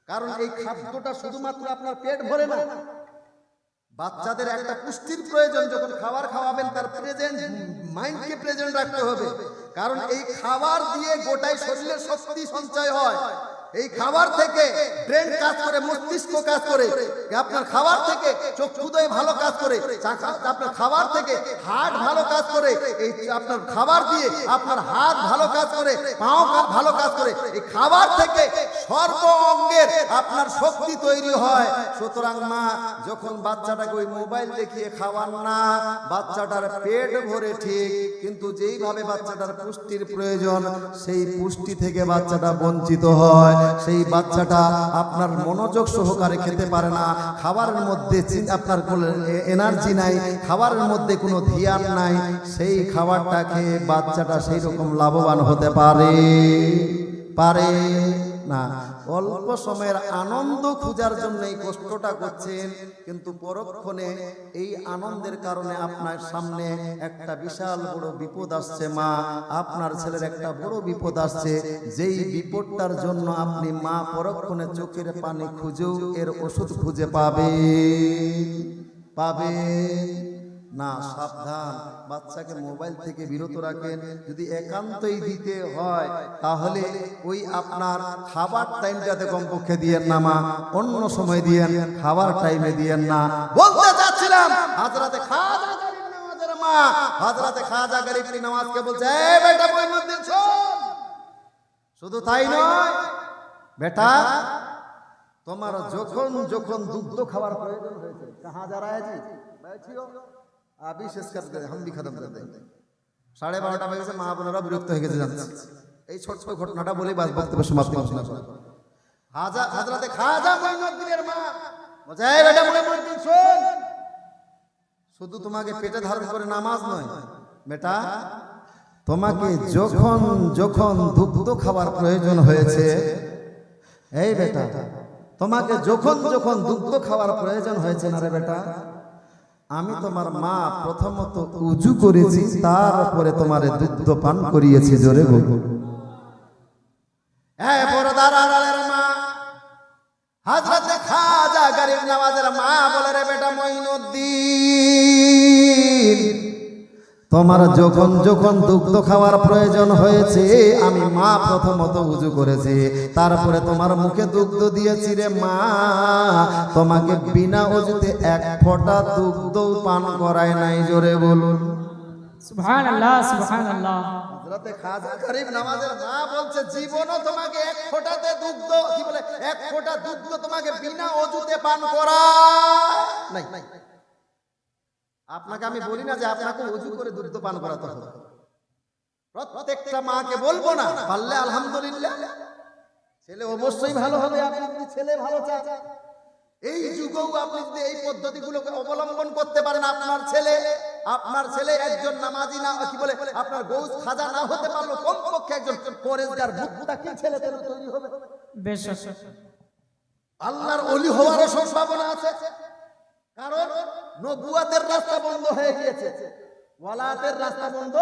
কারণ এই খাদ্যটা শুধুমাত্র আপনার পেট ভরে না, বাচ্চাদের একটা পুষ্টির প্রয়োজন। যখন খাবার খাওয়াবেন, তার প্রেজেন্ট মাইন্ডকে প্রেজেন্ট রাখতে হবে, কারণ এই খাবার দিয়ে গোটাই শরীরের শক্তি সঞ্চয় হয়। এই খাবার থেকে ব্রেন কাজ করে, মস্তিষ্ক কাজ করে, আপনার খাবার থেকে চক্ষুদয় ভালো কাজ করে, আপনার খাবার থেকে হার্ট ভালো কাজ করে, এই আপনার খাবার দিয়ে আপনার হাত ভালো কাজ করে, পাও ভালো কাজ করে, এই খাবার থেকে সর্ব অঙ্গের আপনার শক্তি তৈরি হয়। সুতরাং মা যখন বাচ্চাটাকে ওই মোবাইল দেখিয়ে খাওয়ান না, বাচ্চাটার পেট ভরে ঠিক, কিন্তু যেইভাবে বাচ্চাটার পুষ্টির প্রয়োজন, সেই পুষ্টি থেকে বাচ্চাটা বঞ্চিত হয়। সেই বাচ্চাটা আপনার মনোযোগ সহকারে খেতে পারে না, খাবারের মধ্যে আপনার এনার্জি নাই, খাবারের মধ্যে কোনো ধ্যান নাই, সেই খাবারটা খেয়ে বাচ্চাটা সেই রকম লাভবান হতে পারে না। অল্প সময়ের আনন্দ খোঁজার জন্য এই কষ্টটা করছেন, কিন্তু পরক্ষণে এই আনন্দের কারণে আপনার সামনে একটা বিশাল বড় বিপদ আসছে। মা, আপনার ছেলের একটা বড় বিপদ আসছে, যেই বিপদটার জন্য আপনি মা পরক্ষণে চোখের পানি খুঁজেও এর ওষুধ খুঁজে পাবে না। সাবধান, বাচ্চাকে মোবাইল থেকে বিরত রাখেন। যদি একান্তই দিতে হয়, তাহলে ওই আপনার খাবার টাইমটাতে কমপক্ষে দিয়েন না মা, অন্য সময় দিয়েন, খাবার টাইমে দিয়েন না। বলতে চাচ্ছিলাম, হযরতে খাজা গরিব নওয়াজের মা, হযরতে খাজা গরিব নওয়াজকে বলছে, এই বেটা মঈনুদ্দিন শোন। শুধু তাই নয় বেটা, তোমার যখন যখন দুগ্ধ খাবার প্রয়োজন হয়েছে, কাহা যা রায় জি बैठियो, अभी शेष कर दे, हम भी खत्म कर देंगे। 12:30 बजे से মা বোনেরা বিরক্ত হয়ে গেছে যাচ্ছে। এই ছোট ছোট ঘটনাটা বলে বাস বক্তব্য সমাপ্তি ঘোষণা করা। হযরতে খাজা মঈনুদ্দিনের মা বলছে, এই বেটা মঈনুদ্দিন শোন, শুধু তোমাকে পেটে ধারণ করে নামাজ নয় বেটা, তোমাকে যখন যখন দুগ্ধ খাবার প্রয়োজন হয়েছে, এই বেটা তোমাকে যখন যখন দুগ্ধ খাবার প্রয়োজন হয়েছে না রে বেটা, আমি তোমার মা প্রথমত উজু করেছি, তারপরে তোমারে দুগ্ধ পান করিয়েছি। জোরে বল। এই পর্দার আড়ালের মা হযরতে খাজা গরিব নওয়াজের মা বলে, রে বেটা মঈনুদ্দিন, তোমার যখন যখন দুগ্ধ খাওয়ার প্রয়োজন হয়েছে, আমি মা প্রথমত উজু করেছি, তারপরে তোমার মুখে দুগ্ধ দিয়েছি রে মা। তোমাকে বিনা ওযুতে এক ফোঁটা দুগ্ধ পান করায় নাই। জোরে বলুন সুবহানাল্লাহ, সুবহানাল্লাহ। হযরতে খাজা গরিব নওয়াজের মা বলছে, জীবনও তোমাকে এক ফোঁটাতে দুগ্ধ, কি বলে, এক ফোঁটা দুগ্ধ তোমাকে বিনা ওযুতে পান করায় নাই। আপনাকে আমি বলি না যে আপনাকে ওযু করে দুগ্ধ পান করাতে হবে, প্রত্যেকটা মাকে বলবো না, পারলে আলহামদুলিল্লাহ, ছেলে অবশ্যই ভালো হবে। আপনি যদি ছেলে ভালো চান, এই যুগেও আপনি যদি এই পদ্ধতিগুলোকে অবলম্বন করতে পারেন, আপনার ছেলে একজন নামাজি না, কি বলে, আপনার গৌস খাজা না হতে পারলো, কমপক্ষে একজন পরেজগার মুত্তাকি ছেলে তৈরি হবে। বেশ, আল্লাহর ওলি হওয়ার সম্ভাবনা আছে, কারণ নবুয়াতের রাস্তা বন্ধ হয়ে গিয়েছে, ওয়ালাতের রাস্তা বন্ধ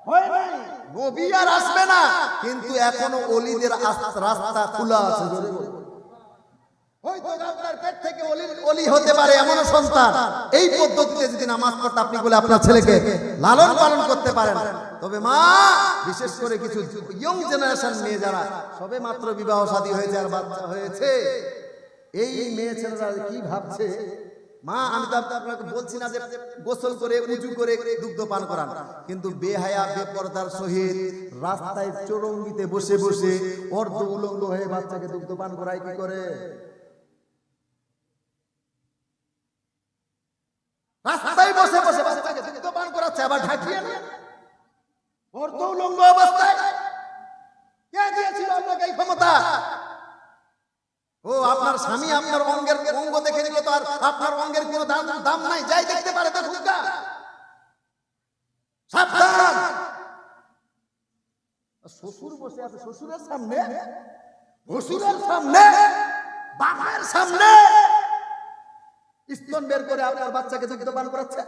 হয় নাই। নবী আর আসবে না, কিন্তু এখনো ওলিদের রাস্তা খোলা আছে। হয়তো আপনার পেট থেকে অলি হতে পারে এমনও সন্তান। এই পদ্ধতিতে যদি নামাজ পড়তে আপনি বলে আপনার ছেলেকে লালন পালন করতে পারেন, তবে মা, বিশেষ করে কিছু ইয়ং জেনারেশন মেয়ে যারা সবে মাত্র বিবাহ শাদী হয়েছে আর বাচ্চা হয়েছে, এই মেয়ে ছেলেরা কি ভাবছে, মা আমি তো আপনাকে বলছি না যে গোসল করে উজু করে দুগ্ধ পান করান, কিন্তু বেহায়া বেপরদার সহিত রাস্তায় চৌরঙ্গিতে বসে বসে অর্ধ উলঙ্গ হয়ে বাচ্চাকে দুগ্ধ পান করায় কি করে? রাস্তায় বসে বসে বাচ্চাকে দুগ্ধ পান করাচ্ছে, আবার ঢাকিয়ে না অর্ধ উলঙ্গ অবস্থায়। কে দিয়েছিল আপনাকে এই ক্ষমতা? ও আপনার স্বামী আপনার অঙ্গের অঙ্গ দেখে নিল তো আর আপনার অঙ্গের কোনো দাম নাই, যাই দেখতে পারে তো ঢুকা। সাবধান। শ্বশুর বসে আছে, শ্বশুরের সামনে, শ্বশুরের সামনে, বাবার সামনে স্তন বের করে আপনার বাচ্চাকে দুগ্ধ পান করাচ্ছে।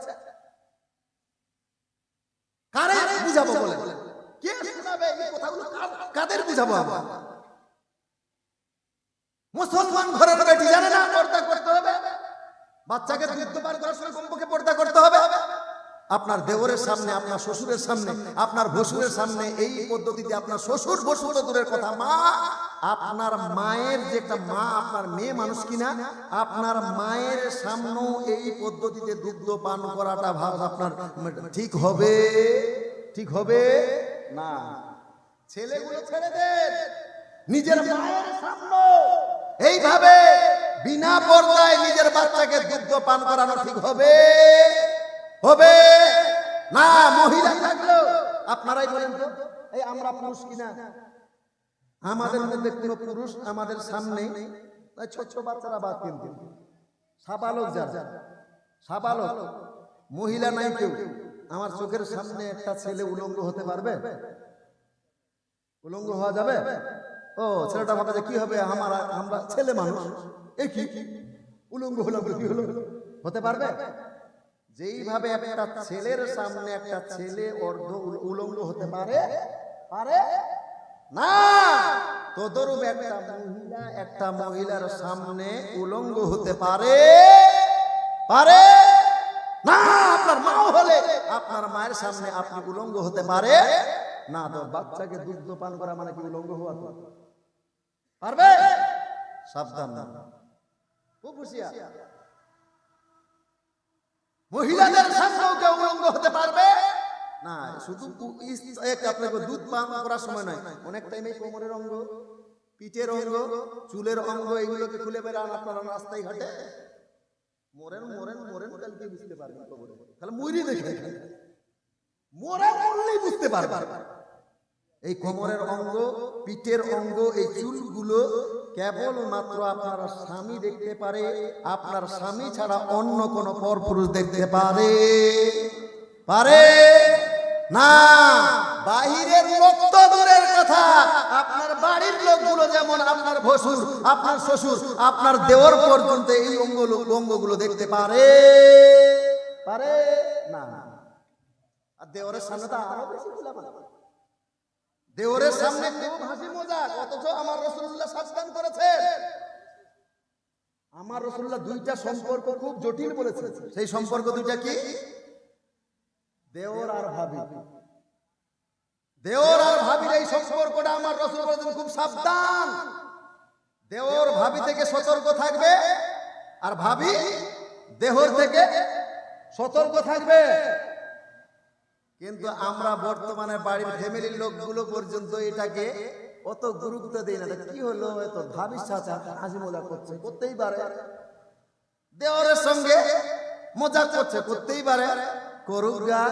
কারে বুঝাবো বলে? কে শোনাবে এই কথাগুলো? কাদের বুঝাবো আমরা? মুসলমান ঘরের বেটি জানে না পর্দা করতে হবে? বাচ্চাকে দুগ্ধ পান করার সময় কমপক্ষে পর্দা করতে হবে। আপনার দেওরের সামনে, আপনার শ্বশুরের সামনে, আপনার ভসুরের সামনে এই পদ্ধতিতে আপনার শ্বশুর ভসুর দূরের কথা, মা, আপনার মায়ের যে একটা মা, আপনার মেয়ে মানুষ কিনা, আপনার মায়ের সামনেও এই পদ্ধতিতে দুগ্ধ পান করাটা ভাব আপনার ঠিক হবে? ঠিক হবে না। ছেলেগুলো ছেড়ে দেন, নিজের মায়ের সামনে এইভাবে বিনা পর্দায় নিজের বাচ্চাকে দুগ্ধ পান করানো ঠিক হবে? হবে না। মহিলা থাকলেও আপনারাই বলেন তো, এই আমরা পুরুষ কিনা? আমাদের মধ্যে কোনো পুরুষ আমাদের সামনে, ছোট ছোট বাচ্চারা বাদ, কিন্তু সাবালক যারা, সাবালক মহিলা নাই কেউ, আমার চোখের সামনে একটা ছেলে উলঙ্গ হতে পারবে? উলঙ্গ হওয়া যাবে? ও ছেলেটা ভাবে যে কি হবে, আমরা ছেলে মানুষ, এ কি উলঙ্গ হলো, কি হলো? হতে পারবে? যেইভাবে একটা ছেলের সামনে একটা ছেলে অর্ধ উলঙ্গ হতে পারে, পারে না, তদরূপ একটা মহিলার সামনে উলঙ্গ হতে পারে, পারে না। আপনার মাও হলে আপনার মায়ের সামনে আপনি উলঙ্গ হতে পারে না। তো বাচ্চাকে দুগ্ধ পান করা মানে কি উলঙ্গ হওয়া? পারবে? সাবধান না, খুব হুঁশিয়ার। মহিলাদের সামনেও কেউ উলঙ্গ হতে পারবে না। শুধু আপনাকে দুধ পান করার সময় নয়, অনেক টাইমে কোমরের অঙ্গ, পিঠের অঙ্গ, চুলের অঙ্গ, এগুলোকে খুলে বেড়ান আপনারা রাস্তায় ঘাটে। মরেন মরেন মরেন, কালকে বুঝতে পারবেন, তাহলে মুড়ি দেখে মরেন বললেই বুঝতে পারবেন। এই কোমরের অঙ্গ, পিঠের অঙ্গ, এই চুলগুলো কেবল মাত্র আপনার স্বামী দেখতে পারে, আপনার স্বামী ছাড়া অন্য কোন পরপুরুষ দেখতে পারে? পারে না। বাহিরের লোক তো দূরের কথা, আপনার বাড়ির লোকগুলো, যেমন আপনার ভসুর, আপনার শ্বশুর, আপনার দেওর পর্যন্ত এই অঙ্গগুলো দেখতে পারে? পারে না। আর দেওরের সামনে তো আরো বেশি খোলামেলা। দেওরের সামনে খুব হাসি মজাক, অথচ আমার রাসূলুল্লাহ সাবধান করেছেন। আমার রাসূলুল্লাহ দুইটা সম্পর্ক খুব জটিল বলেছেন। সেই সম্পর্ক দুইটা কি? দেওর আর ভাবি। দেওর আর ভাবির এই সম্পর্কটা আমার রাসূল বলেছেন খুব সাবধান। দেওর ভাবি থেকে সতর্ক থাকবে, আর ভাবি দেওর থেকে সতর্ক থাকবে। কিন্তু আমরা বর্তমানে বাড়ির ফ্যামিলির লোকগুলো পর্যন্ত এটাকে অত গুরুত্ব দেই না। কি হলো, এত ভাবির সাথে হাসি মজা করছে, করতেই পারে। দেওরের সঙ্গে মজা করছে, করতেই পারে, করুক গা।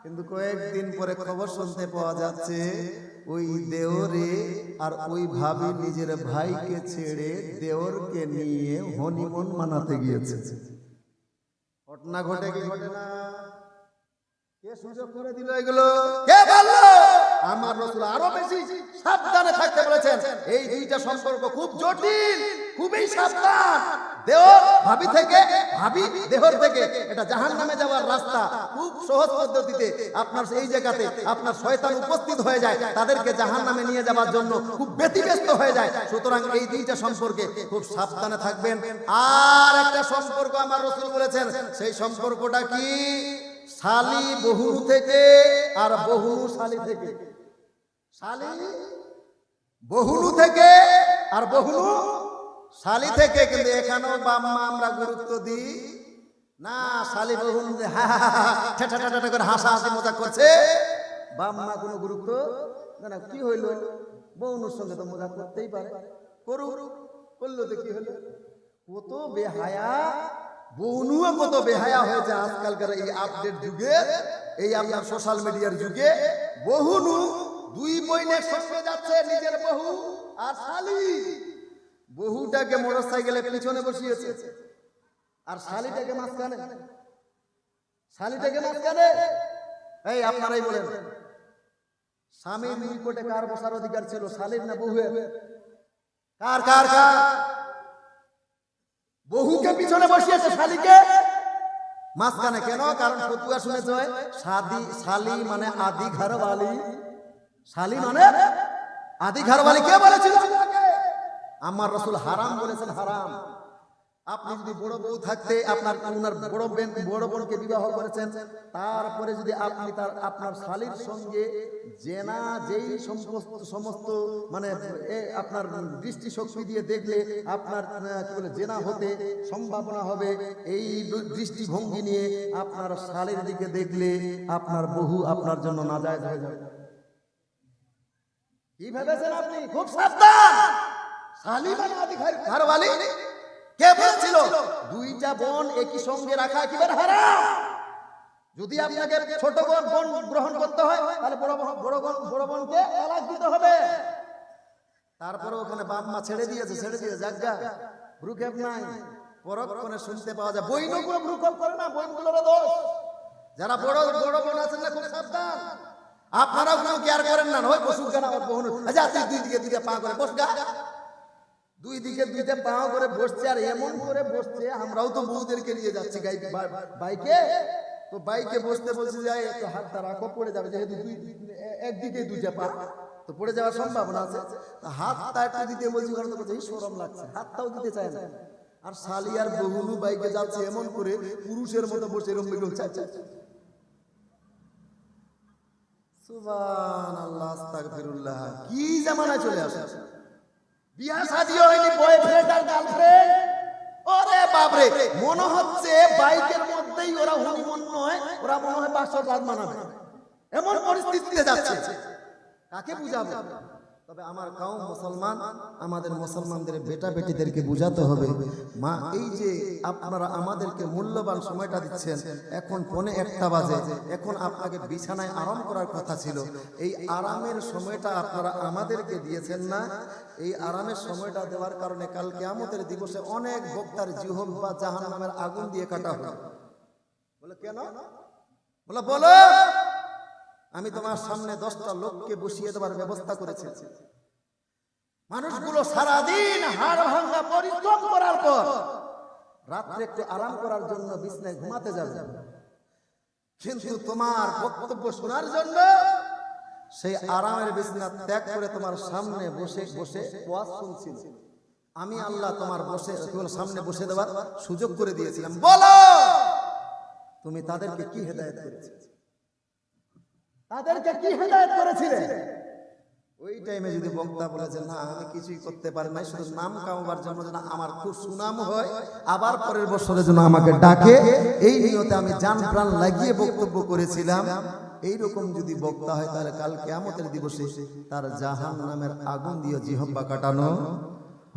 কিন্তু কয়েকদিন পরে খবর শুনতে পাওয়া যাচ্ছে ওই দেওরে আর ওই ভাবি নিজের ভাইকে ছেড়ে দেওরকে নিয়ে হনিমুন মানাতে গিয়েছে। ঘটনা ঘটে কি ঘটে না? কে সুযোগ করে দিল এগুলো? কে বললো? আমার রাসূল আরো বেশি সাবধানে থাকতে বলেছেন। এই দুইটা সম্পর্ক খুব জটিল, খুবই সাবধান। দেওর ভাবি থেকে, ভাবি দেহর থেকে, এটা জাহান্নামে যাওয়ার রাস্তা। খুব সহজ পদ্ধতিতে আপনার এই জায়গাতে আপনার শয়তান উপস্থিত হয়ে যায়, তাদেরকে জাহান্নামে নিয়ে যাওয়ার জন্য খুব ব্যতিব্যস্ত হয়ে যায়। সুতরাং এই দুইটা সম্পর্কে খুব সাবধানে থাকবেন। আর একটা সম্পর্ক আমার রাসূল বলেছেন, সেই সম্পর্কটা কি? শালি বহুনু থেকে আর বহুনু শালি থেকে। শালি বহুনু থেকে আর বহুনু শালি থেকে। কিন্তু এখানেও বাম্মা আমরা গুরুত্ব দিই না। শালি বহুনু ঠেটা করে হাসাহাসি মজা করছে, বাম্মা কোনো গুরুত্ব না। কি হইল? বহুনুর সঙ্গে তো মজা করতেই পারে, করুক, করলো তো কি হলো? কত বেহায়া বহুনুও, কত বেহায়া হয়েছে আজকালকার এই আপডেট যুগে, এই আপনার সোশ্যাল মিডিয়ার যুগে। বহুনু দুই বইনের সঙ্গে যাচ্ছে, নিজের বহু আর শালি। বহুটাকে মোটরসাইকেলে পিছনে বসিয়েছে আর শালিটাকে মাঝখানে। শালিটাকে মাঝখানে। এই আপনারাই বলেন, স্বামীর নিকটে কার বসার অধিকার ছিল, শালির না বহুয়ের? কার কার কার? বহুকে পিছনে বসিয়েছে, শালিকে মাঝখানে। কেন? কারণ ফতুয়া শুনেছ, শালি মানে আদি ঘরওয়ালি। শালি মানে আদি ঘরওয়ালি। কে বলেছিল? আমার রাসূল হারাম বলেছেন, হারাম। আপনি যদি বড় বউ থাকতে আপনার ওনার বড় বোনকে বিবাহ করেছেন, তারপরে যদি আপনি আপনার শালীর সঙ্গে জেনা, যেই সমস্ত মানে আপনার দৃষ্টি শক্তি দিয়ে দেখলে আপনার কি বলে জেনা হতে সম্ভাবনা হবে, এই দৃষ্টিভঙ্গি নিয়ে আপনার শালীর দিকে দেখলে আপনার বহু আপনার জন্য নাজায়েজ হয়ে যাবে। কি ভেবেছেন আপনি? খুব সাবধান। শালী মানে আদি ঘরওয়ালি। কে বলেছিল দুইটা বোন একই সঙ্গে রাখা একেবারে হারাম? যদি আপনাকে ছোট বোন গ্রহণ করতে হয়, তাহলে বড় বোনকে তালাক দিতে হবে। তারপরে ওখানে বাপ মা ছেড়ে দিয়েছে, জায়গা ভ্রুক্ষেপ নাই। পরক্ষণে শুনতে পাওয়া যায় বইনগুলো ভ্রুক্ষেপ করে না, বইনগুলোর দোষ। যারা বড় বোন আছেন না, খুব সাবধান। আপনারাও কোনো কেয়ার করেন না, ওই বসুক গান আমার বহু। আচ্ছা, তুই দুই দিকে দুইটা পা করে বস গা। দুই দিকে দুইটা পা করে বসছে, আর এমন করে বসছে। আমরাও তো বউদেরকে নিয়ে যাচ্ছি বাইকে, তো বাইকে বসতে বলছে যায় একটু হাতটা রাখো, পড়ে যাবে। যেহেতু একদিকে দুইটা পা, তো পড়ে যাওয়ার সম্ভাবনা আছে। হাতটা একটু দিতে বলছি, কারণ তো শরম লাগছে, হাতটাও দিতে চায় না। আর শালি আর বহুনু বাইকে যাচ্ছে এমন করে, পুরুষের মতো বসে এরকম চাচ্ছে। সুবহানাল্লাহ, আস্তাগফিরুল্লাহ। কি জামানায় চলে আসে! বিয়া শাদিও হয়নি, বয়ফ্রেন্ড আর গার্লফ্রেন্ড। ওরে বাপরে, মনে হচ্ছে বাইকের মধ্যেই ওরা হনিমুন নয়, ওরা মনে হয় 500 রাত মানাবে, এমন পরিস্থিতিতে যাচ্ছে। কাকে বুঝাবে? তবে আমার কওম মুসলমান, আমাদের মুসলমানদের বেটা বেটিদেরকে বুঝাতে হবে, মা এই যে আপনারা আমাদেরকে মূল্যবান সময়টা দিচ্ছেন, এখন 1:45 বাজে, এখন আপনাকে বিছানায় আরাম করার কথা ছিল। এই আরামের সময়টা আপনারা আমাদেরকে দিয়েছেন না। এই আরামের সময়টা দেওয়ার কারণে কাল কিয়ামতের দিবসে অনেক বক্তার জিহ্বা জাহান্নামের আগুন দিয়ে কাটা হবে। বলে কেন? বলে বলো, আমি তোমার সামনে 10টা লোককে বসিয়ে দেওয়ার ব্যবস্থা করেছি। মানুষগুলো সারাদিন হাড় ভাঙা পরিশ্রম করার পর রাত্রে একটু আরাম করার জন্য বিছানায় ঘুমাতে যাবে, কিন্তু তোমার বক্তব্য শোনার জন্য সেই আরামের বিছানা ত্যাগ করে তোমার সামনে বসে বসে ওয়াজ শুনছিল। আমি আল্লাহ তোমার সামনে বসে দেওয়ার সুযোগ করে দিয়েছিলাম। বলো, তুমি তাদেরকে কি হেদায়েত করেছিলে? তাদেরকে কি হেদায়েত করেছিলে? ওই টাইমে যদি বক্তা বলেছে না আমি কিছুই করতে পারি না, শুধু নাম কামাবার জন্য যেন আমার খুব সুনাম হয়, আবার পরের বছরে যেন আমাকে ডাকে, এই নিয়তে আমি জান প্রাণ লাগিয়ে বক্তব্য করেছিলাম, এইরকম যদি বক্তা হয়, তাহলে কাল কিয়ামতের দিবসে তার জাহান্নামের আগুন দিয়ে জিহ্বা কাটানো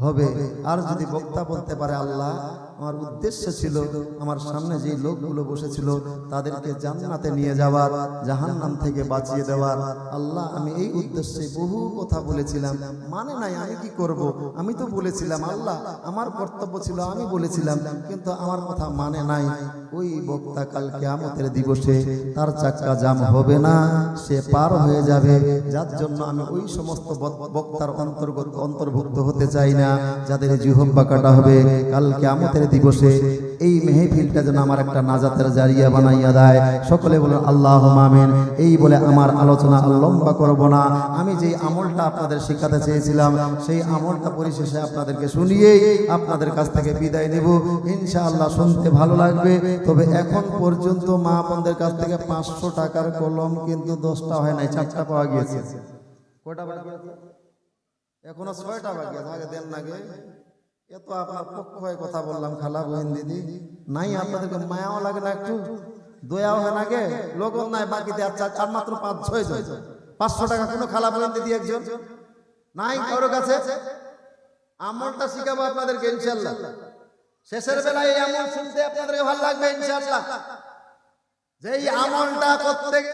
হবে। আর যদি বক্তা বলতে পারে আল্লাহ আমার উদ্দেশ্য ছিল আমার সামনে যে লোকগুলো বসেছিল তাদেরকে জান্নাতে নিয়ে যাওয়ার, জাহান্নাম থেকে বাঁচিয়ে দেওয়ার। আল্লাহ আমি এই উদ্দেশ্যে বহু কথা বলেছিলাম, মানে নাই, আমি কি করব? আমি তো বলেছিলাম আল্লাহ, আমার কর্তব্য ছিল, আমি বলেছিলাম, কিন্তু আমার কথা মানে নাই। ওই বক্তা কাল কিয়ামতের দিবসে তার চাক্কা জাম হবে না, সে পার হয়ে যাবে। যার জন্য আমি ওই সমস্ত বক্তার অন্তর্ভুক্ত হতে চাই না যাদের জিহ্বা কাটা হবে কাল কিয়ামতের দিবসে। এই মেহফিলটা যেন আমার একটা নাজাতের জারিয়া বানাইয়া দেয়। সকলে বলেন আল্লাহুম্মা আমিন। এই বলে আমার আলোচনা লম্বা করব না। আমি যে আমলটা আপনাদের শেখাতে চেয়েছিলাম সেই আমলটা পরিশেষে আপনাদেরকে শুনিয়েই আপনাদের কাছ থেকে বিদায় নেব। ইনশাআল্লাহ শুনতে ভালো লাগবে। তবে এখন পর্যন্ত মা বোনদের কাছ থেকে 500 টাকার কলম কিন্তু 10টা হয় নাই, 4টা পাওয়া গিয়েছে। কয়টা বাকি আছে? এখনো 6টা বাকি আছে। আগে দেন নাগে। এত আপনার পক্ষ হয়ে কথা বললাম, খালা বহিন দিদি নাই, আপনাদেরকে মায়াও লাগে না, একটু দয়াও হয় না গে? লোক নাই বাকিতে আর মাত্র 5-6 জন। 500 টাকা কোনো খালা বহিন দিদি একজন নাই কারো কাছে? আমলটা শিখাবো আপনাদেরকে ইনশাআল্লাহ। শেষের বেলায় এই আমল শুনতে আপনাদের ভালো লাগবে ইনশাআল্লাহ। যেই আমলটা করতে